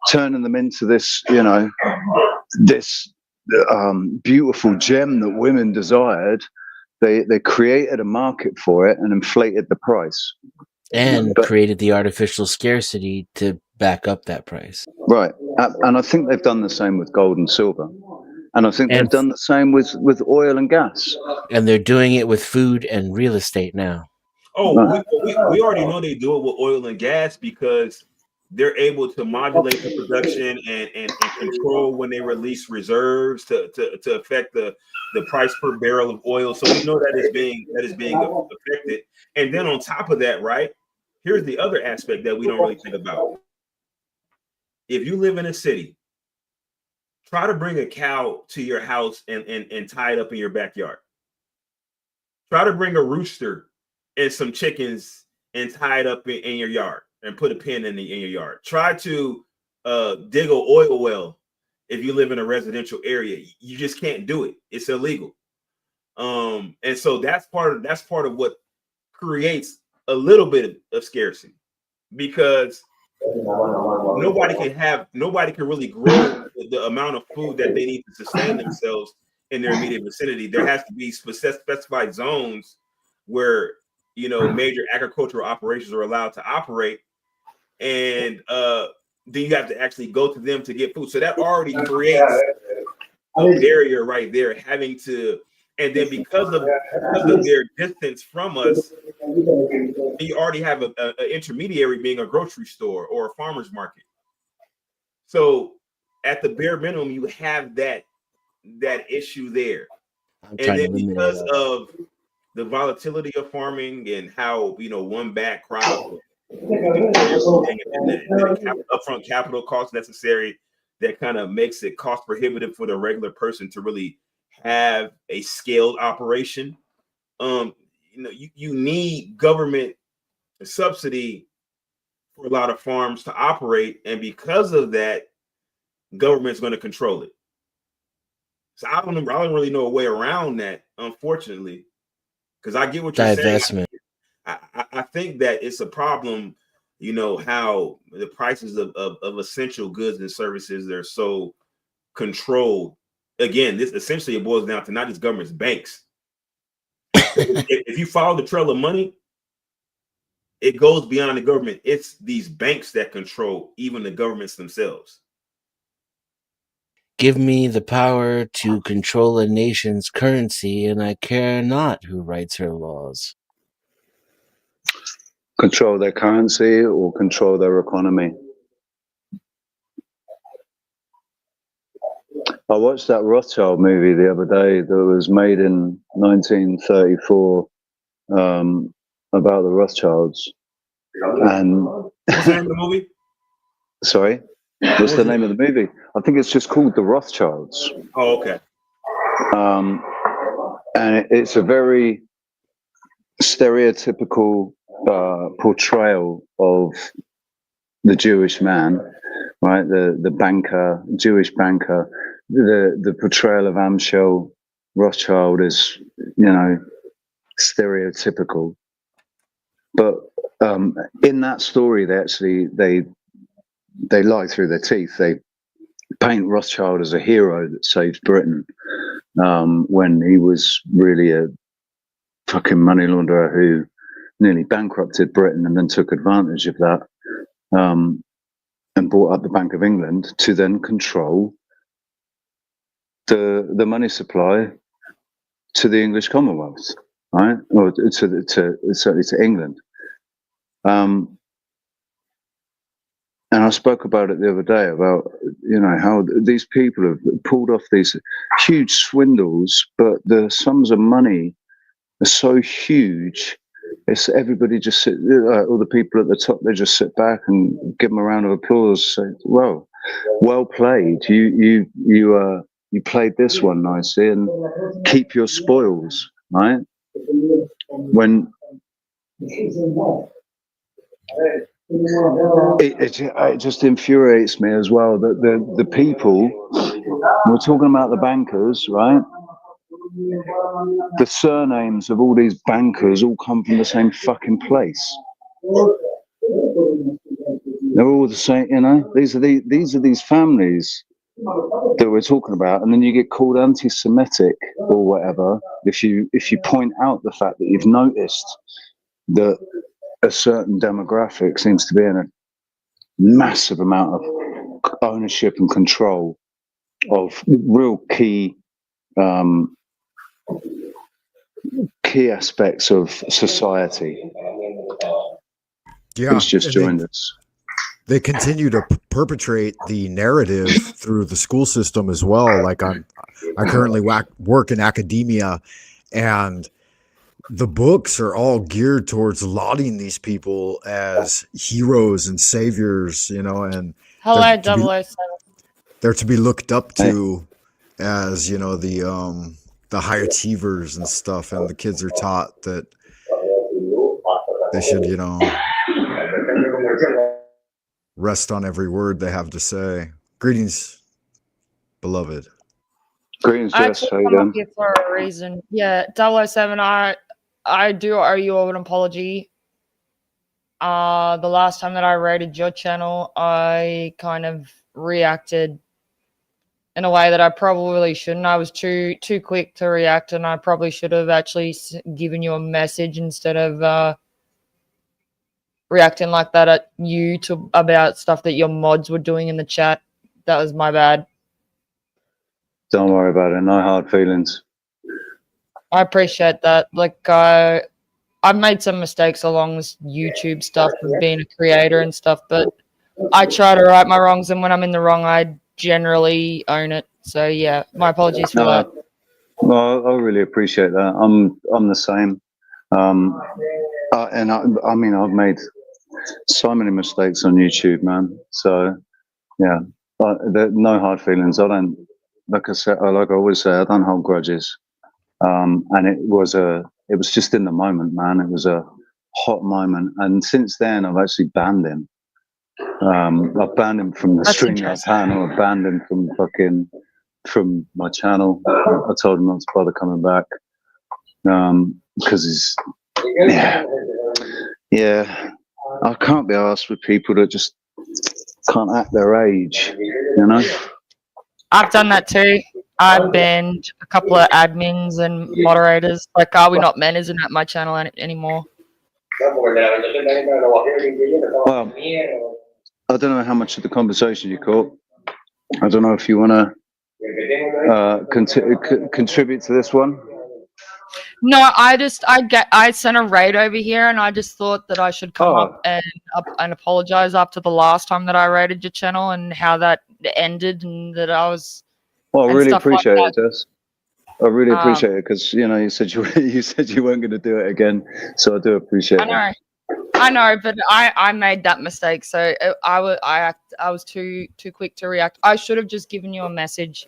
turning them into this, this beautiful gem that women desired, they created a market for it and inflated the price. And created the artificial scarcity to back up that price. Right. And I think they've done the same with gold and silver. And I think they've done the same with oil and gas. And they're doing it with food and real estate now. Oh, we already know they do it with oil and gas because they're able to modulate the production and control when they release reserves to affect the price per barrel of oil. So we know that is being affected. And then on top of that, right, here's the other aspect that we don't really think about. If you live in a city, try to bring a cow to your house and tie it up in your backyard. Try to bring a rooster and some chickens and tie it up in your yard and put a pin in your yard. Try to dig an oil well if you live in a residential area. You just can't do it. It's illegal. And so that's part of what creates a little bit of scarcity, because nobody can really grow the amount of food that they need to sustain themselves in their immediate vicinity. There has to be specified zones where major agricultural operations are allowed to operate, and then you have to actually go to them to get food. So that already creates a barrier right there, having to, and then because of their distance from us, you already have an intermediary being a grocery store or a farmer's market. So at the bare minimum, you have that issue there. And then because of the volatility of farming and how one bad crop and the upfront capital cost necessary, that kind of makes it cost prohibitive for the regular person to really have a scaled operation. You need government subsidy for a lot of farms to operate, and because of that, government's going to control it. So I don't really know a way around that, unfortunately, because I get what you're saying. I think that it's a problem, how the prices of essential goods and services, they're so controlled. Again, this essentially, it boils down to not just governments, banks. If you follow the trail of money, it goes beyond the government. It's these banks that control even the governments themselves. Give me the power to control a nation's currency, and I care not who writes her laws. Control their currency or control their economy. I watched that Rothschild movie the other day that was made in 1934, about the Rothschilds. And What's the name of the movie? sorry, what's the name of the movie? I think it's just called The Rothschilds. Oh, okay. And it's a very stereotypical portrayal of the Jewish man, right? The banker, Jewish banker. The portrayal of Amschel Rothschild is, stereotypical. But in that story, they lie through their teeth. They paint Rothschild as a hero that saved Britain when he was really a fucking money launderer who nearly bankrupted Britain and then took advantage of that and bought up the Bank of England to then control the money supply to the English Commonwealth, right? Or certainly to England. And I spoke about it the other day about, how these people have pulled off these huge swindles, but the sums of money are so huge. It's everybody just all the people at the top, they just sit back and give them a round of applause. Say, well played. You played this one nicely, and keep your spoils, right? When it just infuriates me as well that the people, we're talking about the bankers, right? The surnames of all these bankers all come from the same fucking place. They're all the same, These are these families that we're talking about, and then you get called anti-Semitic or whatever if you point out the fact that you've noticed that a certain demographic seems to be in a massive amount of ownership and control of real key aspects of society. Yeah, Who's just joined us. They continue to perpetrate the narrative through the school system as well. Like I currently work in academia, and the books are all geared towards lauding these people as heroes and saviors, and Hello, they're to be- 007. they're to be looked up to as the high achievers and stuff, and the kids are taught that they should rest on every word they have to say. Greetings, beloved. Greetings, I Jess. actually How you come up doing? here for a reason. Yeah, 007, I do owe you an apology. The last time that I raided your channel, I kind of reacted in a way that I probably shouldn't. I was too quick to react, and I probably should have actually given you a message instead of reacting like that at you about stuff that your mods were doing in the chat. That was my bad. Don't worry about it. No hard feelings. I appreciate that. Like, I've made some mistakes along this YouTube stuff of being a creator and stuff, but I try to right my wrongs, and when I'm in the wrong, I generally own it. So yeah, my apologies for that. Well, I really appreciate that. I'm the same. And I mean, I've made so many mistakes on YouTube, man. So yeah, no hard feelings. I don't, like I always say, I don't hold grudges. And it was just in the moment, man. It was a hot moment, and since then I've actually banned him. I've banned him from the StreamYard channel. I've banned him from my channel. I told him not to bother coming back because he's I can't be asked with people that just can't act their age, I've done that too. I banned a couple of admins and moderators. Like, Are We Not Men isn't at my channel anymore. Well, I don't know how much of the conversation you caught. I don't know if you want to contribute to this one. No, I sent a raid over here, and I just thought that I should come up and apologize after the last time that I raided your channel and how that ended, and that I was. Well, I really appreciate it, Jess. I really Um, appreciate it because you said you said you weren't going to do it again, so I do appreciate it. I know, but I made that mistake. So I was too quick to react. I should have just given you a message,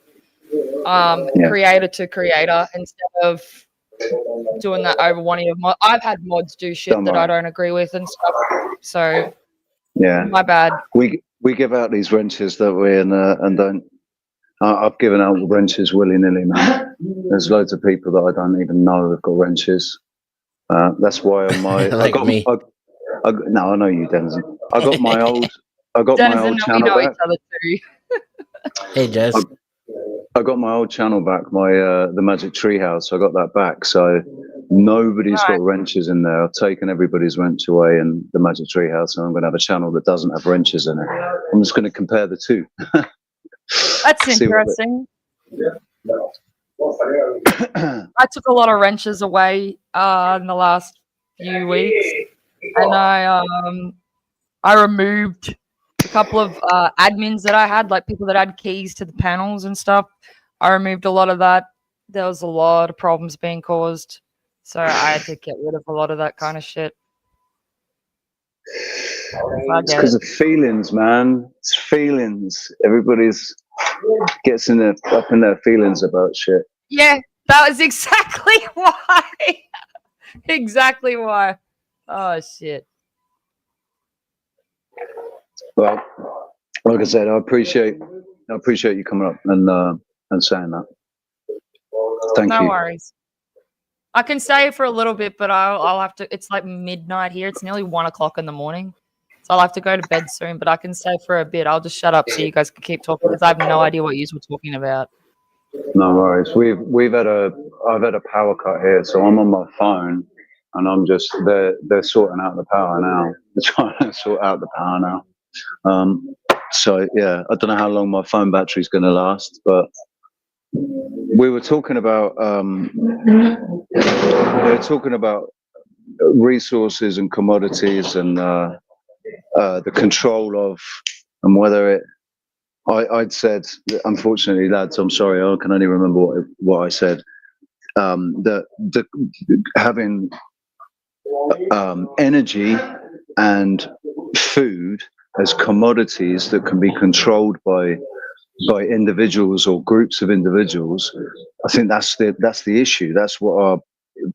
Yeah. creator to creator, instead of doing that over one of your mods. I've had mods do shit Don't that I worry. don't agree with and stuff. So Yeah, my bad. we give out these wrenches, don't we? And don't. I've given out wrenches willy nilly, man. There's loads of people that I don't even know have got wrenches. That's why on my Like me. no, I know you, Denizen. I got my old Denizen, we channel know back. each other too. Hey, Jess. I got my old channel back, my the Magic Treehouse. I got that back, so nobody's got wrenches in there. I've taken everybody's wrench away in the Magic Treehouse, and I'm going to have a channel that doesn't have wrenches in it. I'm just going to compare the two. That's See what interesting. I took a lot of wrenches away in the last few weeks, and I removed a couple of admins that I had, like people that had keys to the panels and stuff. I removed a lot of that. There was a lot of problems being caused, so I had to get rid of a lot of that kind of shit. I It's get because it. of feelings, man. It's feelings. Everybody's gets up in their feelings about shit. Yeah, that was exactly why. Exactly why. Oh shit. Well, like I said, I appreciate you coming up and saying that. Thank No you. worries. I can stay for a little bit, but I'll have to. It's like midnight here. It's nearly 1 o'clock in the morning, so I'll have to go to bed soon. But I can stay for a bit. I'll just shut up so you guys can keep talking because I have no idea what you were talking about. No worries. I've had a power cut here, so I'm on my phone, and I'm just they're sorting out the power now. They're trying to sort out the power now. So yeah, I don't know how long my phone battery's going to last, but we were talking about resources and commodities and the control of and whether it. I'd said, unfortunately, lads, I'm sorry, I can only remember what I said. That having energy and food as commodities that can be controlled by individuals or groups of individuals, I think that's the issue. That's what our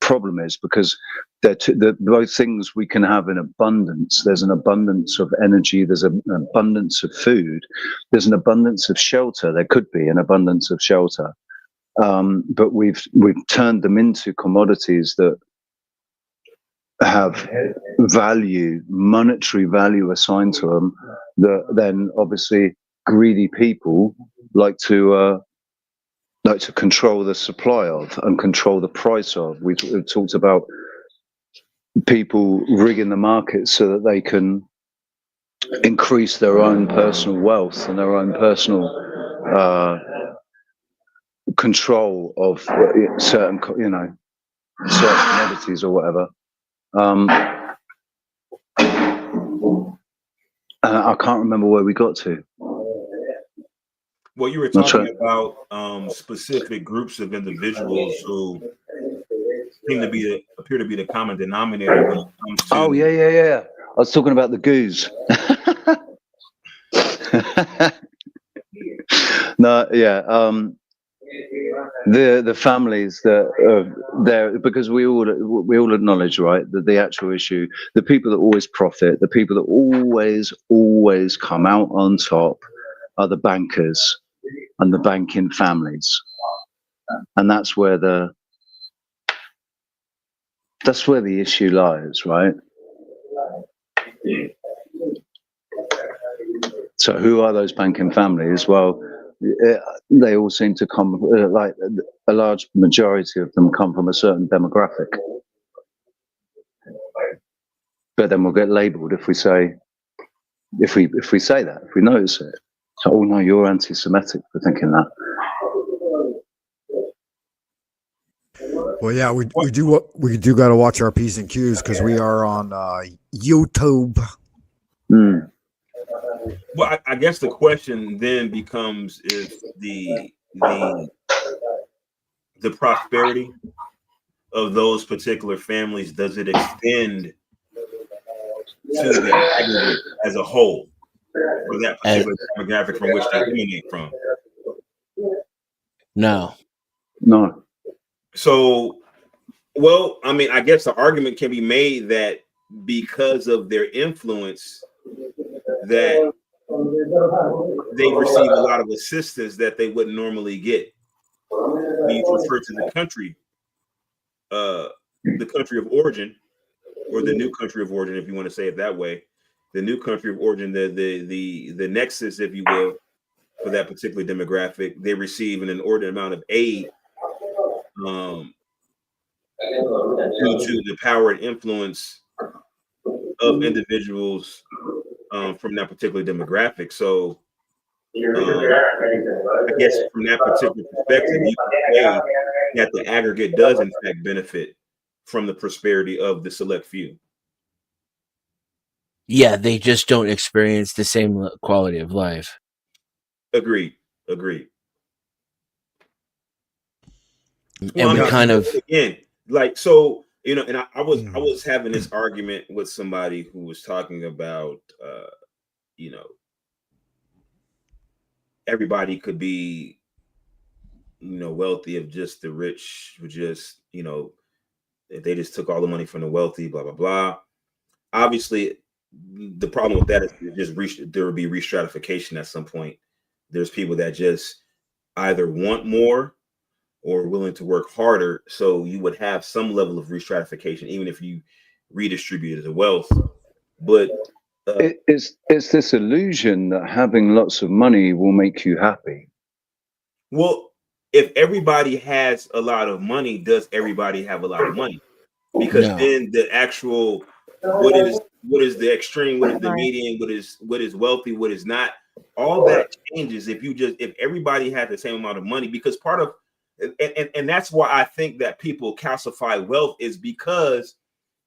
problem is, because they're both things we can have in abundance. There's an abundance of energy, there's an abundance of food, there's an abundance of shelter. There could be an abundance of shelter, but we've turned them into commodities that have value, monetary value assigned to them, that then obviously greedy people like to control the supply of and control the price of. We've talked about people rigging the market so that they can increase their own personal wealth and their own personal control of certain commodities or whatever. I can't remember where we got to. Well, you were talking about specific groups of individuals who appear to be the common denominator when it comes to. Oh yeah. I was talking about the goose. No, yeah. The families that are there, because we all acknowledge, right, that the actual issue, the people that always profit, the people that always come out on top, are the bankers and the banking families, and that's where the issue lies, right? So who are those banking families? Well, they all seem to come, like a large majority of them come from a certain demographic. But then we'll get labelled if we say that, if we notice it. So, oh no, you're anti-Semitic for thinking that. Well, yeah, we do got to watch our P's and Q's because we are on YouTube. Mm. Well, I guess the question then becomes: is the the prosperity of those particular families, does it extend to the aggregate as a whole for that particular demographic from which they emanate from? No. No. So, well, I mean, I guess the argument can be made that because of their influence, that they receive a lot of assistance that they wouldn't normally get. You refer to the country of origin, or the new country of origin, if you want to say it that way. The new country of origin, the nexus, if you will, for that particular demographic, they receive an inordinate amount of aid due to the power and influence of individuals from that particular demographic. So I guess from that particular perspective, you can say that the aggregate does in fact benefit from the prosperity of the select few. Yeah, they just don't experience the same quality of life. Agreed. And we kind of, again, like, so, you know, and I was having this argument with somebody who was talking about you know, everybody could be, you know, wealthy if just the rich would just, you know, if they just took all the money from the wealthy, blah blah blah. Obviously, the problem with that is there would be restratification at some point. There's people that just either want more or willing to work harder, so you would have some level of restratification, even if you redistributed the wealth. But it's this illusion that having lots of money will make you happy. Well, if everybody has a lot of money, does everybody have a lot of money? Because then the actual what is the extreme, what is the median, what is wealthy, what is not, all that changes if everybody had the same amount of money. Because part of and that's why I think that people calcify wealth, is because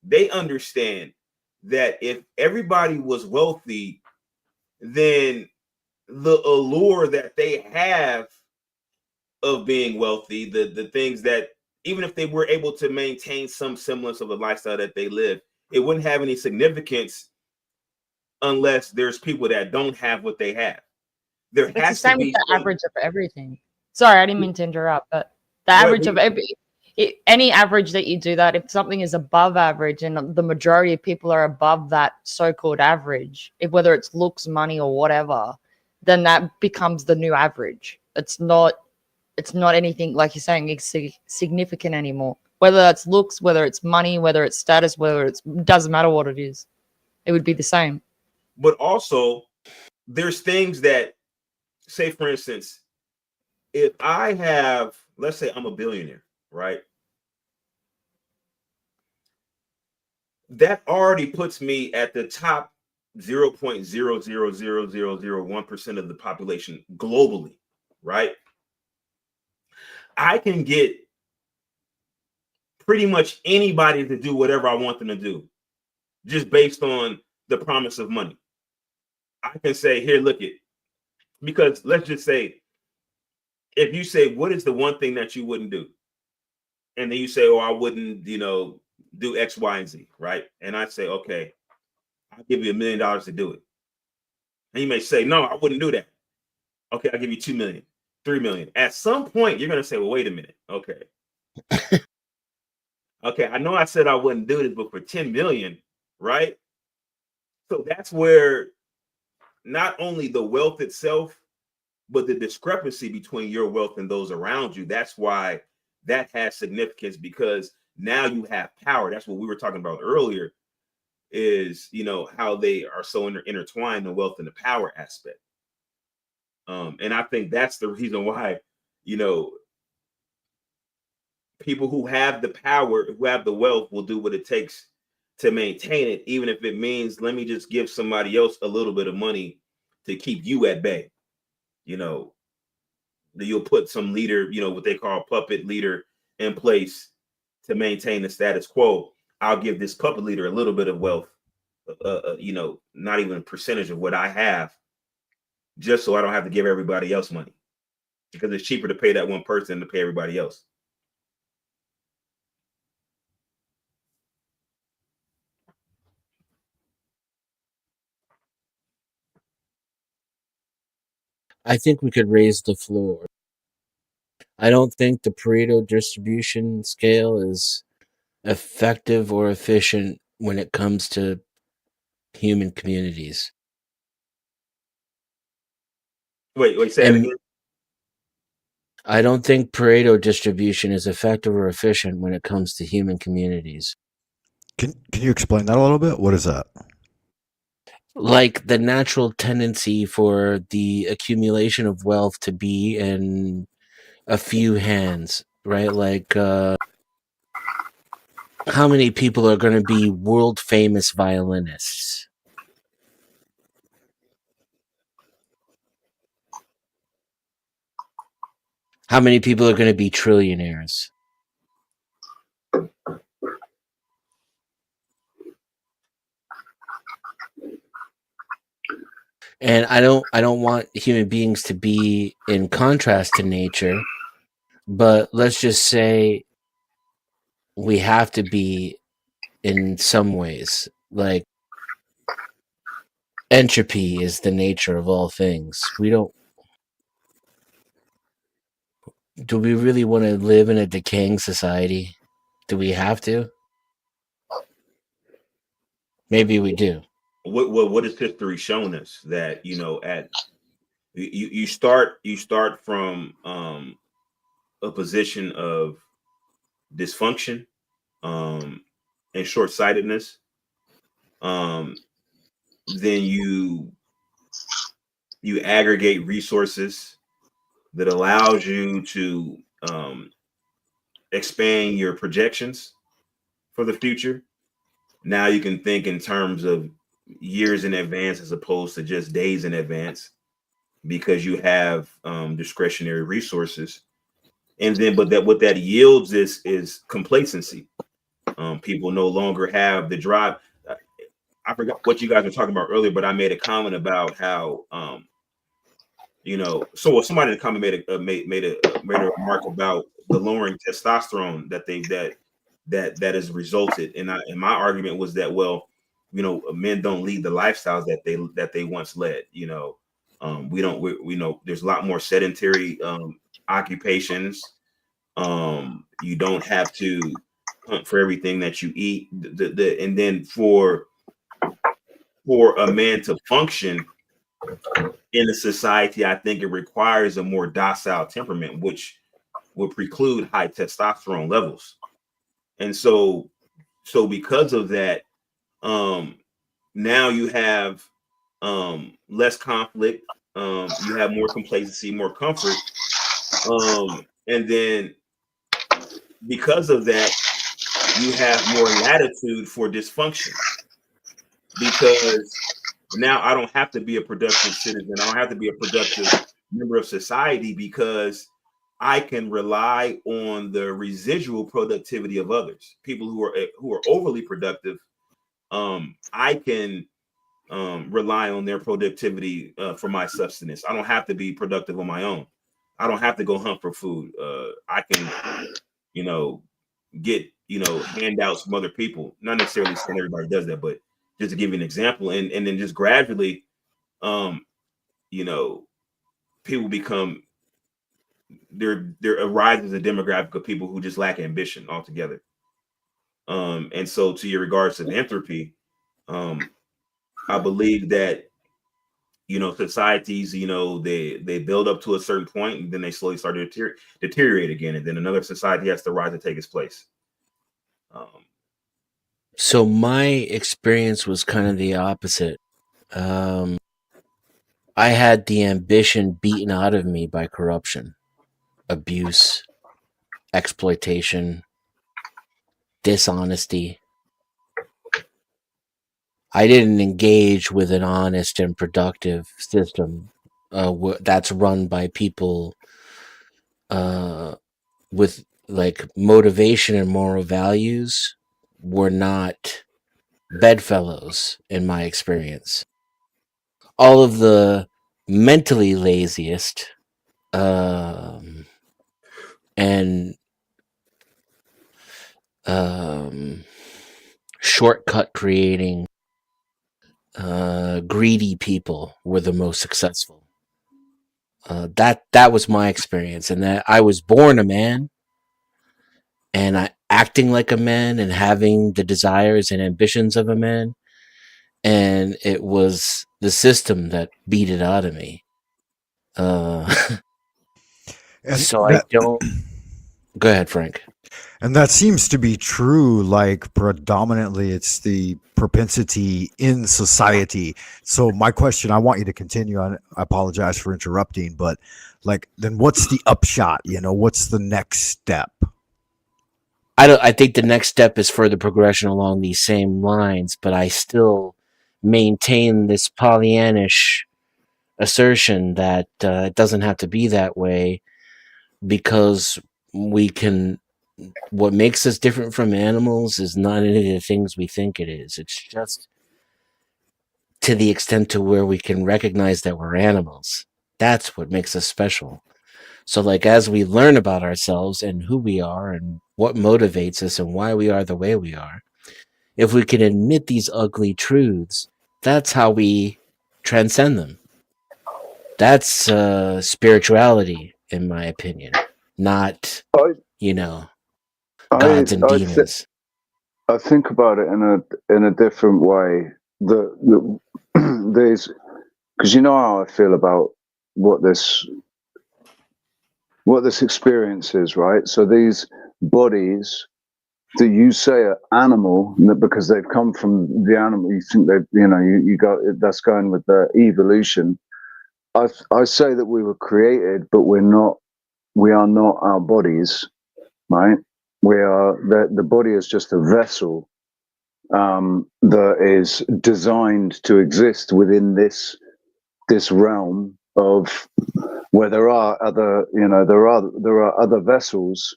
they understand that if everybody was wealthy, then the allure that they have of being wealthy, the things that, even if they were able to maintain some semblance of the lifestyle that they live, it wouldn't have any significance unless there's people that don't have what they have. There It's the has to same be with the average of everything. Sorry, I didn't mean to interrupt, but the average of any average that you do that, if something is above average and the majority of people are above that so-called average, whether it's looks, money, or whatever, then that becomes the new average. It's not anything, like you're saying, significant anymore. Whether that's looks, whether it's money, whether it's status, doesn't matter what it is. It would be the same. But also, there's things that, say for instance, if I have, let's say I'm a billionaire, right? That already puts me at the top 0.0000001% of the population globally, right? I can get pretty much anybody to do whatever I want them to do, just based on the promise of money. I can say, here, look it. Because let's just say, if you say, what is the one thing that you wouldn't do? And then you say, oh, I wouldn't, do X, Y, and Z, right? And I say, okay, I'll give you $1 million to do it. And you may say, no, I wouldn't do that. Okay, I'll give you 2 million, 3 million. At some point, you're going to say, well, wait a minute. Okay. Okay, I know I said I wouldn't do this, but for 10 million, right? So that's where not only the wealth itself, but the discrepancy between your wealth and those around you, that's why that has significance, because now you have power. That's what we were talking about earlier, is, how they are so intertwined, the wealth and the power aspect. And I think that's the reason why, people who have the power, who have the wealth, will do what it takes to maintain it, even if it means, let me just give somebody else a little bit of money to keep you at bay. You'll put some leader, what they call puppet leader, in place to maintain the status quo. I'll give this puppet leader a little bit of wealth, not even a percentage of what I have, just so I don't have to give everybody else money, because it's cheaper to pay that one person than to pay everybody else. I think we could raise the floor. I don't think the Pareto distribution scale is effective or efficient when it comes to human communities. Wait, say it And again. I don't think Pareto distribution is effective or efficient when it comes to human communities. Can you explain that a little bit? What is that? Like the natural tendency for the accumulation of wealth to be in a few hands, right? Like how many people are going to be world famous violinists? How many people are going to be trillionaires? And I don't want human beings to be in contrast to nature, but let's just say we have to be in some ways. Like entropy is the nature of all things. Do we really want to live in a decaying society? Do we have to? Maybe we do. What has history shown us that at you start from a position of dysfunction and short-sightedness. Then you aggregate resources that allows you to expand your projections for the future. Now you can think in terms of years in advance as opposed to just days in advance because you have discretionary resources. And then, but that what that yields is complacency. People no longer have the drive. I forgot what you guys were talking about earlier, but I made a comment about how so somebody in the comment made a remark about the lowering testosterone that has resulted. And my argument was that, well, men don't lead the lifestyles that they once led. We don't. We know there's a lot more sedentary occupations. You don't have to hunt for everything that you eat. And then for a man to function in a society, I think it requires a more docile temperament, which will preclude high testosterone levels. And so because of that, now you have less conflict, you have more complacency, more comfort, and then because of that, you have more latitude for dysfunction because now I don't have to be a productive citizen. I don't have to be a productive member of society because I can rely on the residual productivity of others. People who are overly productive, I can rely on their productivity for my sustenance. I don't have to be productive on my own. I don't have to go hunt for food. I can, get handouts from other people. Not necessarily saying everybody does that, but just to give you an example, and then just gradually, people become there arises a demographic of people who just lack ambition altogether. And so to your regards to entropy, I believe that societies, they build up to a certain point and then they slowly start to deteriorate again, and then another society has to rise to take its place. So my experience was kind of the opposite. I had the ambition beaten out of me by corruption, abuse, exploitation, dishonesty. I didn't engage with an honest and productive system that's run by people with like motivation and moral values were not bedfellows in my experience. All of the mentally laziest and shortcut creating greedy people were the most successful. That was my experience, and that I was born a man, and I acting like a man and having the desires and ambitions of a man, and it was the system that beat it out of me. Uh, And so I that don't. Go ahead, Frank. and that seems to be true. Like predominantly, it's the propensity in society. So my question, I want you to continue on. I apologize for interrupting, but like, then what's the upshot? You know, what's the next step? I think the next step is further progression along these same lines, but I still maintain this Pollyannish assertion that it doesn't have to be that way, because we can. What makes us different from animals is not any of the things we think it is. It's just to the extent to where we can recognize that we're animals. That's what makes us special. So, like, as we learn about ourselves and who we are and what motivates us and why we are the way we are, if we can admit these ugly truths, that's how we transcend them. That's spirituality, in my opinion, not, I, you know, I, gods and I, demons. I think about it in a different way. There's, because you know how I feel about what this experience is, right? So these bodies that you say are animal because they've come from the animal. You think that you got that's going with the evolution. I say that we were created, but we're not. We are not our bodies, right? We are the body is just a vessel that is designed to exist within this realm of where there are other, there are other vessels,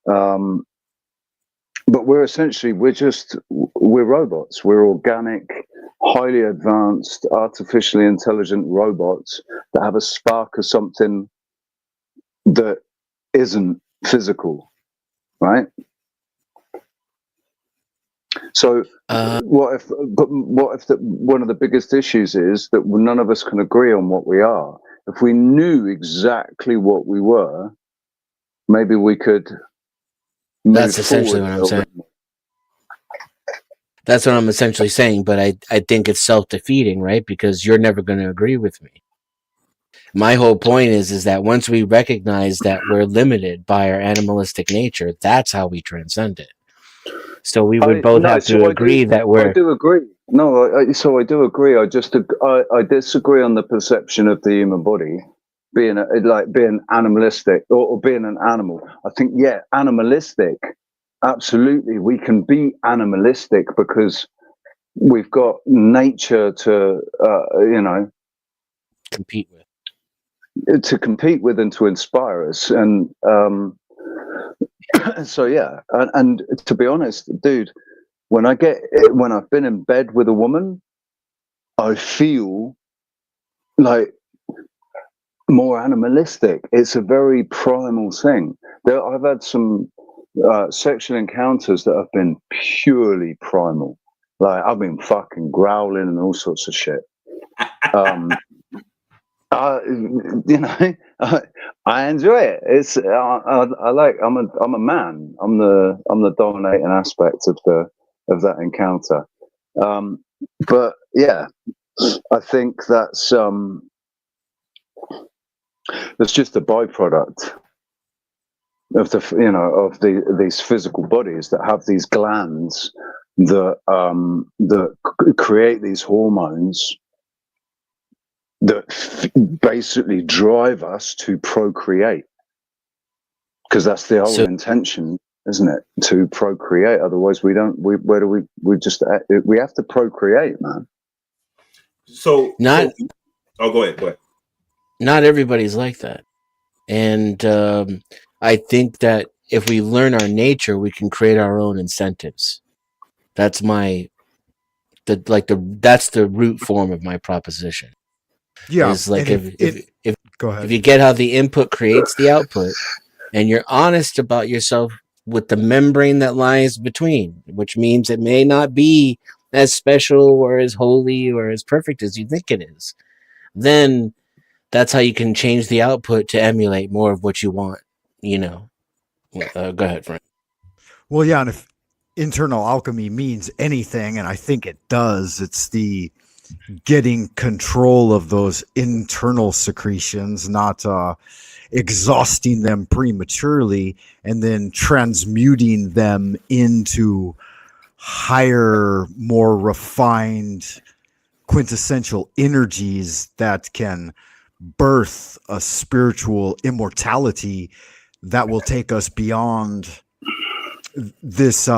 but we're robots. We're organic, highly advanced, artificially intelligent robots that have a spark of something that isn't physical, right? So what if one of the biggest issues is that none of us can agree on what we are? If we knew exactly what we were, maybe we could move That's essentially forward what I'm saying. That's what I'm essentially saying, but I think it's self-defeating, right? Because you're never going to agree with me. My whole point is that once we recognize that we're limited by our animalistic nature, that's how we transcend it. So we would both have to agree that we're... I do agree. No, so I do agree. I disagree on the perception of the human body being being animalistic or being an animal. I think, yeah, animalistic. Absolutely, we can be animalistic because we've got nature to, compete with. To compete with and to inspire us. And so, yeah. And to be honest, dude, when I've been in bed with a woman, I feel like more animalistic. It's a very primal thing. I've had some sexual encounters that have been purely primal. Like I've been fucking growling and all sorts of shit. I enjoy it. It's I like. I'm a man. I'm the dominating aspect of that encounter. But yeah, I think that's just a byproduct of these physical bodies that have these glands that create these hormones that basically drive us to procreate, because that's the whole intention, isn't it? To procreate. Otherwise, we have to procreate, man. Go ahead. Not everybody's like that, and I think that if we learn our nature, we can create our own incentives. That's that's the root form of my proposition. Yeah, is like go ahead. if you get how the input creates the output, and you're honest about yourself with the membrane that lies between, which means it may not be as special or as holy or as perfect as you think it is, then that's how you can change the output to emulate more of what you want. You know. Go ahead, Frank. Well, yeah, and if internal alchemy means anything, and I think it does, it's the getting control of those internal secretions, not exhausting them prematurely, and then transmuting them into higher, more refined, quintessential energies that can birth a spiritual immortality that will take us beyond this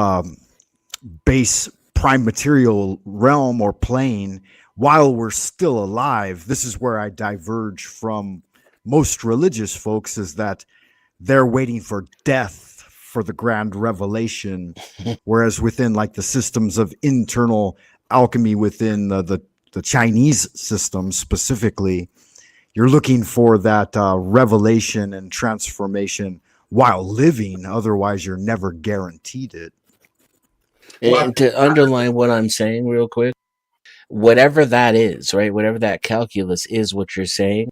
base prime material realm or plane while we're still alive. This is where I diverge from most religious folks, is that they're waiting for death for the grand revelation, whereas within like the systems of internal alchemy within the Chinese system specifically, you're looking for that revelation and transformation while living. Otherwise, you're never guaranteed it. And to underline what I'm saying real quick, whatever that is, right? Whatever that calculus is, what you're saying,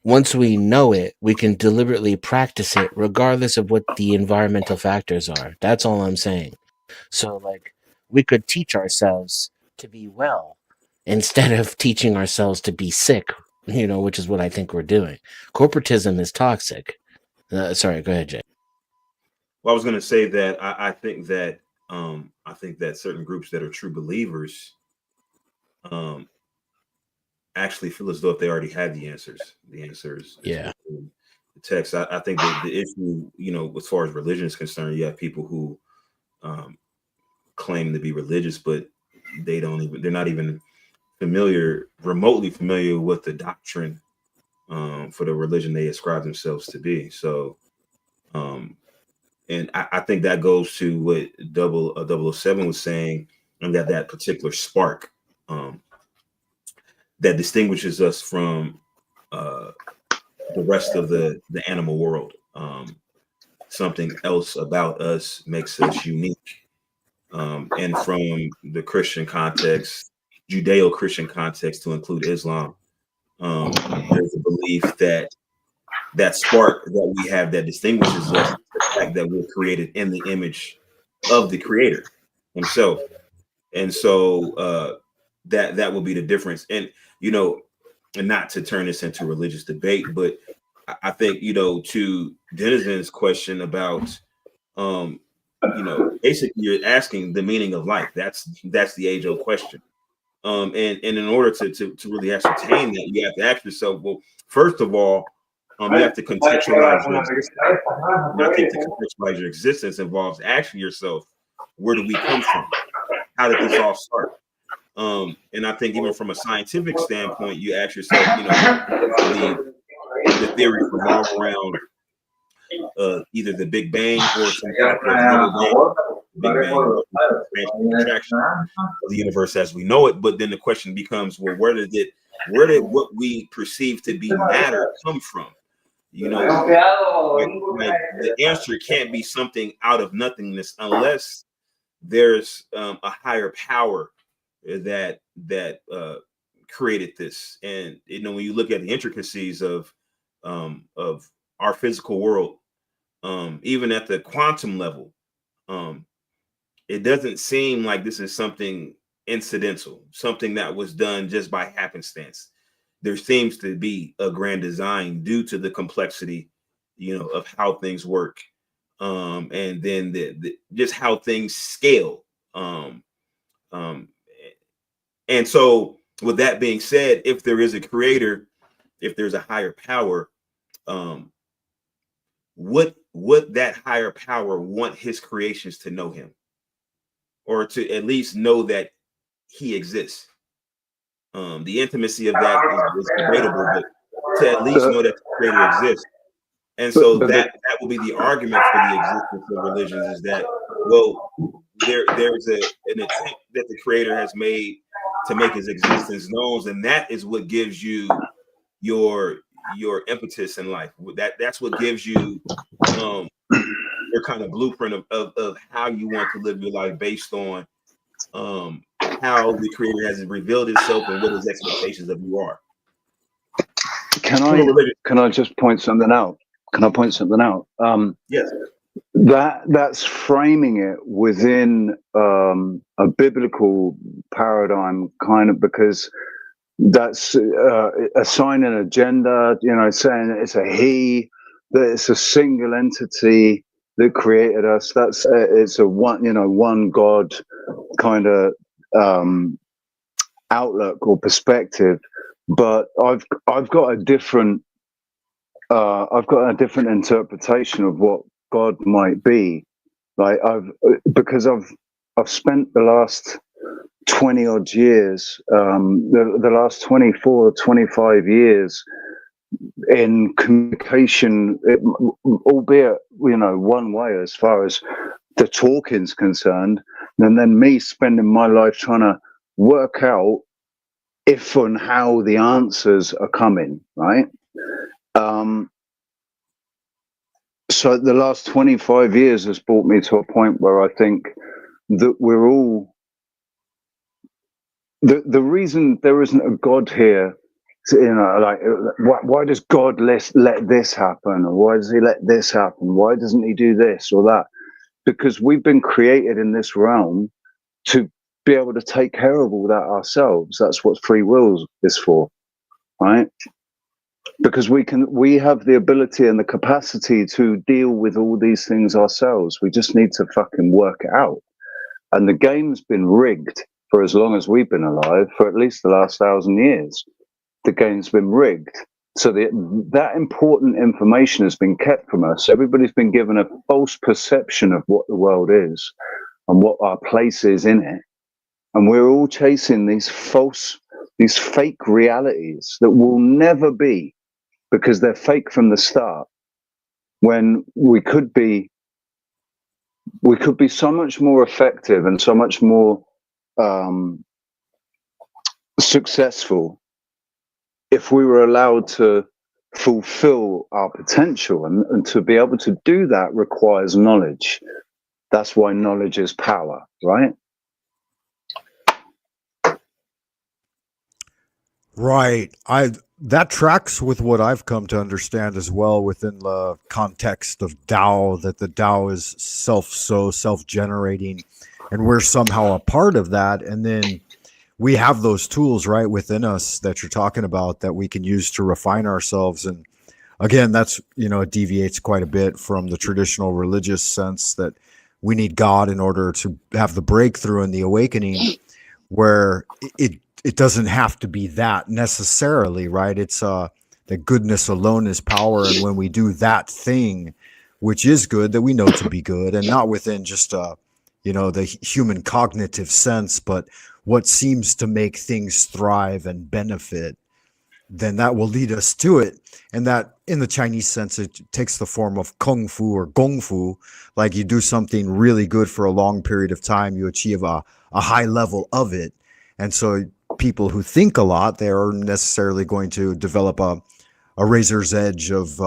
once we know it, we can deliberately practice it regardless of what the environmental factors are. That's all I'm saying. So, like, we could teach ourselves to be well instead of teaching ourselves to be sick, which is what I think we're doing. Corporatism is toxic. Sorry, go ahead, Jay. Well, I was going to say that I think that certain groups that are true believers actually feel as though if they already had the answers. Yeah. The text. I think that the issue, as far as religion is concerned, you have people who claim to be religious, but they're not even remotely familiar with the doctrine for the religion they ascribe themselves to be. So, and I think that goes to what 007 was saying, and that particular spark that distinguishes us from the rest of the animal world. Something else about us makes us unique. And from the Christian context, Judeo-Christian context to include Islam, there's a belief that spark that we have that distinguishes us, the fact that we're created in the image of the Creator himself. And so that will be the difference. And, and not to turn this into religious debate, but I think, to Denizen's question about, basically you're asking the meaning of life. That's the age-old question. And in order to really ascertain that, you have to ask yourself, well, first of all, you have to contextualize your existence. And I think to contextualize your existence involves asking yourself, where do we come from? How did this all start? And I think even from a scientific standpoint, you ask yourself, the theory revolve around either the Big Bang or some type of Big Bang contraction of the universe as we know it. But then the question becomes, well, where did what we perceive to be matter come from? The answer can't be something out of nothingness unless there's a higher power that created this. And when you look at the intricacies of our physical world, even at the quantum level, it doesn't seem like this is something incidental, something that was done just by happenstance. There seems to be a grand design due to the complexity, of how things work, and then the just how things scale. And so, with that being said, if there is a creator, if there's a higher power, would that higher power want his creations to know him, or to at least know that he exists? The intimacy of that is debatable, but to at least know that the creator exists. And so that will be the argument for the existence of religions, is that, well, there's an attempt that the creator has made to make his existence known, and that is what gives you your impetus in life. That's what gives you your kind of blueprint of how you want to live your life, based on how the creator has revealed himself and what his expectations of you are. Can I just point something out? Can I point something out? Yes. That's framing it within a biblical paradigm, kind of, because that's assigning an agenda. You know, saying it's a he, that it's a single entity that created us. That's it's a one God kind of outlook or perspective. But I've got a different interpretation of what God might be. Like I've spent the last 20 odd years, the last 24, 25 years in communication, albeit, one way as far as the talking's concerned, and then me spending my life trying to work out if and how the answers are coming, right? So the last 25 years has brought me to a point where I think that we're all, the reason there isn't a God here, why does God let this happen? Or why does he let this happen? Why doesn't he do this or that? Because we've been created in this realm to be able to take care of all that ourselves. That's what free will is for, right? Because we have the ability and the capacity to deal with all these things ourselves. We just need to fucking work it out. And the game's been rigged for as long as we've been alive, for at least the last 1,000 years. The game's been rigged. So that important information has been kept from us. Everybody's been given a false perception of what the world is and what our place is in it. And we're all chasing these fake realities that will never be, because they're fake from the start, when we could be so much more effective and so much more successful if we were allowed to fulfill our potential. And to be able to do that requires knowledge. That's why knowledge is power, right? Right. That tracks with what I've come to understand as well within the context of Tao, that the Tao is self-generating, and we're somehow a part of that. And then we have those tools right within us that you're talking about that we can use to refine ourselves. And again, that's, it deviates quite a bit from the traditional religious sense that we need God in order to have the breakthrough and the awakening, where it doesn't have to be that necessarily, right? It's that goodness alone is power. And when we do that thing, which is good, that we know to be good, and not within just, the human cognitive sense, but what seems to make things thrive and benefit, then that will lead us to it. And that, in the Chinese sense, it takes the form of kung fu or gong fu. Like, you do something really good for a long period of time, you achieve a high level of it. And so people who think a lot, they are necessarily going to develop a razor's edge of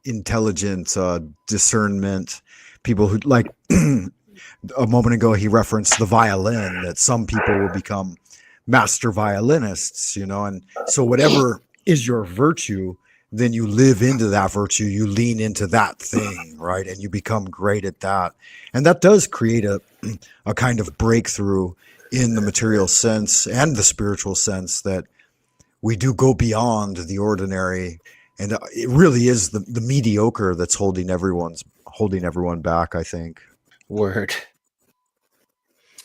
intelligence, discernment. People who, like a moment ago, he referenced the violin, that some people will become master violinists, and so whatever is your virtue, then you live into that virtue, you lean into that thing, right? And you become great at that. And that does create a kind of breakthrough in the material sense and the spiritual sense, that we do go beyond the ordinary. And it really is the mediocre that's holding everyone back, I think. Word.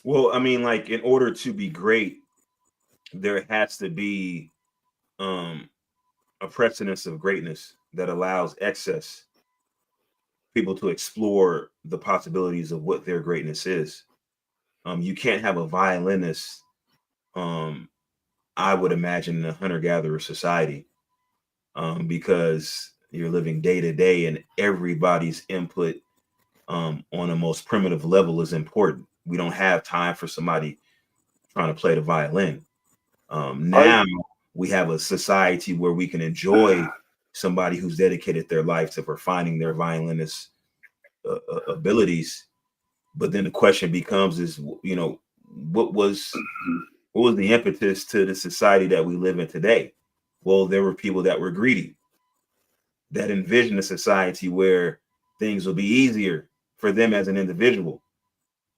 Well, I mean, like, in order to be great, there has to be a precedence of greatness that allows excess people to explore the possibilities of what their greatness is. You can't have a violinist, I would imagine, in a hunter-gatherer society, because you're living day to day, and everybody's input on a most primitive level is important. We don't have time for somebody trying to play the violin. Now we have a society where we can enjoy somebody who's dedicated their life to refining their violinist abilities. But then the question becomes, is, what was the impetus to the society that we live in today? Well, there were people that were greedy, that envisioned a society where things will be easier for them as an individual.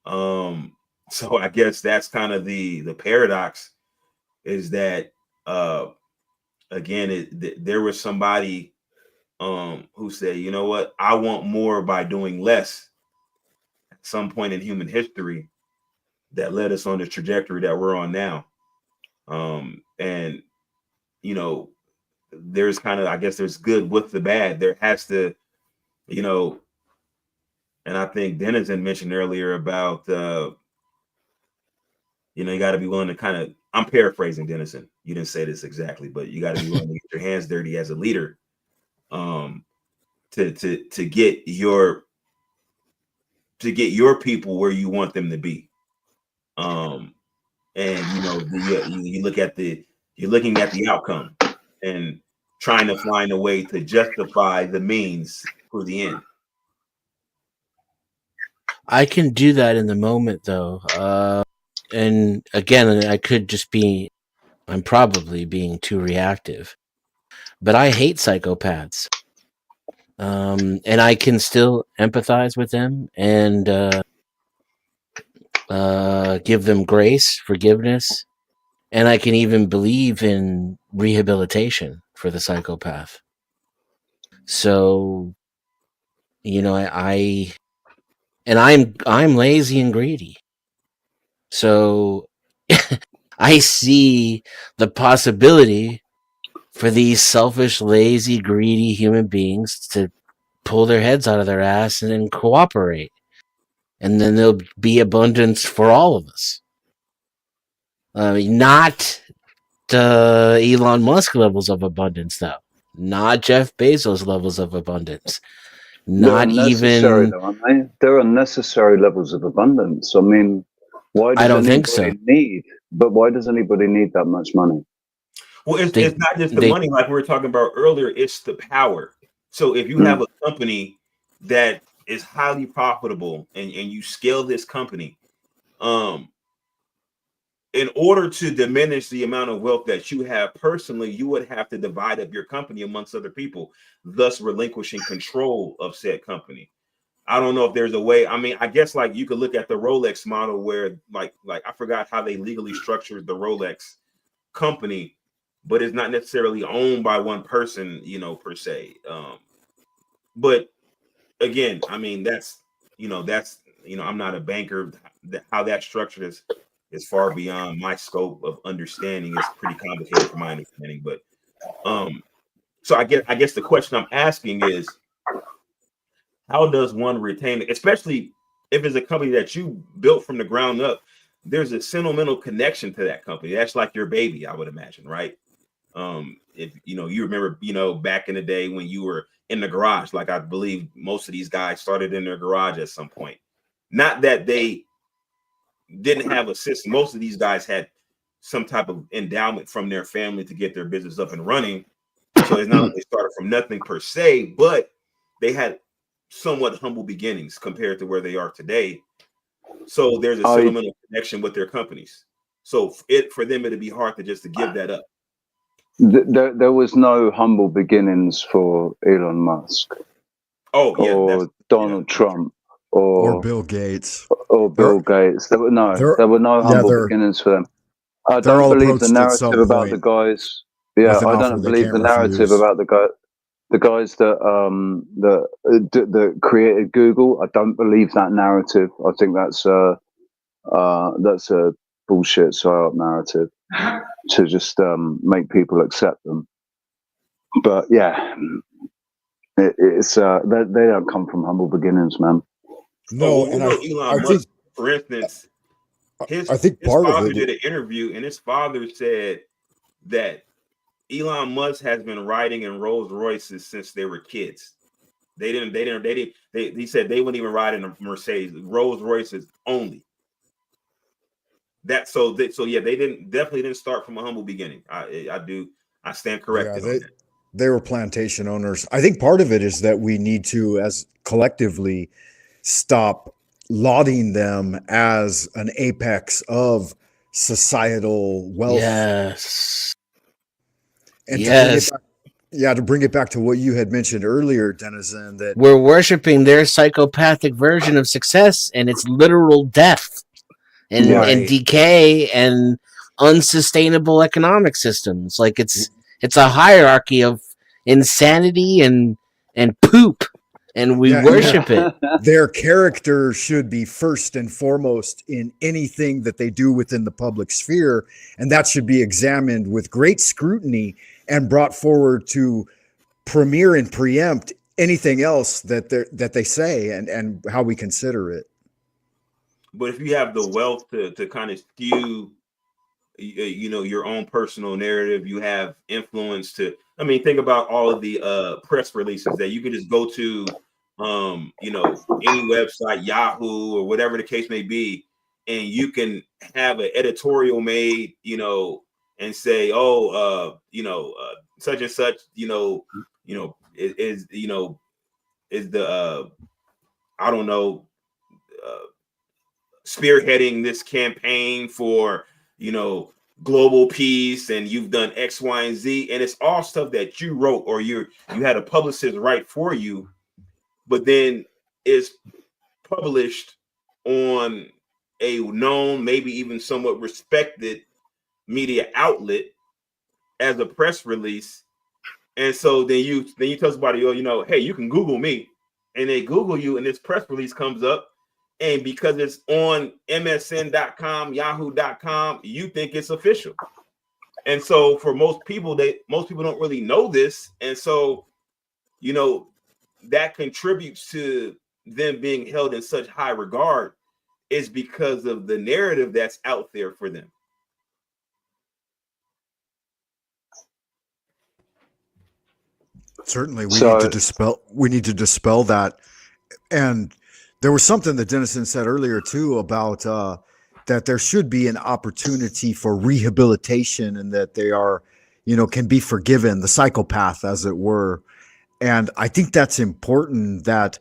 So I guess that's kind of the paradox, is that again, there was somebody who said, you know what, I want more by doing less at some point in human history, that led us on the trajectory that we're on now. And you know, there's kind of, I guess there's good with the bad. There has to, you know, and I think Denizen mentioned earlier about you know, you got to be willing to kind of, I'm paraphrasing Denizen. You didn't say this exactly, but you got to be willing to get your hands dirty as a leader, to get your people where you want them to be. And you know, you look at you're looking at the outcome and trying to find a way to justify the means for the end. I can do that in the moment, though. And again, I'm probably being too reactive, but I hate psychopaths. And I can still empathize with them and give them grace, forgiveness, and I can even believe in rehabilitation for the psychopath. So, you know, I'm lazy and greedy. So I see the possibility for these selfish, lazy, greedy human beings to pull their heads out of their ass and then cooperate. And then there'll be abundance for all of us. Not Elon Musk levels of abundance, though. Not Jeff Bezos levels of abundance. Not even. Though, aren't they? There are necessary levels of abundance. I mean, why does I don't think so. Why does anybody need that much money? Well, it's not just the money, like we were talking about earlier, it's the power. So if you have a company that is highly profitable and you scale this company, in order to diminish the amount of wealth that you have personally, you would have to divide up your company amongst other people, thus relinquishing control of said company. I don't know if there's a way. I mean, I guess like you could look at the Rolex model where like I forgot how they legally structured the Rolex company, but it's not necessarily owned by one person, you know, per se. But again, I mean, that's I'm not a banker. How that's structured is far beyond my scope of understanding. It's pretty complicated for my understanding. But so I guess the question I'm asking is, how does one retain it, especially if it's a company that you built from the ground up? There's a sentimental connection to that company. That's like your baby, I would imagine, right? If you remember, back in the day when you were in the garage, like I believe most of these guys started in their garage at some point. Not that they didn't have a system. Most of these guys had some type of endowment from their family to get their business up and running. So it's not like they started from nothing per se, but they had somewhat humble beginnings compared to where they are today. So there's a sentimental connection with their companies. So for them, it'd be hard to give that up. There was no humble beginnings for Elon Musk. Oh, yeah. Or Donald Trump. Or Bill Gates. Or Bill Gates. There were no humble beginnings for them. I don't believe the narrative about the guys. Yeah, I don't believe the narrative about the guys that created Google. I don't believe that narrative. I think that's a bullshit psyop narrative to just make people accept them. But yeah, it's they don't come from humble beginnings, man. No, and Elon Musk, for instance, his father did an interview, and his father said that Elon Musk has been riding in Rolls Royces since they were kids. He said they wouldn't even ride in a Mercedes, Rolls Royces only. They definitely didn't start from a humble beginning. I stand corrected. Yeah, they were plantation owners. I think part of it is that we need to, as collectively, stop lauding them as an apex of societal wealth. Yes. And to bring it Yes, back, yeah, to bring it back to what you had mentioned earlier, Denizen, that we're worshiping their psychopathic version of success, and it's literal death and right, decay and unsustainable economic systems. Like it's a hierarchy of insanity and poop, and we yeah, and worship it. their character should be first and foremost in anything that they do within the public sphere, and that should be examined with great scrutiny and brought forward to premiere and preempt anything else that they say and how we consider it. But if you have the wealth to kind of skew, your own personal narrative, you have influence to. I mean, think about all of the press releases that you can just go to, any website, Yahoo or whatever the case may be, and you can have an editorial made, and say, oh, such and such, is the I don't know. Spearheading this campaign for global peace, and you've done X, Y, and Z, and it's all stuff that you wrote or you had a publicist write for you, but then it's published on a known, maybe even somewhat respected media outlet as a press release. And so then you tell somebody, hey, you can Google me, and they Google you, and this press release comes up. And because it's on MSN.com, Yahoo.com, you think it's official. And so for most people don't really know this. And so, that contributes to them being held in such high regard is because of the narrative that's out there for them. Certainly, we need to dispel that. And there was something that Denizen said earlier too about that there should be an opportunity for rehabilitation, and that they are, can be forgiven, the psychopath, as it were. And I think that's important, that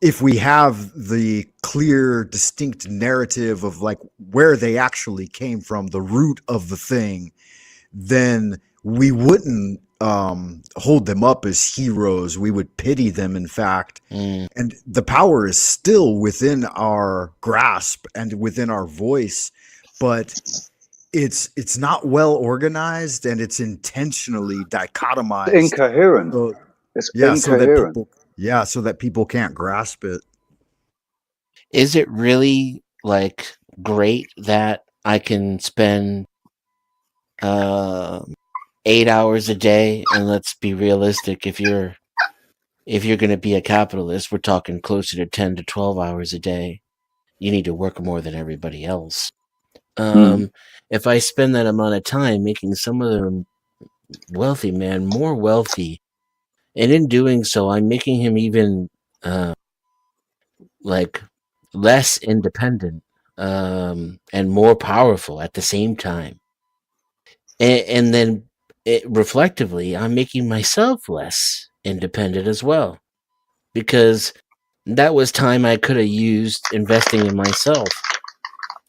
if we have the clear, distinct narrative of like where they actually came from, the root of the thing, then we wouldn't hold them up as heroes. We would pity them, in fact. And the power is still within our grasp and within our voice, but it's not well organized, and it's intentionally dichotomized, Incoherent. so, It's incoherent. incoherent. So that people can't grasp it. Is it really like great that I can spend 8 hours a day? And let's be realistic, if you're going to be a capitalist, we're talking closer to 10 to 12 hours a day. You need to work more than everybody else. If I spend that amount of time making some of the wealthy man more wealthy, and in doing so, I'm making him even like less independent and more powerful at the same time. And then reflectively, I'm making myself less independent as well, because that was time I could have used investing in myself.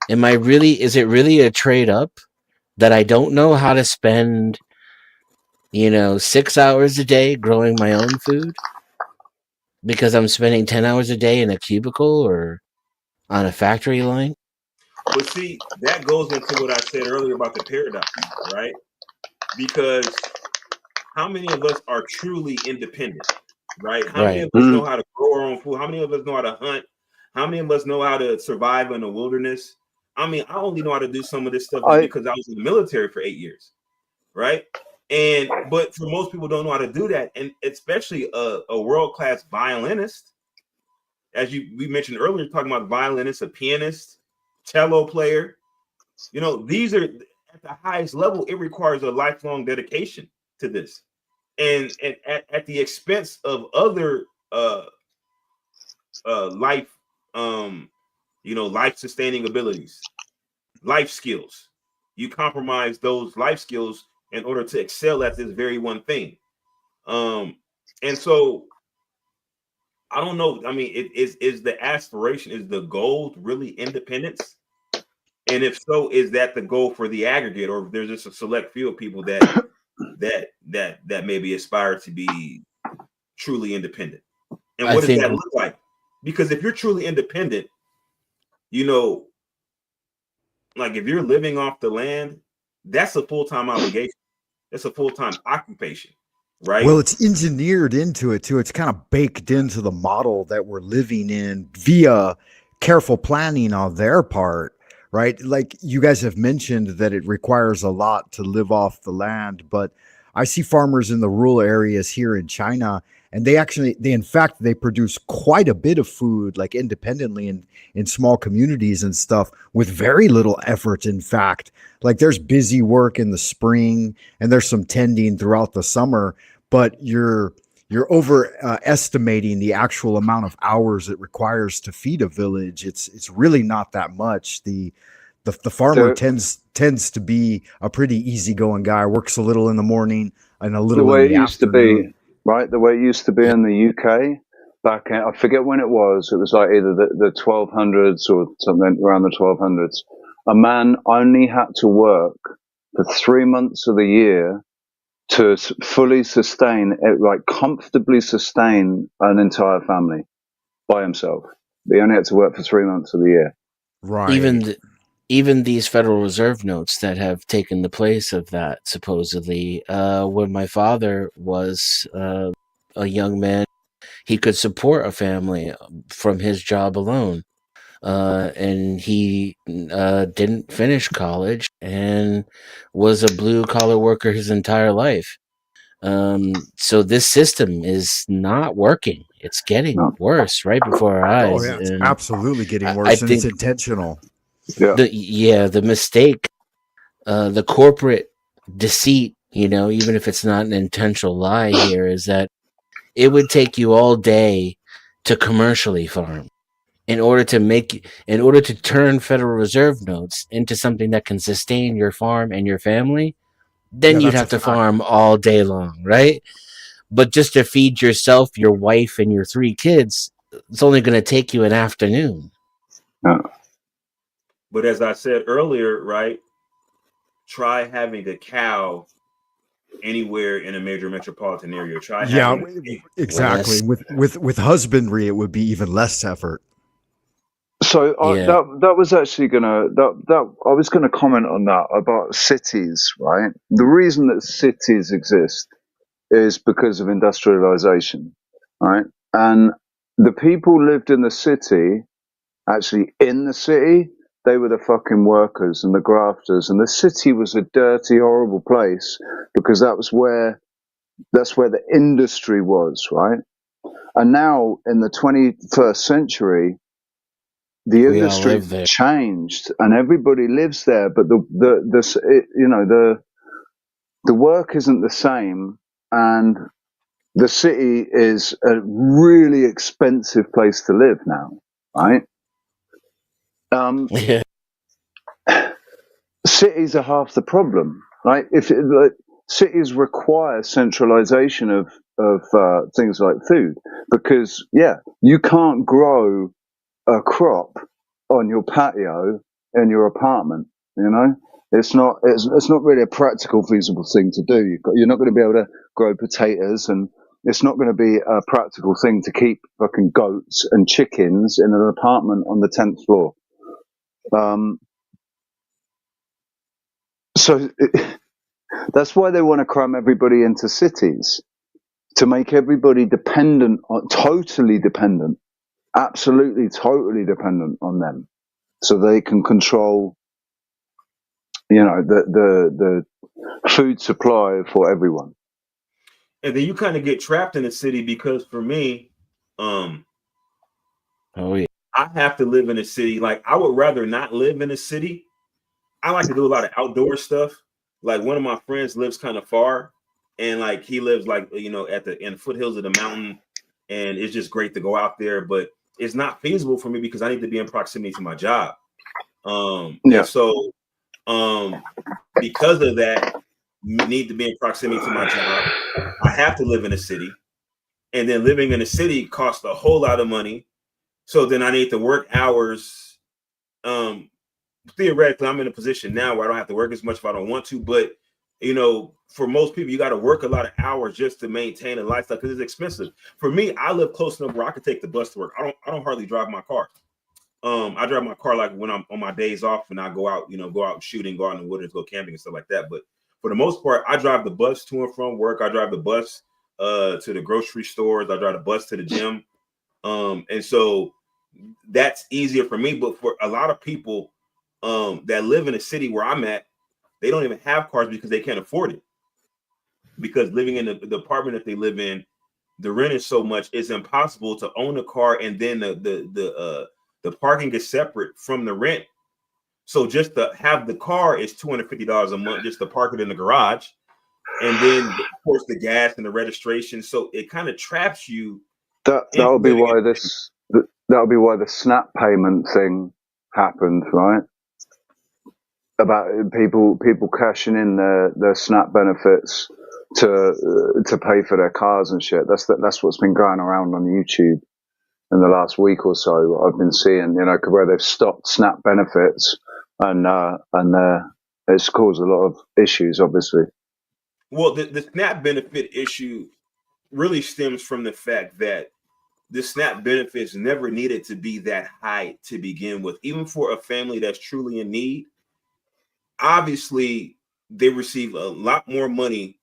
Is it really a trade up that I don't know how to spend, 6 hours a day growing my own food because I'm spending 10 hours a day in a cubicle or on a factory line? But see, that goes into what I said earlier about the paradox, right? Because how many of us are truly independent, right? How many of us know how to grow our own food? How many of us know how to hunt? How many of us know how to survive in the wilderness? I mean, I only know how to do some of this stuff because I was in the military for 8 years, right? But for most people don't know how to do that, and especially a world-class violinist, as we mentioned earlier, talking about violinist, a pianist, cello player. These are at the highest level. It requires a lifelong dedication to this, and at the expense of other life, life sustaining abilities, life skills. You compromise those life skills in order to excel at this very one thing. And so I don't know. I mean, is the aspiration, is the goal really independence? And if so, is that the goal for the aggregate, or there's just a select few of people that that maybe aspire to be truly independent. And I what does think that look like? Because if you're truly independent, you know, like if you're living off the land, that's a full-time obligation. That's a full-time occupation, right? Well, it's engineered into it too. It's kind of baked into the model that we're living in via careful planning on their part, right? Like you guys have mentioned that it requires a lot to live off the land, but I see farmers in the rural areas here in China, and they in fact they produce quite a bit of food like independently in small communities and stuff with very little effort. In fact, like there's busy work in the spring and there's some tending throughout the summer, but you're overestimating the actual amount of hours it requires to feed a village. It's really not that much. The farmer The, tends to be a pretty easygoing guy. Works a little in the morning and a the little way in it the used to afternoon. be, right? The way it used to be in the UK back in, I forget when it was. It was like either the 1200s or something around the 1200s. A man only had to work for 3 months of the year to fully sustain, like comfortably sustain an entire family by himself. He only had to work for 3 months of the year. even Right. th- even these Federal Reserve notes that have taken the place of that, supposedly, when my father was a young man, he could support a family from his job alone. And he didn't finish college and was a blue collar worker his entire life. So this system is not working. It's getting No. worse right before our Oh eyes. yeah, it's And absolutely getting I worse, and it's think intentional. Yeah. the mistake, the corporate deceit, even if it's not an intentional lie here, is that it would take you all day to commercially farm in order to turn Federal Reserve notes into something that can sustain your farm and your family. Yeah, Then you'd that's a have to fact. farm all day long, right? But just to feed yourself, your wife, and your 3 kids, it's only going to take you an afternoon. Yeah. But as I said earlier, right, try having a cow anywhere in a major metropolitan area. Try Yeah, having a pig. exactly. Less, With husbandry, it would be even less effort. So yeah, that was actually that I was gonna comment on that about cities, right? The reason that cities exist is because of industrialization, right? And the people who lived in the city, actually in the city, they were the fucking workers and the grafters, and the city was a dirty, horrible place because that's where the industry was, right? And now in the 21st century, the we all industry live there. changed and everybody lives there, but the work isn't the same, and the city is a really expensive place to live now, right? Um, Yeah, cities are half the problem, right? Cities require centralization of things like food because you can't grow a crop on your patio in your apartment. You know, it's not really a practical, feasible thing to do. You're not going to be able to grow potatoes, and it's not going to be a practical thing to keep fucking goats and chickens in an apartment on the 10th floor. So that's why they want to cram everybody into cities, to make everybody totally dependent, absolutely totally dependent on them, so they can control, the food supply for everyone. And then you kind of get trapped in a city because for me, um, oh yeah, I have to live in a city. Like I would rather not live in a city. I like to do a lot of outdoor stuff. Like one of my friends lives kind of far, and like he lives like at the foothills of the mountain, and it's just great to go out there. But it's not feasible for me because I need to be in proximity to my job. And Yeah. so because of that, need to be in proximity to my job. I have to live in a city, and then living in a city costs a whole lot of money. So then I need to work hours. Theoretically, I'm in a position now where I don't have to work as much if I don't want to, but You know, for most people, you got to work a lot of hours just to maintain a lifestyle because it's expensive. For me, I live close enough where I can take the bus to work. I don't hardly drive my car. I drive my car like when I'm on my days off and I go out, go out shooting, go out in the woods, go camping and stuff like that. But for the most part, I drive the bus to and from work. I drive the bus to the grocery stores. I drive the bus to the gym. And so that's easier for me. But for a lot of people that live in a city where I'm at, they don't even have cars because they can't afford it. Because living in the apartment that they live in, the rent is so much, it's impossible to own a car, and then the parking is separate from the rent. So just to have the car is $250 a month just to park it in the garage, and then of course the gas and the registration. So it kind of traps you. That'll be why that'll be why the SNAP payment thing happened, right? About people cashing in their SNAP benefits to pay for their cars and shit. That's what's been going around on YouTube in the last week or so. I've been seeing, where they've stopped SNAP benefits, and it's caused a lot of issues, obviously. Well, the SNAP benefit issue really stems from the fact that the SNAP benefits never needed to be that high to begin with, even for a family that's truly in need. Obviously, they receive a lot more money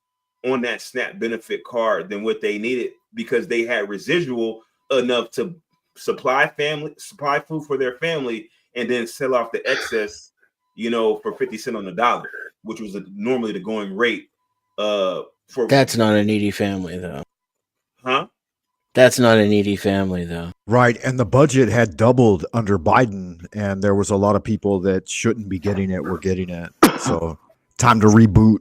on that SNAP benefit card than what they needed because they had residual enough to supply food for their family and then sell off the excess, for 50 cents on the dollar, which was normally the going rate. That's not a needy family, though. Huh? That's not a needy family, though. Right. And the budget had doubled under Biden, and there was a lot of people that shouldn't be getting it were getting it. So time to reboot.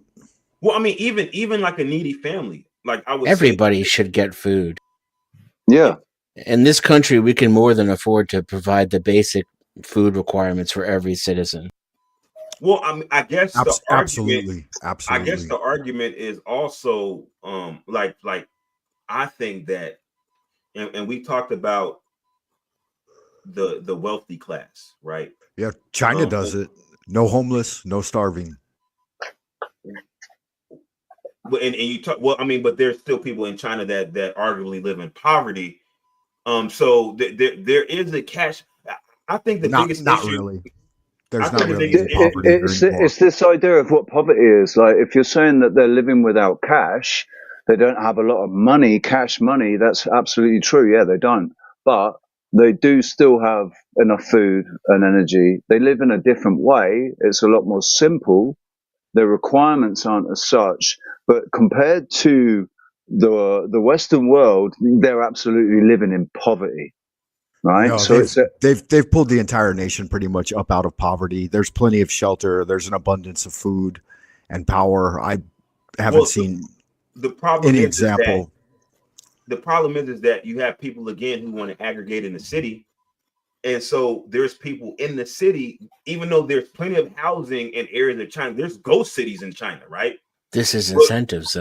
Well, I mean, even like a needy family, like I would everybody should get food. Yeah. In this country, we can more than afford to provide the basic food requirements for every citizen. Well, I guess absolutely. I guess the argument is also like I think that, and we talked about the wealthy class, right? Yeah, China does it. No homeless, no starving. But and you talk, well, I mean, but there's still people in China that arguably live in poverty. So there is a cash. I think the biggest not issue, really. There's not think the really biggest any poverty it's this idea of what poverty is. Like, if you're saying that they're living without cash, they don't have a lot of money, cash money. That's absolutely true. Yeah, they don't, but they do still have enough food and energy. They live in a different way. It's a lot more simple. Their requirements aren't as such, but compared to the Western world, they're absolutely living in poverty. Right. No, so they've pulled the entire nation pretty much up out of poverty. There's plenty of shelter. There's an abundance of food and power. I haven't seen the problem any is example. The problem is that you have people again who want to aggregate in the city. And so there's people in the city, even though there's plenty of housing in areas of China, there's ghost cities in China, right? This is incentives.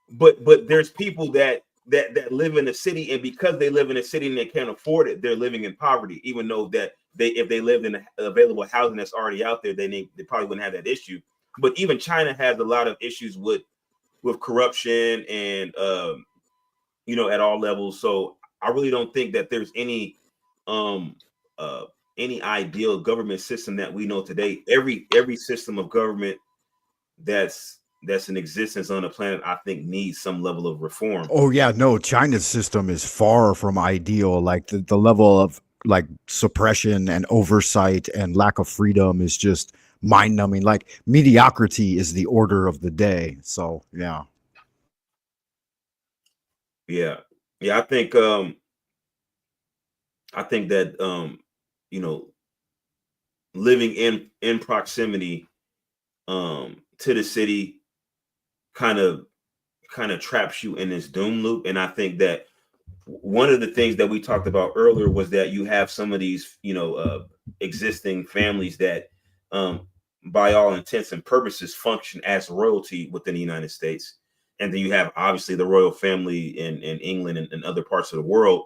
But there's people that live in the city, and because they live in a city and they can't afford it, they're living in poverty, even though that if they lived in available housing that's already out there, they probably wouldn't have that issue. But even China has a lot of issues with corruption and at all levels. So I really don't think that there's any ideal government system that we know today. Every system of government that's in existence on the planet, I think, needs some level of reform. Oh yeah, no, China's system is far from ideal. Like the level of like suppression and oversight and lack of freedom is just mind-numbing. Like mediocrity is the order of the day. So yeah. Yeah. I think that living in proximity to the city kind of traps you in this doom loop. And I think that one of the things that we talked about earlier was that you have some of these existing families that by all intents and purposes function as royalty within the United States. And then you have obviously the royal family in England and other parts of the world,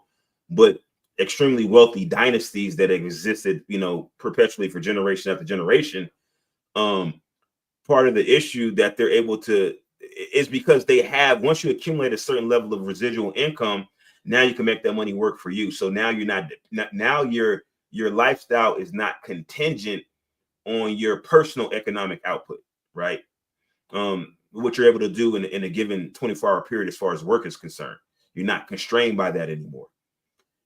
but extremely wealthy dynasties that existed, perpetually for generation after generation. part of the issue that they're able to is because they have, once you accumulate a certain level of residual income, now you can make that money work for you. So now you're not now your lifestyle is not contingent on your personal economic output, right? What you're able to do in a given 24-hour period as far as work is concerned. You're not constrained by that anymore.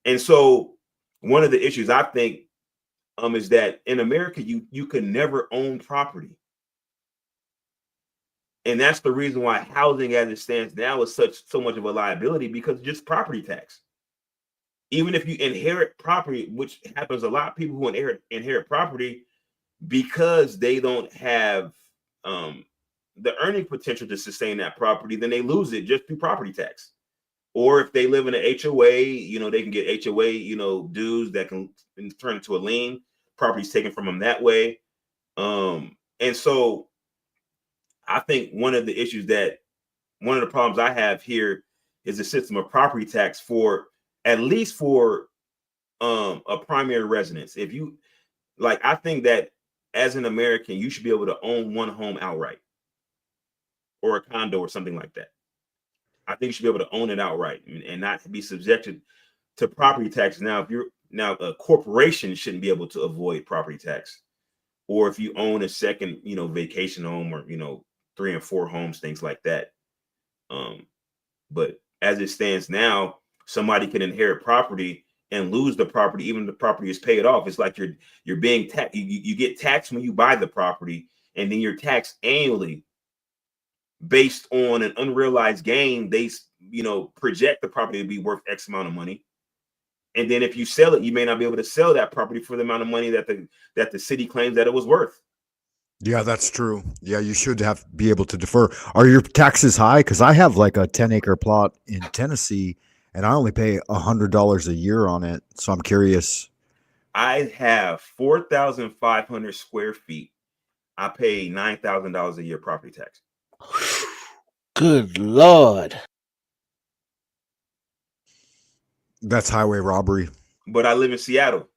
And so one of the issues I think is that in America, you can never own property. And that's the reason why housing as it stands now is so much of a liability, because just property tax. Even if you inherit property, which happens a lot, people who inherit property because they don't have the earning potential to sustain that property, then they lose it just through property tax. Or if they live in an HOA, they can get HOA, dues that can turn into a lien. Property's taken from them that way. And so I think one of the problems I have here is the system of property tax for at least for a primary residence. If you I think that as an American, you should be able to own one home outright, or a condo or something like that. I think you should be able to own it outright and not be subjected to property tax. Now, a corporation shouldn't be able to avoid property tax, or if you own a second, vacation home, or 3 and 4 homes, things like that. But as it stands now, somebody can inherit property and lose the property, even if the property is paid off. It's like you're being taxed. You get taxed when you buy the property, and then you're taxed annually based on an unrealized gain. They project the property to be worth X amount of money, and then if you sell it, you may not be able to sell that property for the amount of money that the city claims that it was worth. Yeah, that's true. Yeah, you should be able to defer. Are your taxes high? Because I have like a 10-acre plot in Tennessee, and I only pay $100 a year on it. So I'm curious. I have 4,500 square feet. I pay $9,000 a year property tax. Good Lord. That's highway robbery. But I live in Seattle.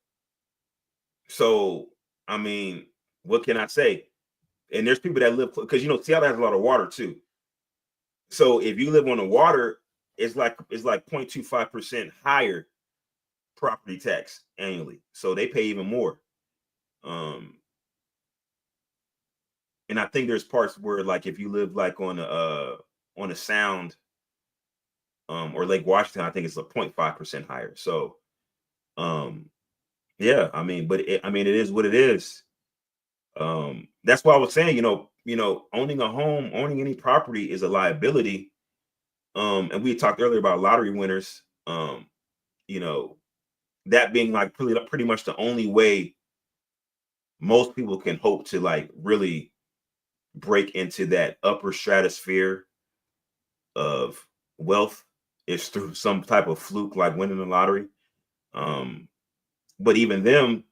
So, I mean, what can I say? And there's people that live, because Seattle has a lot of water too. So if you live on the water, it's like 0.25% higher property tax annually. So they pay even more. And I think there's parts where, like, if you live like on a sound, or Lake Washington, I think it's a 0.5% higher. So, yeah, I mean, but it is what it is. That's why I was saying, owning a home, owning any property is a liability. And we talked earlier about lottery winners. That being like pretty much the only way most people can hope to like really break into that upper stratosphere of wealth is through some type of fluke, like winning the lottery. But even them,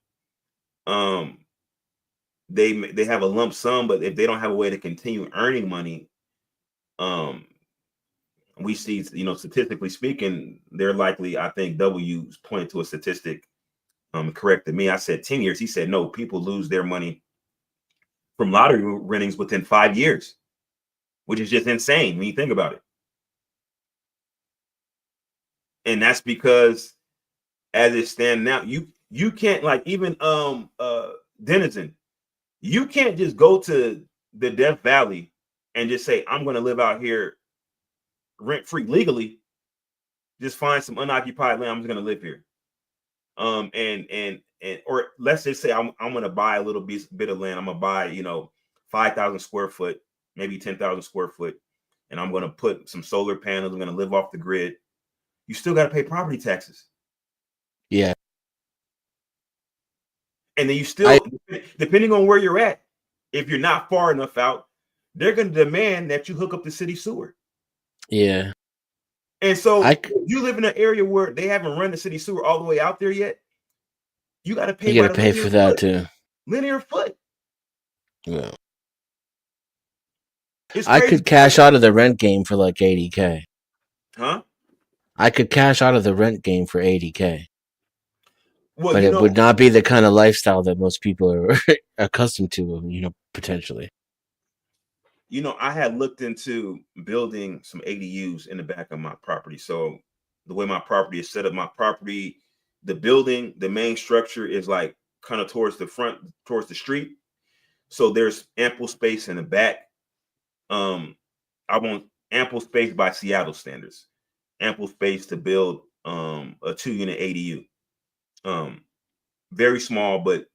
they have a lump sum, but if they don't have a way to continue earning money, we see, statistically speaking, they're likely, I think W's pointed to a statistic, corrected me. I said 10 years. He said, no, people lose their money from lottery winnings within 5 years, which is just insane when you think about it. And that's because as it stands now, you can't, like, even Denizen, you can't just go to the Death Valley and just say, I'm going to live out here rent-free legally. Just find some unoccupied land. I'm just going to live here. Or let's just say I'm going to buy a little bit of land. I'm going to buy, 5,000 square foot, maybe 10,000 square foot. And I'm going to put some solar panels. I'm going to live off the grid. You still got to pay property taxes. Yeah. And then you still, depending on where you're at, if you're not far enough out, they're going to demand that you hook up the city sewer. Yeah. And so if you live in an area where they haven't run the city sewer all the way out there yet, you got to pay. You got to pay for that too. Linear foot. Yeah. I could cash out of the rent game for like $80K. Huh? I could cash out of the rent game for $80K. Well, but it would not be the kind of lifestyle that most people are accustomed to, potentially. I had looked into building some ADUs in the back of my property. So the way my property is set up, the building, the main structure is like kind of towards the front, towards the street. So there's ample space in the back. I want ample space by Seattle standards, ample space to build a 2-unit ADU. Very small, but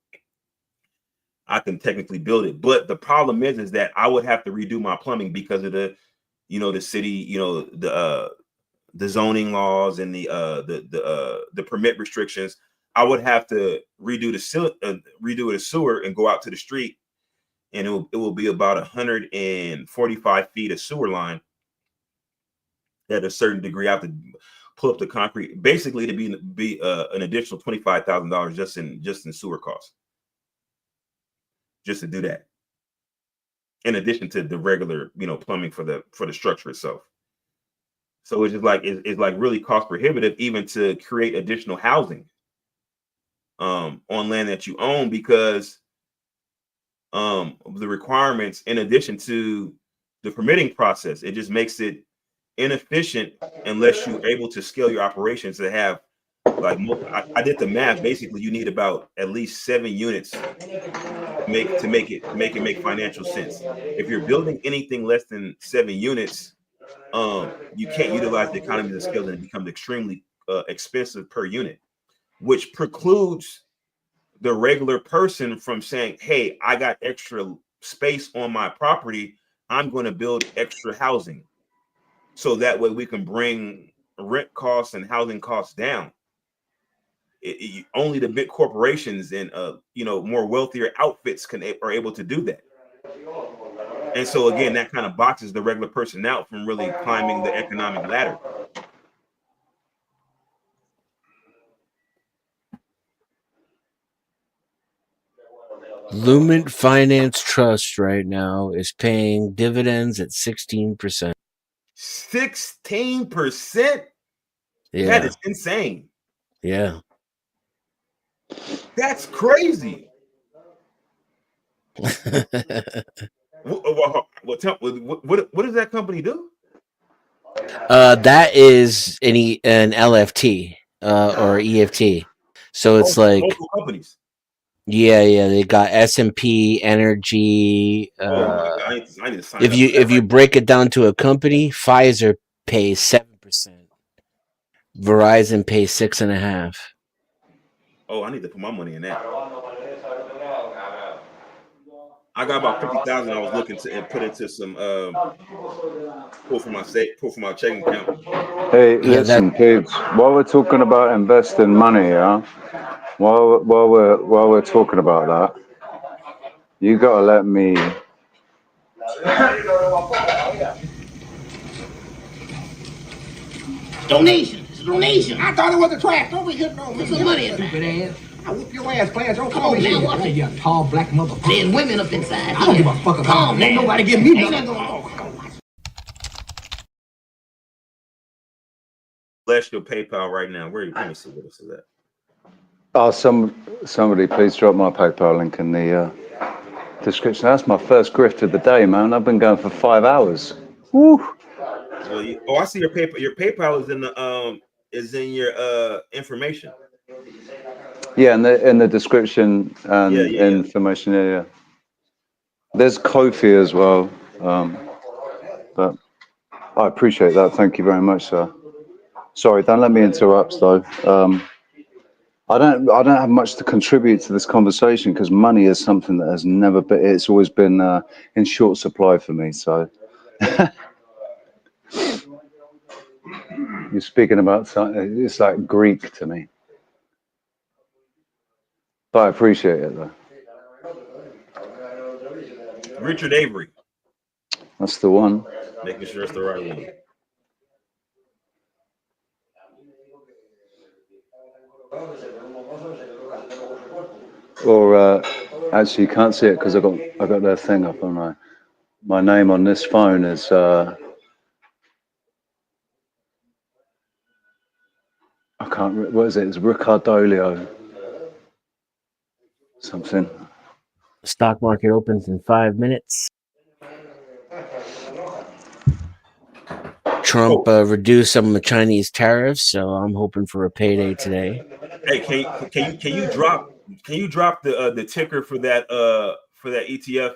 I can technically build it. But the problem is that I would have to redo my plumbing because of the city, the zoning laws and the permit restrictions. I would have to redo the sewer and go out to the street, and it will be about 145 feet of sewer line at a certain degree. I have to pull up the concrete, basically to be an additional $25,000 just in sewer costs, just to do that, in addition to the regular plumbing for the structure itself. So it's just like it's like really cost prohibitive even to create additional housing on land that you own, because the requirements, in addition to the permitting process, it just makes it inefficient unless you're able to scale your operations to have, like, I did the math. Basically, you need about at least 7 units to make it make financial sense. If you're building anything less than 7 units, you can't utilize the economies of scale, and it becomes extremely expensive per unit, which precludes the regular person from saying, hey, I got extra space on my property, I'm going to build extra housing, so that way we can bring rent costs and housing costs down. Only the big corporations and more wealthier outfits are able to do that. And so again, that kind of boxes the regular person out from really climbing the economic ladder. Lument Finance Trust right now is paying dividends at 16%. 16%? Yeah. That is insane. Yeah. That's crazy. What does that company do? That is an LFT or EFT. So it's like local companies. Yeah, they got S&P Energy. Oh my God, I need to sign if up you for that if you break it down to a company, Pfizer pays 7%. Verizon pays 6.5%. Oh, I need to put my money in that. I got about 50,000. I was looking to put into some pull from my checking account. Hey, listen, kids. While we're talking about investing money, while we're talking about that, you gotta let me. Donation. It's a donation. I thought it was a trash. Don't be hitting on me. Put some money in stupid ass. I whoop your ass, Clarence. Don't call me now. Watch it. You tall black motherfucker. There's women up inside. I don't give a fuck about. Ain't nobody give me nothing. Bless your PayPal right now. Let me see what this is at. Oh, somebody please drop my PayPal link in the description. That's my first grift of the day, man. I've been going for 5 hours. Woo. I see your PayPal. Your PayPal is in your information. Yeah, in the description and information. Yeah. There's Ko-fi as well, but I appreciate that. Thank you very much, sir. Sorry, don't let me interrupt though. I don't have much to contribute to this conversation because money is something that has never been. It's always been in short supply for me. So you're speaking about something. It's like Greek to me, but I appreciate it though. Richard Avery. That's the one. Making sure it's the right one. Or actually, you can't see it because I got their thing up on my name on this phone is I can't. What is it? It's Ricardolio. Something. Stock market opens in 5 minutes. Trump reduced some of the Chinese tariffs, so I'm hoping for a payday today. Hey, can you drop the ticker for that ETF?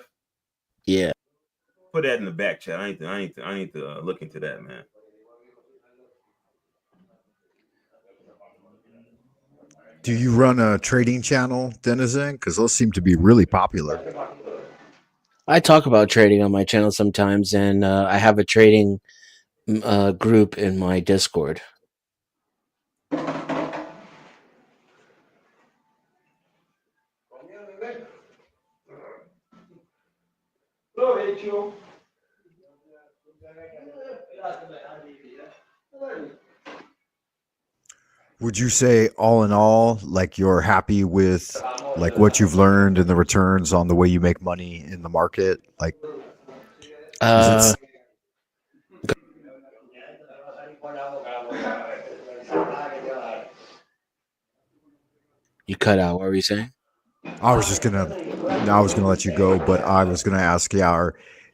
Yeah. Put that in the back chat. I need to look into that, man. Do you run a trading channel, Denizen? Because those seem to be really popular. I talk about trading on my channel sometimes, and I have a trading group in my Discord. Would you say, all in all, like you're happy with like what you've learned and the returns on the way you make money in the market? Like, is it, You cut out. What were you saying? I was gonna let you go, but I was gonna ask, yeah,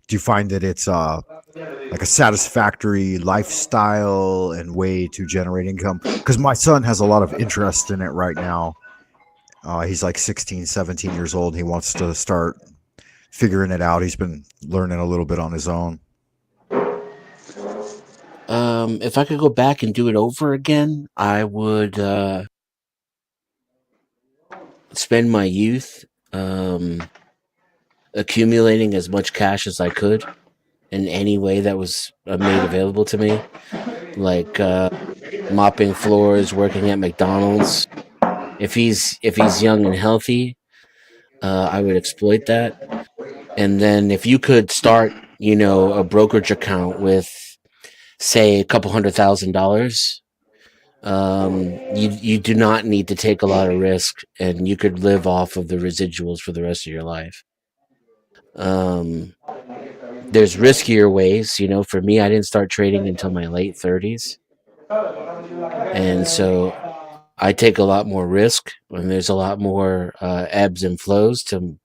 do you find that it's like a satisfactory lifestyle and way to generate income? Because my son has a lot of interest in it right now. He's like 16, 17 years old. He wants to start figuring it out. He's been learning a little bit on his own. If I could go back and do it over again, I would spend my youth accumulating as much cash as I could in any way that was made available to me, like mopping floors, working at McDonald's. If he's young and healthy, I would exploit that. And then if you could start, a brokerage account with, say, a couple $100,000, you do not need to take a lot of risk, and you could live off of the residuals for the rest of your life. There's riskier ways. For me, I didn't start trading until my late 30s, and so I take a lot more risk, and there's a lot more ebbs and flows to.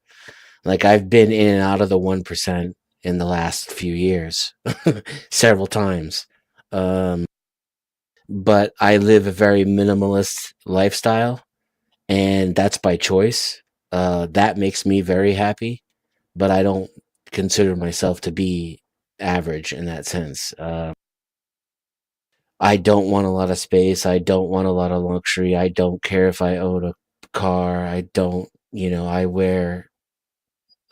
Like, I've been in and out of the 1% in the last few years, several times. But I live a very minimalist lifestyle, and that's by choice. That makes me very happy, but I don't consider myself to be average in that sense. I don't want a lot of space. I don't want a lot of luxury. I don't care if I own a car. I don't,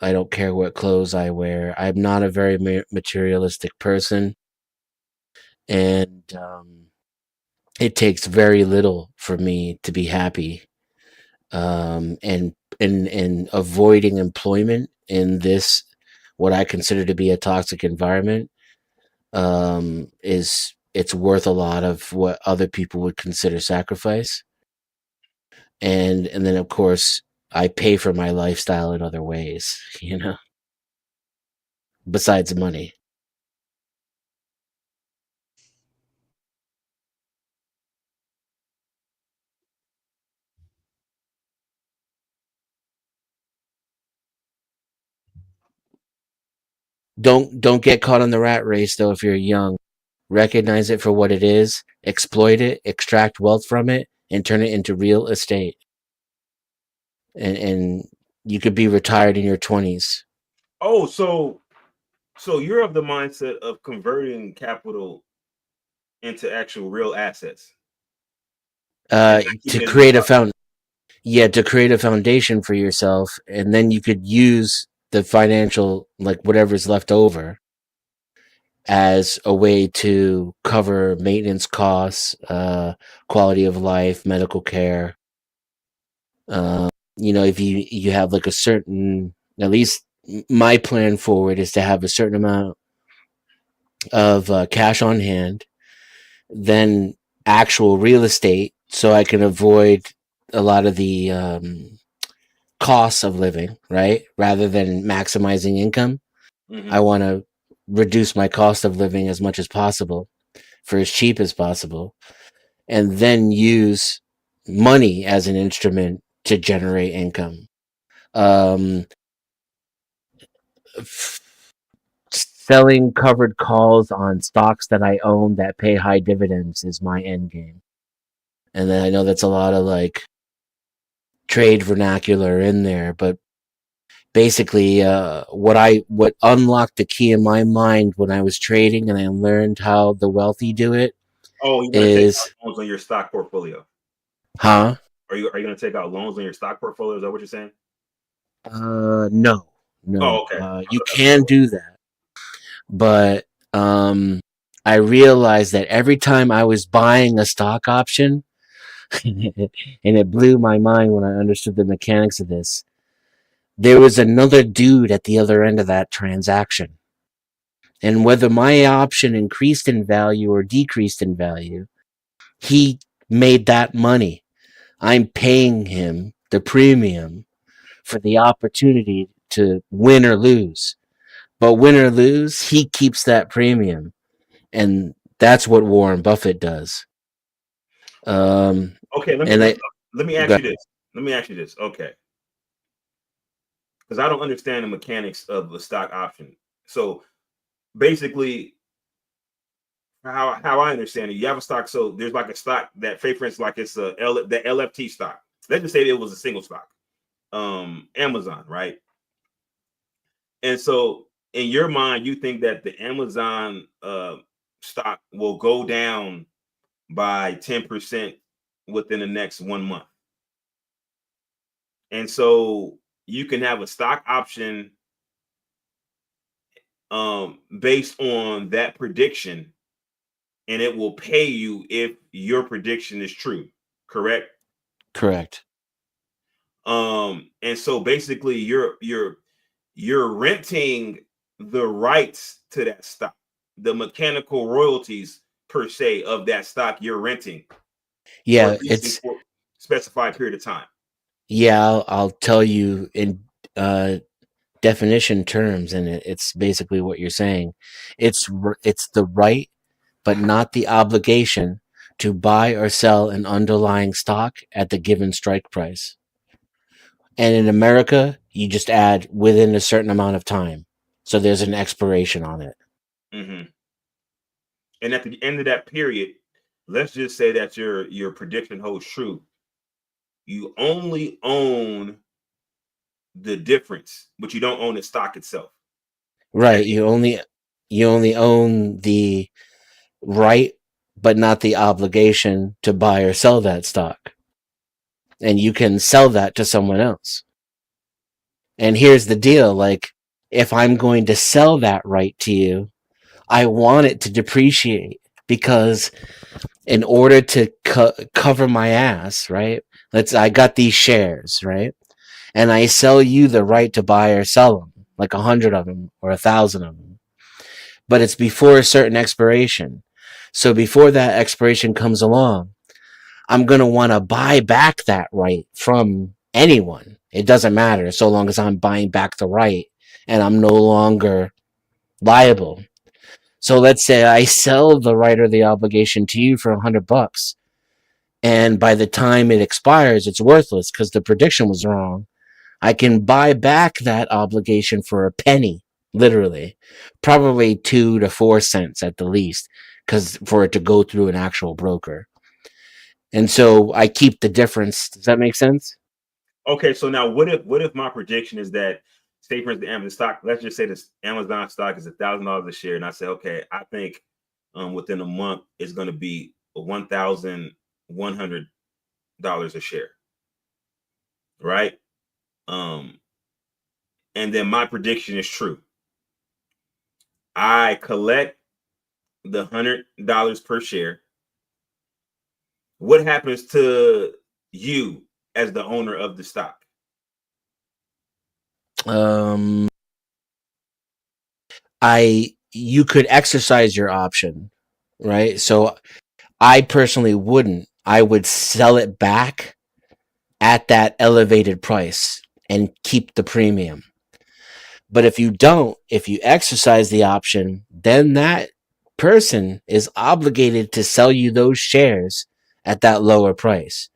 I don't care what clothes I wear. I'm not a very materialistic person, and it takes very little for me to be happy. And avoiding employment in this, what I consider to be a toxic environment, it's worth a lot of what other people would consider sacrifice. And then, of course, I pay for my lifestyle in other ways, besides money. Don't get caught on the rat race, though. If you're young, recognize it for what it is, exploit it, extract wealth from it, and turn it into real estate. And you could be retired in your 20s. Oh, so you're of the mindset of converting capital into actual real assets. To create a foundation for yourself, and then you could use the financial, like whatever's left over, as a way to cover maintenance costs, quality of life, medical care. If you have like a certain, at least my plan forward is to have a certain amount of cash on hand, then actual real estate, so I can avoid a lot of the costs of living, right? Rather than maximizing income, I want to reduce my cost of living as much as possible for as cheap as possible, and then use money as an instrument to generate income. selling covered calls on stocks that I own that pay high dividends is my end game. And then I know that's a lot of like trade vernacular in there, but basically what unlocked the key in my mind when I was trading and I learned how the wealthy do it Oh, you're gonna take out loans on your stock portfolio? huh? Are you gonna take out loans on your stock portfolio? Is that what you're saying? No. Oh, okay. You can do that, but I realized that every time I was buying a stock option, and it blew my mind when I understood the mechanics of this, there was another dude at the other end of that transaction. And whether my option increased in value or decreased in value, he made that money. I'm paying him the premium for the opportunity to win or lose. But win or lose, he keeps that premium. And that's what Warren Buffett does. Okay, let me ask you this. Let me ask you this. Okay. Because I don't understand the mechanics of the stock option. So basically, how I understand it, you have a stock. So there's like a stock that, say for instance, like it's the LFT stock. Let's just say it was a single stock, Amazon, right? And so in your mind, you think that the Amazon stock will go down by 10% within the next 1 month. And so you can have a stock option based on that prediction, and it will pay you if your prediction is true, correct? Correct. And so basically you're renting the rights to that stock, the mechanical royalties per se of that stock you're renting. Yeah, it's for a specified period of time. Yeah, I'll tell you in definition terms, and it's basically what you're saying. It's the right, but not the obligation to buy or sell an underlying stock at the given strike price. And in America, you just add within a certain amount of time, so there's an expiration on it. Mm-hmm. And at the end of that period, let's just say that your prediction holds true. You only own the difference, but you don't own the stock itself. Right. You only own the right, but not the obligation to buy or sell that stock. And you can sell that to someone else. And here's the deal, like, if I'm going to sell that right to you, I want it to depreciate, because in order to cover my ass, right? I got these shares, right? And I sell you the right to buy or sell them, like 100 of them or 1,000 of them. But it's before a certain expiration. So before that expiration comes along, I'm going to want to buy back that right from anyone. It doesn't matter, so long as I'm buying back the right and I'm no longer liable. So let's say I sell the right or the obligation to you for $100, and by the time it expires, it's worthless because the prediction was wrong. I can buy back that obligation for a penny, literally, probably 2 to 4 cents at the least, because for it to go through an actual broker. And so I keep the difference. Does that make sense? Okay, so now what if my prediction is that, say for instance, the Amazon stock, let's just say this Amazon stock is $1,000 a share, and I say, okay, I think within a month it's going to be $1,100 a share, right? And then my prediction is true. I collect the $100 per share. What happens to you as the owner of the stock? You could exercise your option, right? So I personally wouldn't. I would sell it back at that elevated price and keep the premium. But if you exercise the option, then that person is obligated to sell you those shares at that lower price.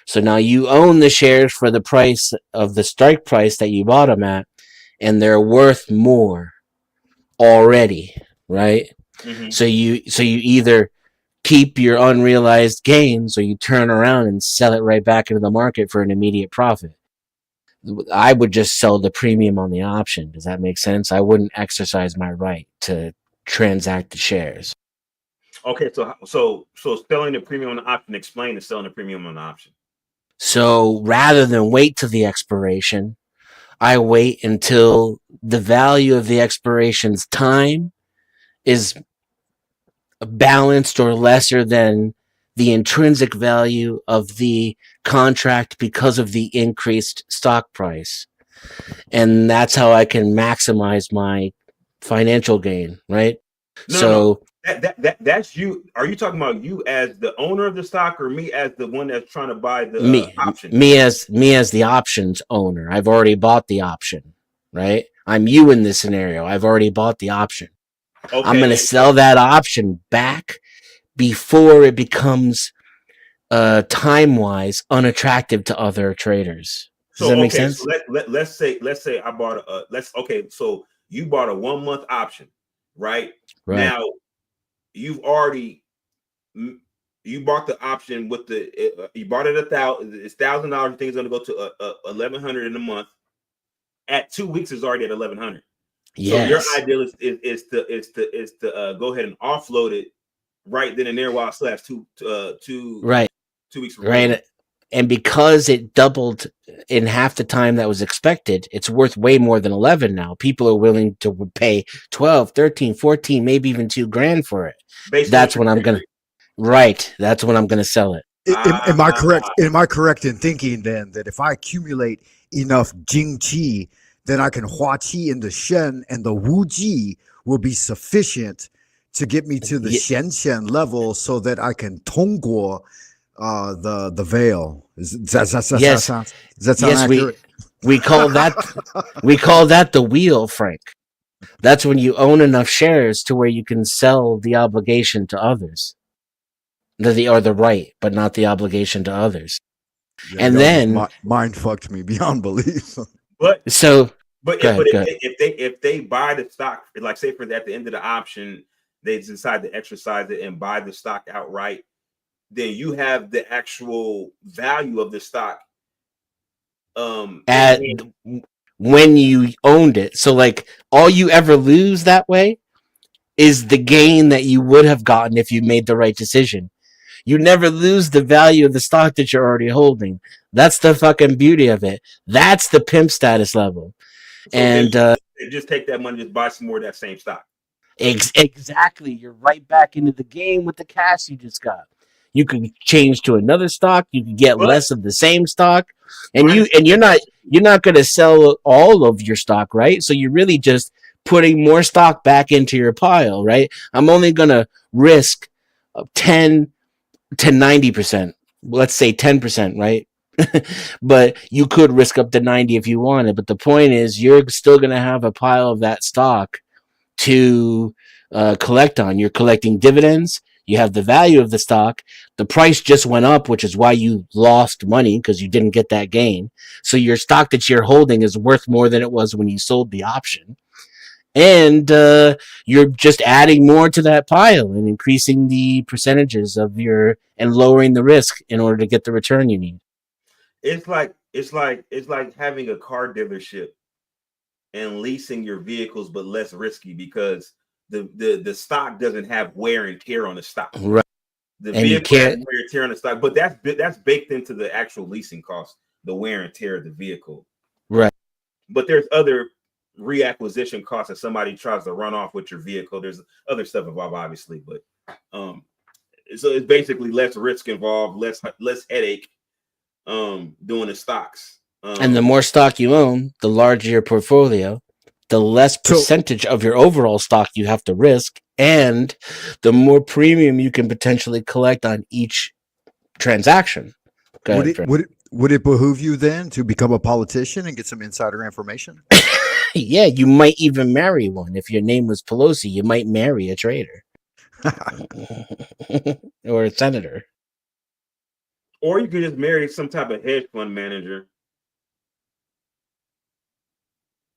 So now you own the shares for the price of the strike price that you bought them at, and they're worth more already, right? Mm-hmm. So you either keep your unrealized gains or you turn around and sell it right back into the market for an immediate profit. I would just sell the premium on the option. Does that make sense? I wouldn't exercise my right to transact the shares. Okay, so selling the premium on the option. Explain the selling the premium on the option. So rather than wait to the expiration, I wait until the value of the expiration's time is balanced or lesser than the intrinsic value of the contract because of the increased stock price. And that's how I can maximize my financial gain, right? No. That's you. Are you talking about you as the owner of the stock, or me as the one that's trying to buy the option? Me as the options owner. I've already bought the option, right? I'm you in this scenario. I've already bought the option. Okay, I'm going to sell that option back before it becomes time-wise unattractive to other traders. Does that make sense? So let's say I bought so you bought a 1 month option, right? Now you bought the option with you bought it it's $1,000. You think it's going to go to $1,100 in a month. At 2 weeks, it's already at $1,100. Yes. So your ideal is to go ahead and offload it right then and there while it still has 2 weeks. Right. And because it doubled in half the time that was expected, it's worth way more than 11 now. People are willing to pay 12, 13, 14, maybe even $2,000 for it. That's when I'm going to sell it. Am I correct? Am I correct in thinking then that if I accumulate enough Jing Qi, then I can Hua Qi in the Shen, and the Wu Ji will be sufficient to get me to the Shen Shen level so that I can Tongguo the veil. Does that sound accurate? We call that the wheel, Frank. That's when you own enough shares to where you can sell the obligation to others. The right, but not the obligation to others. Yeah, and then mind fucked me beyond belief. If they buy the stock, like say for at the end of the option, they decide to exercise it and buy the stock outright, then you have the actual value of the stock when you owned it. So like all you ever lose that way is the gain that you would have gotten if you made the right decision. You never lose the value of the stock that you're already holding. That's the fucking beauty of it. That's the pimp status level. So and just take that money, just buy some more of that same stock. Exactly. You're right back into the game with the cash you just got. You can change to another stock. You can get less of the same stock, and you're not going to sell all of your stock, right? So you're really just putting more stock back into your pile, right? I'm only going to risk 10 to 90%. Let's say 10%, right? But you could risk up to 90 if you wanted. But the point is, you're still going to have a pile of that stock to collect on. You're collecting dividends. You have the value of the stock. The price just went up, which is why you lost money because you didn't get that gain. So your stock that you're holding is worth more than it was when you sold the option. And you're just adding more to that pile and increasing the percentages of and lowering the risk in order to get the return you need. It's like having a car dealership and leasing your vehicles, but less risky because the stock doesn't have wear and tear on the stock. Right. The vehicle has wear and tear on the stock, but that's baked into the actual leasing cost, the wear and tear of the vehicle. Right. But there's other reacquisition costs if somebody tries to run off with your vehicle. There's other stuff involved, obviously, but so it's basically less risk involved, less headache doing the stocks. And the more stock you own, the larger your portfolio, the less percentage of your overall stock you have to risk, and the more premium you can potentially collect on each transaction. Would it behoove you then to become a politician and get some insider information? Yeah, you might even marry one. If your name was Pelosi, you might marry a trader or a senator. Or you could just marry some type of hedge fund manager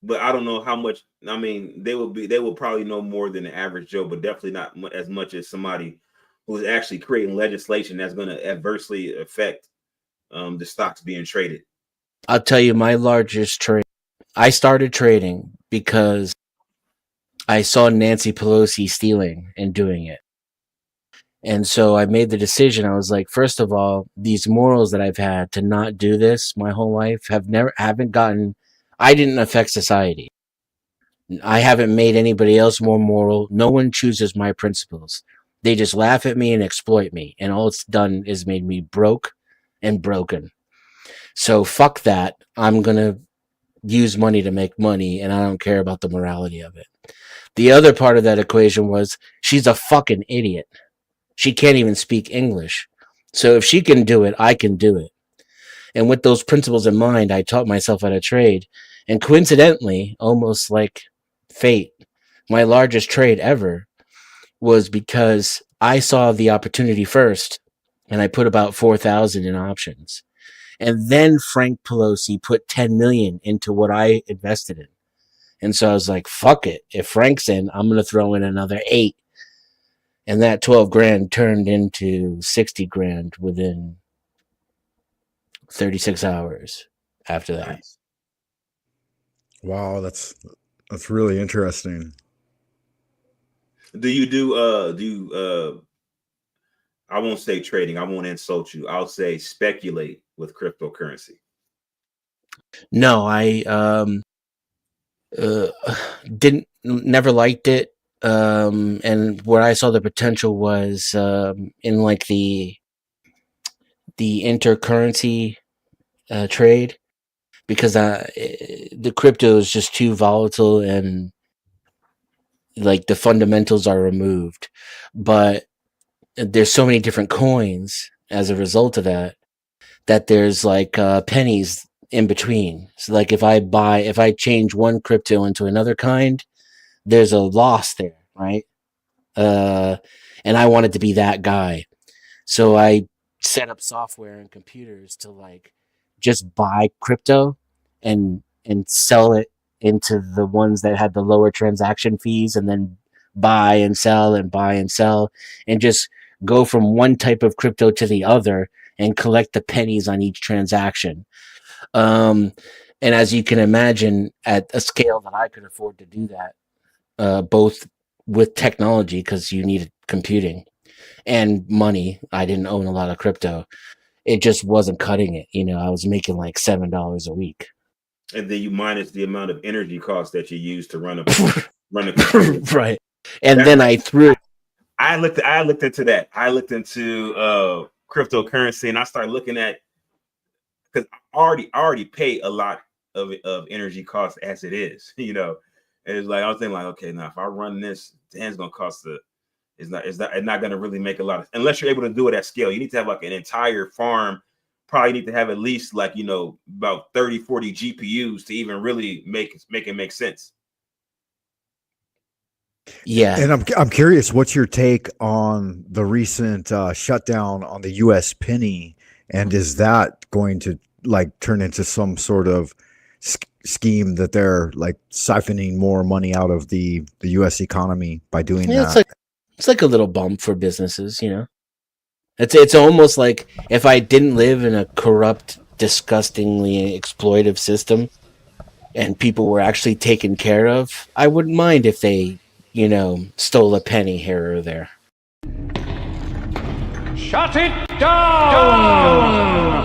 but I don't know how much. I mean, they will probably know more than the average Joe, but definitely not as much as somebody who's actually creating legislation that's going to adversely affect the stocks being traded. I'll tell you my largest trade. I started trading because I saw Nancy Pelosi stealing and doing it. And so I made the decision. I was like, first of all, these morals that I've had to not do this my whole life I didn't affect society. I haven't made anybody else more moral. No one chooses my principles. They just laugh at me and exploit me. And all it's done is made me broke and broken. So fuck that. I'm going to use money to make money, and I don't care about the morality of it. The other part of that equation was she's a fucking idiot. She can't even speak English. So if she can do it, I can do it. And with those principles in mind, I taught myself how to trade. And coincidentally, almost like fate, my largest trade ever was because I saw the opportunity first, and I put about 4,000 in options. And then Frank Pelosi put 10 million into what I invested in. And so I was like, fuck it. If Frank's in, I'm going to throw in another 8. And that 12 grand turned into 60 grand within 36 hours after that. Nice. Wow, that's really interesting. Do you I won't say trading, I won't insult you. I'll say speculate with cryptocurrency. No, I never liked it. And where I saw the potential was in like the intercurrency trade, because the crypto is just too volatile and like the fundamentals are removed. But there's so many different coins as a result of that there's like pennies in between. So like if I change one crypto into another kind, there's a loss there, right? And I wanted to be that guy. So I set up software and computers to like just buy crypto and sell it into the ones that had the lower transaction fees, and then buy and sell and just go from one type of crypto to the other and collect the pennies on each transaction. And as you can imagine, at a scale that I could afford to do that, both with technology, because you needed computing, and money. I didn't own a lot of crypto. It just wasn't cutting it. I was making like $7 a week. And then you minus the amount of energy costs that you use to run a computer. Right. And then I looked into that. I looked into cryptocurrency, and I started looking at, because I already pay a lot of energy costs as it is, And it's like I was thinking, like, okay, now if I run this, it's gonna cost it's not gonna really make a lot of, unless you're able to do it at scale. You need to have like an entire farm. Probably need to have at least like about 30, 40 GPUs to even really make it make sense. Yeah. And I'm curious, what's your take on the recent shutdown on the U.S. penny, and is that going to like turn into some sort of scheme that they're like siphoning more money out of the U.S. economy by doing that? It's like a little bump for businesses, It's almost like if I didn't live in a corrupt, disgustingly exploitive system and people were actually taken care of, I wouldn't mind if they, stole a penny here or there. Shut it down!